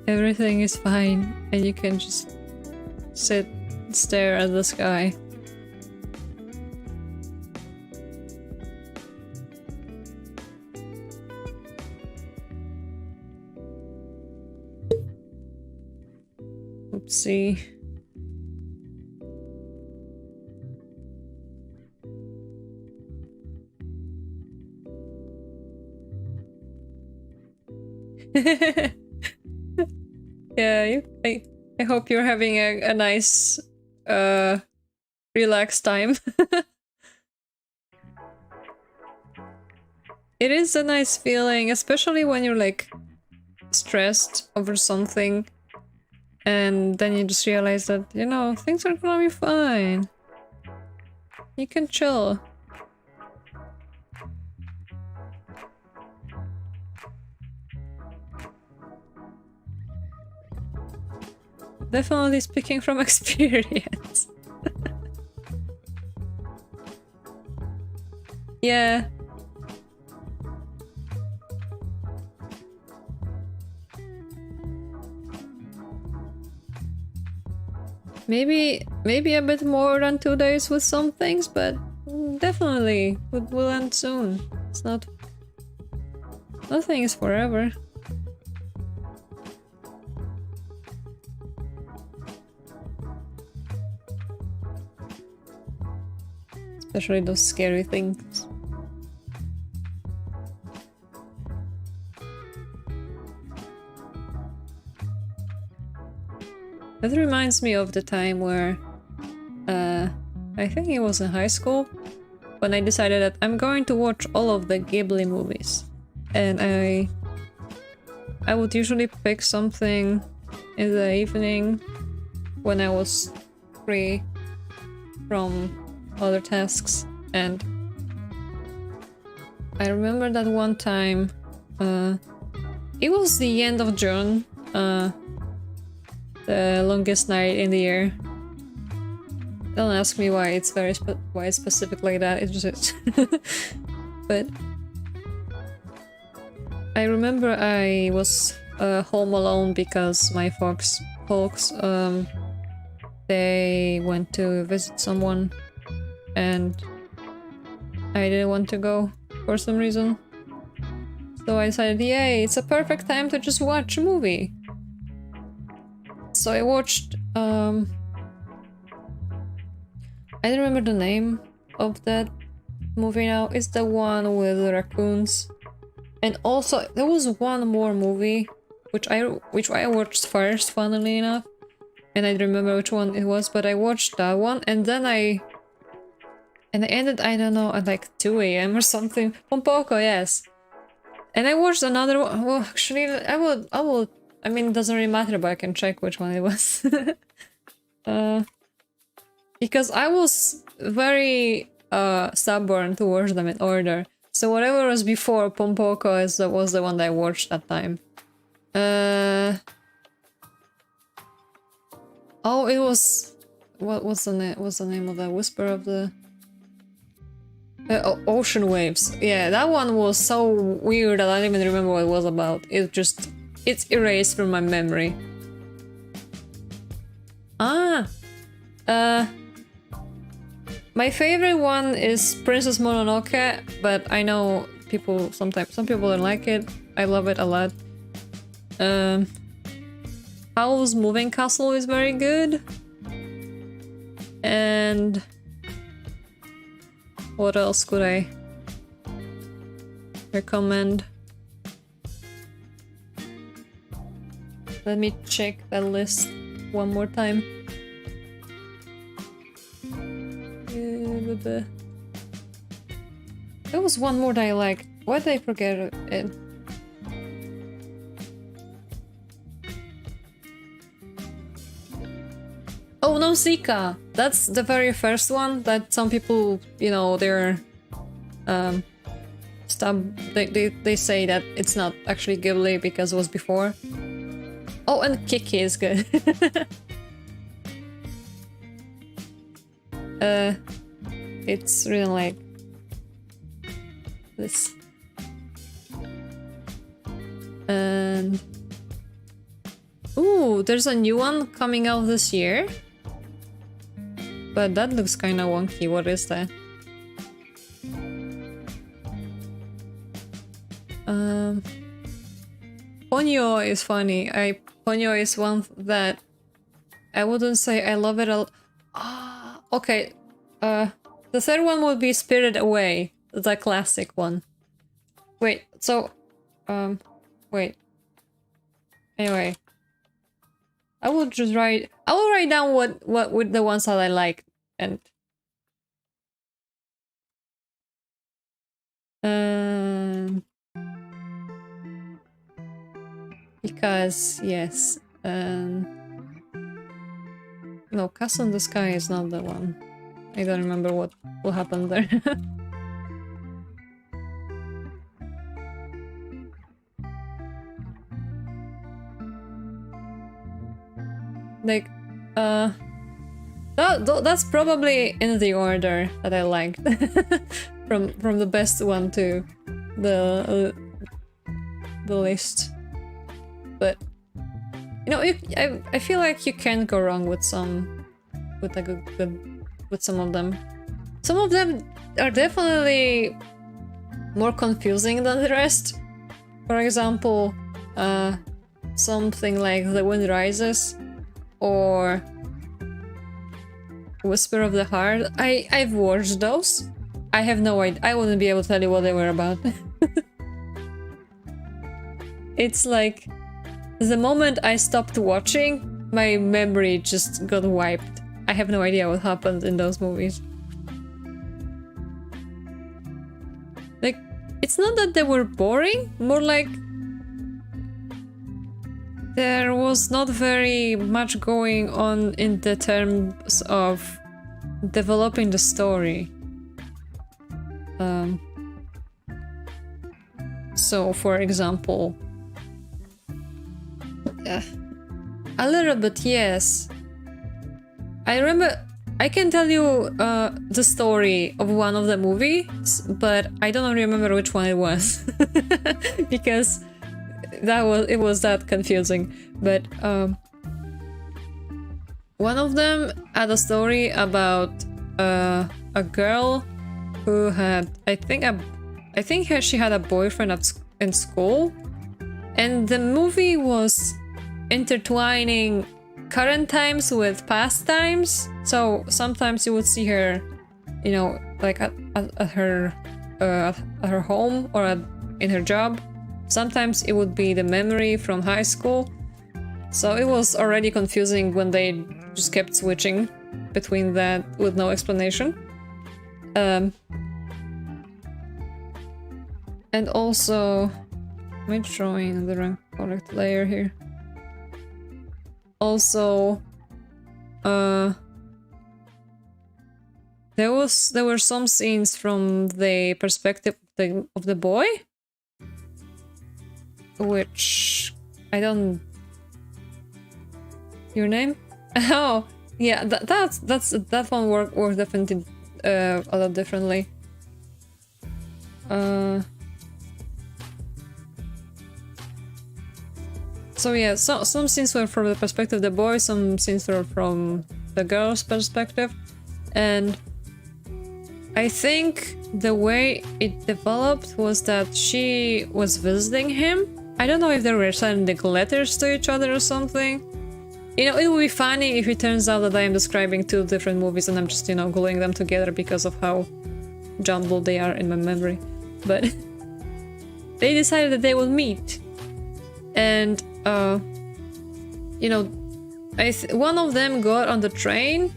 everything is fine and you can just stare at the sky. Oopsie. Yeah, I hope you're having a nice, relaxed time. It is a nice feeling, especially when you're like stressed over something and then you just realize that, you know, things are gonna be fine. You can chill. Definitely speaking from experience. Yeah. Maybe a bit more than 2 days with some things, but definitely will end soon. It's not... nothing is forever. Especially those scary things. That reminds me of the time where I think it was in high school when I decided that I'm going to watch all of the Ghibli movies. And I would usually pick something in the evening when I was free from other tasks, and I remember that one time it was the end of June, the longest night in the year. Don't ask me why it's why it's specific like that, it's just but I remember I was home alone because my folks they went to visit someone and I didn't want to go for some reason. So I decided, yay, it's a perfect time to just watch a movie. So I watched, I don't remember the name of that movie now. It's the one with the raccoons. And also, there was one more movie, which I watched first, funnily enough. And I don't remember which one it was, but I watched that one, and then I ended, I don't know, at like 2 AM or something. Pompoko, yes. And I watched another one. Well, actually, I will I mean, it doesn't really matter, but I can check which one it was. Because I was very stubborn to watch them in order. So whatever was before Pompoko was the one that I watched that time. Oh, it was... What's the name of that? Whisper of the... Ocean Waves. Yeah, that one was so weird that I don't even remember what it was about. It's erased from my memory. Ah! My favorite one is Princess Mononoke, but I know some people don't like it. I love it a lot. Howl's Moving Castle is very good. And what else could I recommend? Let me check that list one more time. There was one more that I liked. Why did I forget it? Oh, Nausicaa! That's the very first one that some people, you know, they're... They say that it's not actually Ghibli because it was before. Oh, and Kiki is good. It's really like... this. And... ooh, there's a new one coming out this year. But that looks kinda wonky. What is that? Ponyo is funny. Ponyo is one that I wouldn't say I love it okay. The third one would be Spirited Away, the classic one. Wait, so wait. Anyway. I will write down what with the ones that I like and because yes, no, Castle in the Sky is not the one. I don't remember what happened there. Like, that's probably in the order that I liked, from the best one to the list. But you know, I feel like you can't go wrong with some of them. Some of them are definitely more confusing than the rest. For example, something like The Wind Rises. Or Whisper of the Heart. I've watched those. I have no idea. I wouldn't be able to tell you what they were about. It's like the moment I stopped watching, my memory just got wiped. I have no idea what happened in those movies. Like, it's not that they were boring, more like there was not very much going on in the terms of developing the story. So, for example... a little bit, yes. I remember... I can tell you the story of one of the movies, but I don't remember which one it was. Because... it was that confusing. But one of them had a story about a girl who had I think she had a boyfriend in school, and the movie was intertwining current times with past times. So sometimes you would see her, you know, like at her home or in her job. Sometimes it would be the memory from high school. So it was already confusing when they just kept switching between that with no explanation. And also... am I drawing the correct layer here? also there were some scenes from the perspective of the boy, which I don't. Your name? Oh, yeah, that one worked definitely a lot differently. So yeah, some scenes were from the perspective of the boy, some scenes were from the girl's perspective, and I think the way it developed was that she was visiting him. I don't know if they were sending letters to each other or something. You know, it would be funny if it turns out that I am describing two different movies and I'm just, you know, gluing them together because of how jumbled they are in my memory. But they decided that they would meet. And, you know, one of them got on the train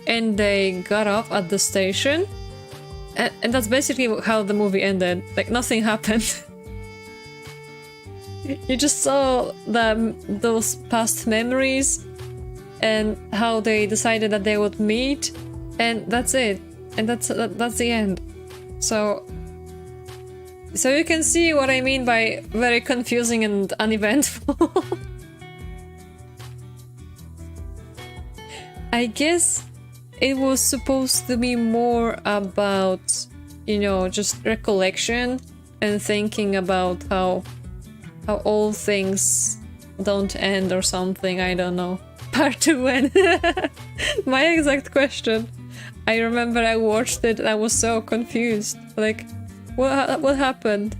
and they got off at the station. And that's basically how the movie ended. Like, nothing happened. You just saw those past memories and how they decided that they would meet, and that's it. And that's the end. So you can see what I mean by very confusing and uneventful. I guess it was supposed to be more about, you know, just recollection and thinking about how all things don't end or something, I don't know. Part 2 when my exact question. I remember I watched it and I was so confused. Like, what happened?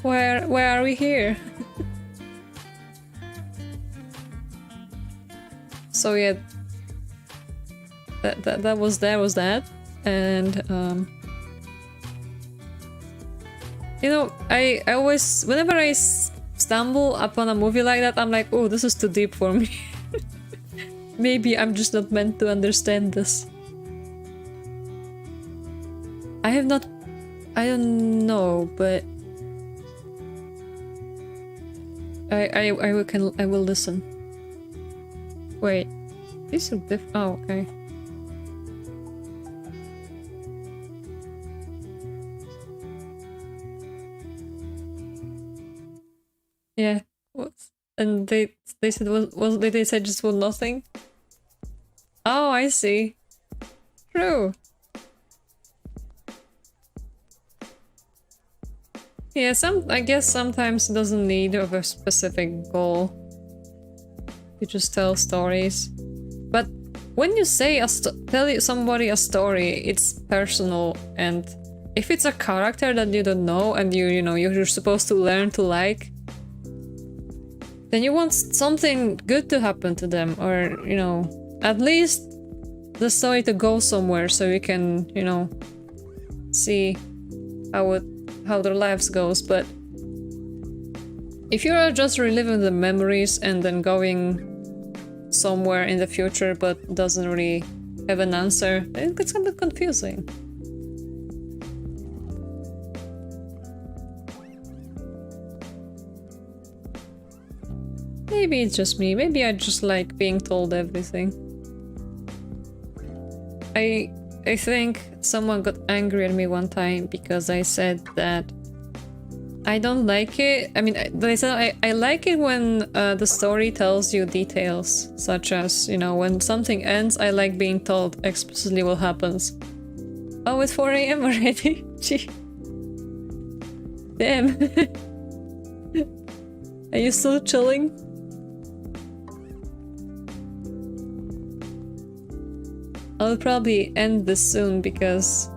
Where are we here? So yeah, that was that, and you know, I always, whenever I stumble upon a movie like that, I'm like, oh, this is too deep for me. Maybe I'm just not meant to understand this. I don't know, but I will listen. Wait, these are different. Oh, okay. Yeah, and they said they said just was nothing. Oh, I see. True. Yeah, I guess sometimes it doesn't need of a specific goal. You just tell stories. But when you say tell somebody a story, it's personal, and if it's a character that you don't know and you're supposed to learn to like, then you want something good to happen to them, or, you know, at least the story to go somewhere so you can, you know, see how their lives goes. But if you're just reliving the memories and then going somewhere in the future but doesn't really have an answer, it gets a bit confusing. Maybe it's just me. Maybe I just like being told everything. I think someone got angry at me one time because I said that I don't like it. I mean, they said I like it when the story tells you details, such as, you know, when something ends, I like being told explicitly what happens. Oh, it's 4 AM already? Gee. Damn. Are you still chilling? I'll probably end this soon because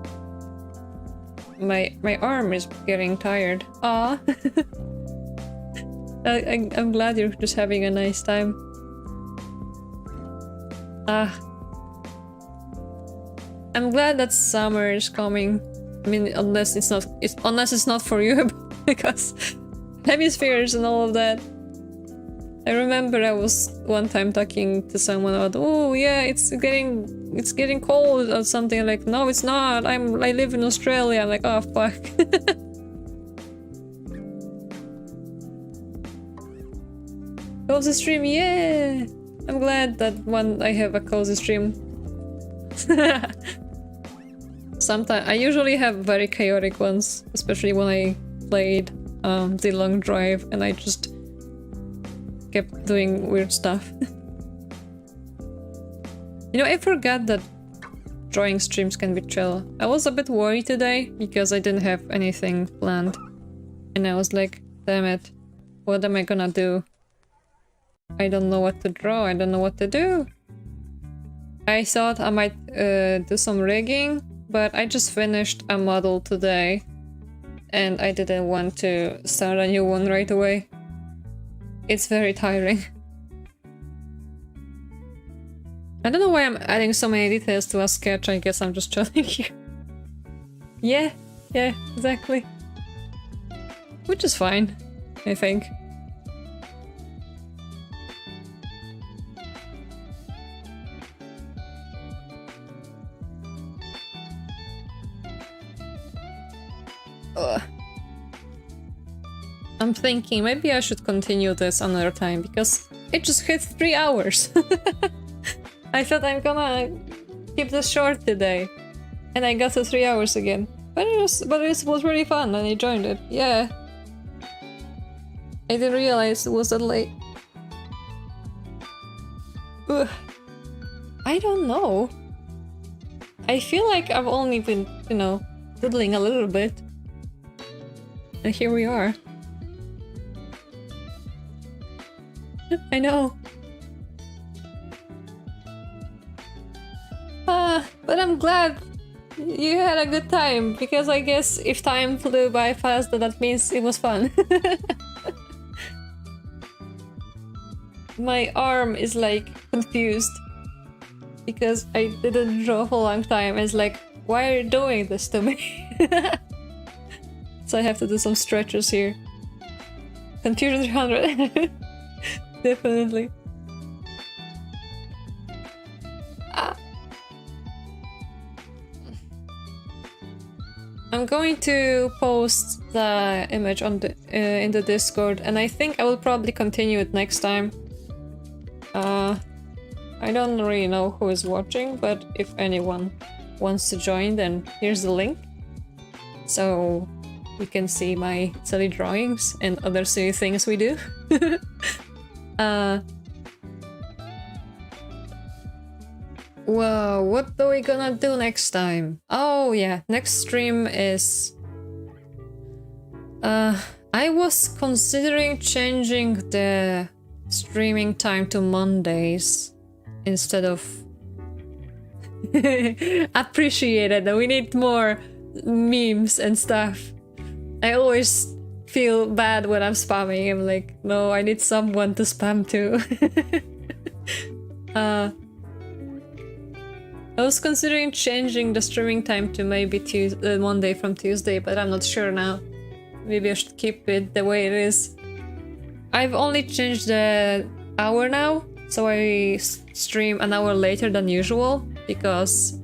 my arm is getting tired. Aw. I'm glad you're just having a nice time. I'm glad that summer is coming. I mean, unless it's not for you, because hemispheres and all of that. I remember I was one time talking to someone about, oh yeah, it's getting cold or something. Like, no, it's not. I live in Australia. I'm like, oh fuck. cozy stream, yeah! I'm glad that one I have a cozy stream. Sometimes I usually have very chaotic ones, especially when I played the long drive and I just kept doing weird stuff. You know, I forgot that drawing streams can be chill. I was a bit worried today because I didn't have anything planned. And I was like, damn it, what am I gonna do? I don't know what to draw, I don't know what to do. I thought I might do some rigging, but I just finished a model today. And I didn't want to start a new one right away. It's very tiring. I don't know why I'm adding so many details to a sketch, I guess I'm just trolling you. Yeah, exactly. Which is fine, I think. Ugh. I'm thinking maybe I should continue this another time because it just hit 3 hours. I thought I'm gonna keep this short today, and I got to 3 hours again. But it was really fun, and I joined it. Yeah, I didn't realize it was that late. Ugh. I don't know. I feel like I've only been, you know, doodling a little bit, and here we are. I know. But I'm glad you had a good time, because I guess if time flew by fast, that means it was fun. My arm is like confused because I didn't draw for a long time. It's like, why are you doing this to me? So I have to do some stretches here. Confusion 300. Definitely. I'm going to post the image on the in the Discord, and I think I will probably continue it next time. I don't really know who is watching, but if anyone wants to join, then here's the link. So you can see my silly drawings and other silly things we do. Whoa, what are we gonna do next time? Oh yeah, next stream is... I was considering changing the streaming time to Mondays instead of... Appreciate it, we need more memes and stuff. I always feel bad when I'm spamming. I'm like, no, I need someone to spam to. I was considering changing the streaming time to maybe Monday from Tuesday, but I'm not sure now. Maybe I should keep it the way it is. I've only changed the hour now, so I stream an hour later than usual, because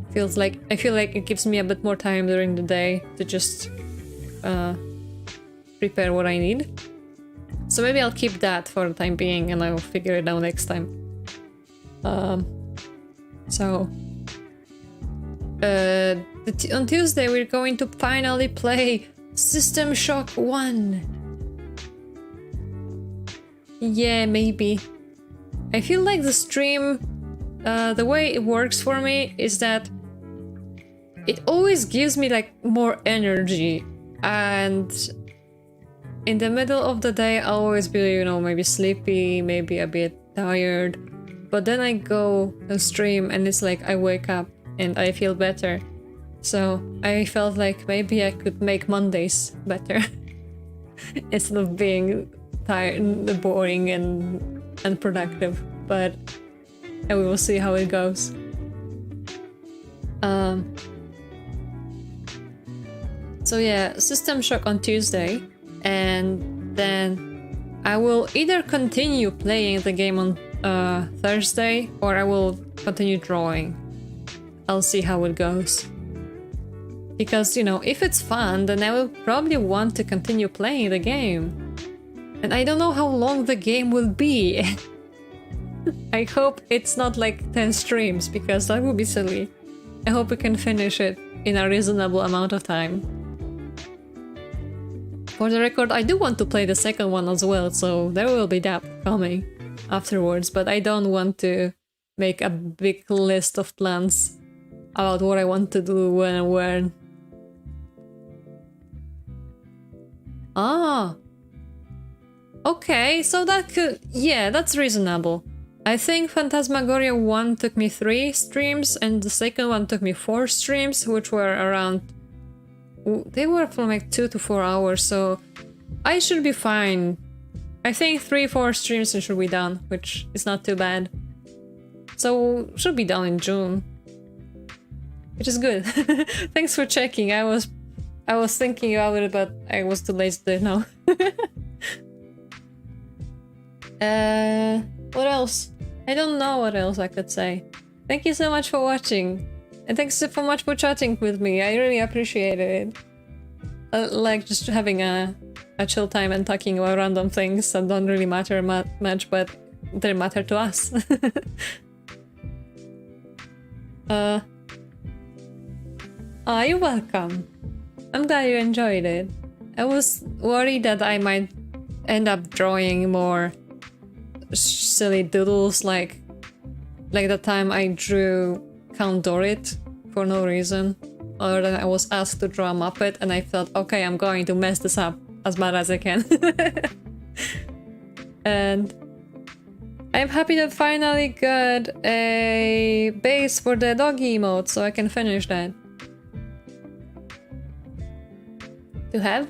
I feel like it gives me a bit more time during the day to just prepare what I need. So maybe I'll keep that for the time being, and I'll figure it out next time. So on Tuesday we're going to finally play System Shock 1. Yeah, maybe. I feel like the stream, the way it works for me is that it always gives me like more energy, and in the middle of the day I'll always be, you know, maybe sleepy, maybe a bit tired. But then I go and stream and it's like I wake up and I feel better. So I felt like maybe I could make Mondays better. Instead of being tired, boring and unproductive. But we will see how it goes. So yeah, System Shock on Tuesday. And then I will either continue playing the game on Thursday, or I will continue drawing. I'll see how it goes. Because, you know, if it's fun, then I will probably want to continue playing the game. And I don't know how long the game will be. I hope it's not like 10 streams, because that would be silly. I hope we can finish it in a reasonable amount of time. For the record, I do want to play the second one as well, so there will be that coming afterwards, but I don't want to make a big list of plans about what I want to do when and where. Ah! Okay, so that could... yeah, that's reasonable. I think Phantasmagoria 1 took me 3 streams, and the second one took me 4 streams, which were around... they were from like 2 to 4 hours, so I should be fine. I think 3-4 streams and should be done, which is not too bad. So, should be done in June. Which is good. Thanks for checking. I was thinking about it, but I was too lazy to do it now. What else? I don't know what else I could say. Thank you so much for watching. And thanks so much for chatting with me. I really appreciated it. Like just having a chill time and talking about random things that don't really matter much, but they matter to us. You're welcome. I'm glad you enjoyed it. I was worried that I might end up drawing more silly doodles like the time I drew Count Dorit for no reason, or that I was asked to draw a Muppet and I thought, okay, I'm going to mess this up as bad as I can. And I'm happy that finally got a base for the doggy emote, so I can finish that. To have?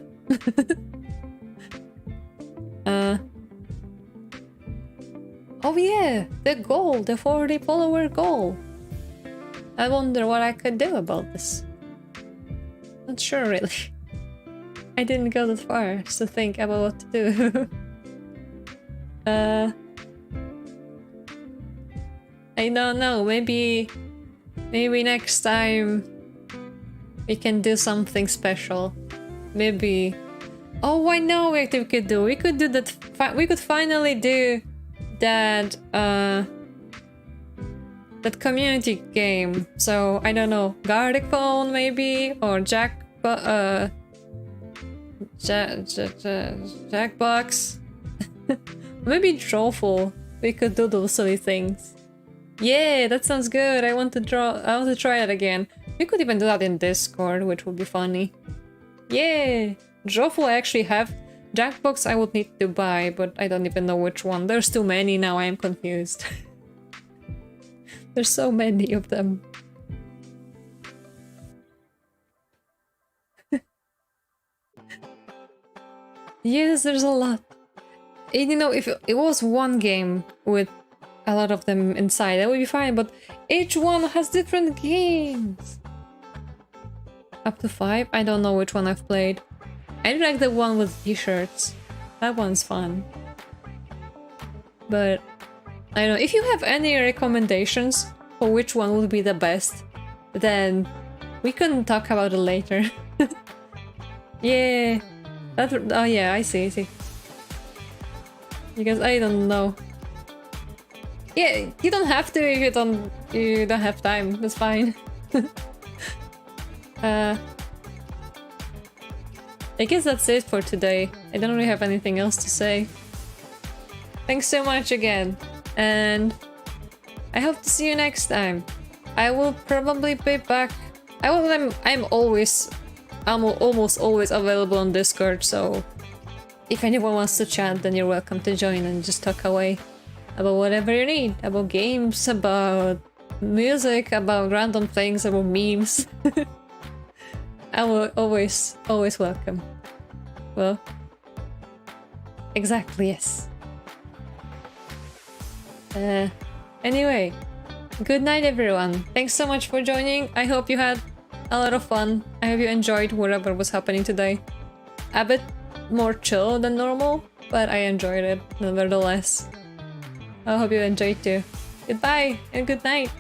Oh yeah, the goal, the 40 follower goal. I wonder what I could do about this. Not sure really. I didn't go that far to think about what to do. I don't know, maybe next time we can do something special. Maybe... oh, I know what we could do. We could do that. We could finally do that. That community game. So I don't know, Garlic Phone maybe, or Jackbox. Maybe Drawful. We could do those silly things. Yeah, that sounds good. I want to try it again. We could even do that in Discord, which would be funny. Yeah, Drawful I actually have. Jackbox I would need to buy, but I don't even know which one. There's too many now, I am confused. There's so many of them. Yes, there's a lot. And, you know, if it was one game with a lot of them inside, that would be fine, but each one has different games. Up to 5? I don't know which one I've played. I like the one with t-shirts. That one's fun. But I don't know. If you have any recommendations for which one would be the best, then we can talk about it later. Yeah. Oh yeah, I see. Because I don't know. Yeah, you don't have to if you don't have time. That's fine. I guess that's it for today. I don't really have anything else to say. Thanks so much again, and I hope to see you next time. I will probably be back. I'm almost always available on Discord, so if anyone wants to chat, then you're welcome to join and just talk away about whatever you need, about games, about music, about random things, about memes. I will always welcome. Well, exactly, yes. Anyway, good night everyone. Thanks so much for joining. I hope you had a lot of fun. I hope you enjoyed whatever was happening today. A bit more chill than normal, but I enjoyed it nevertheless. I hope you enjoyed too. Goodbye and good night.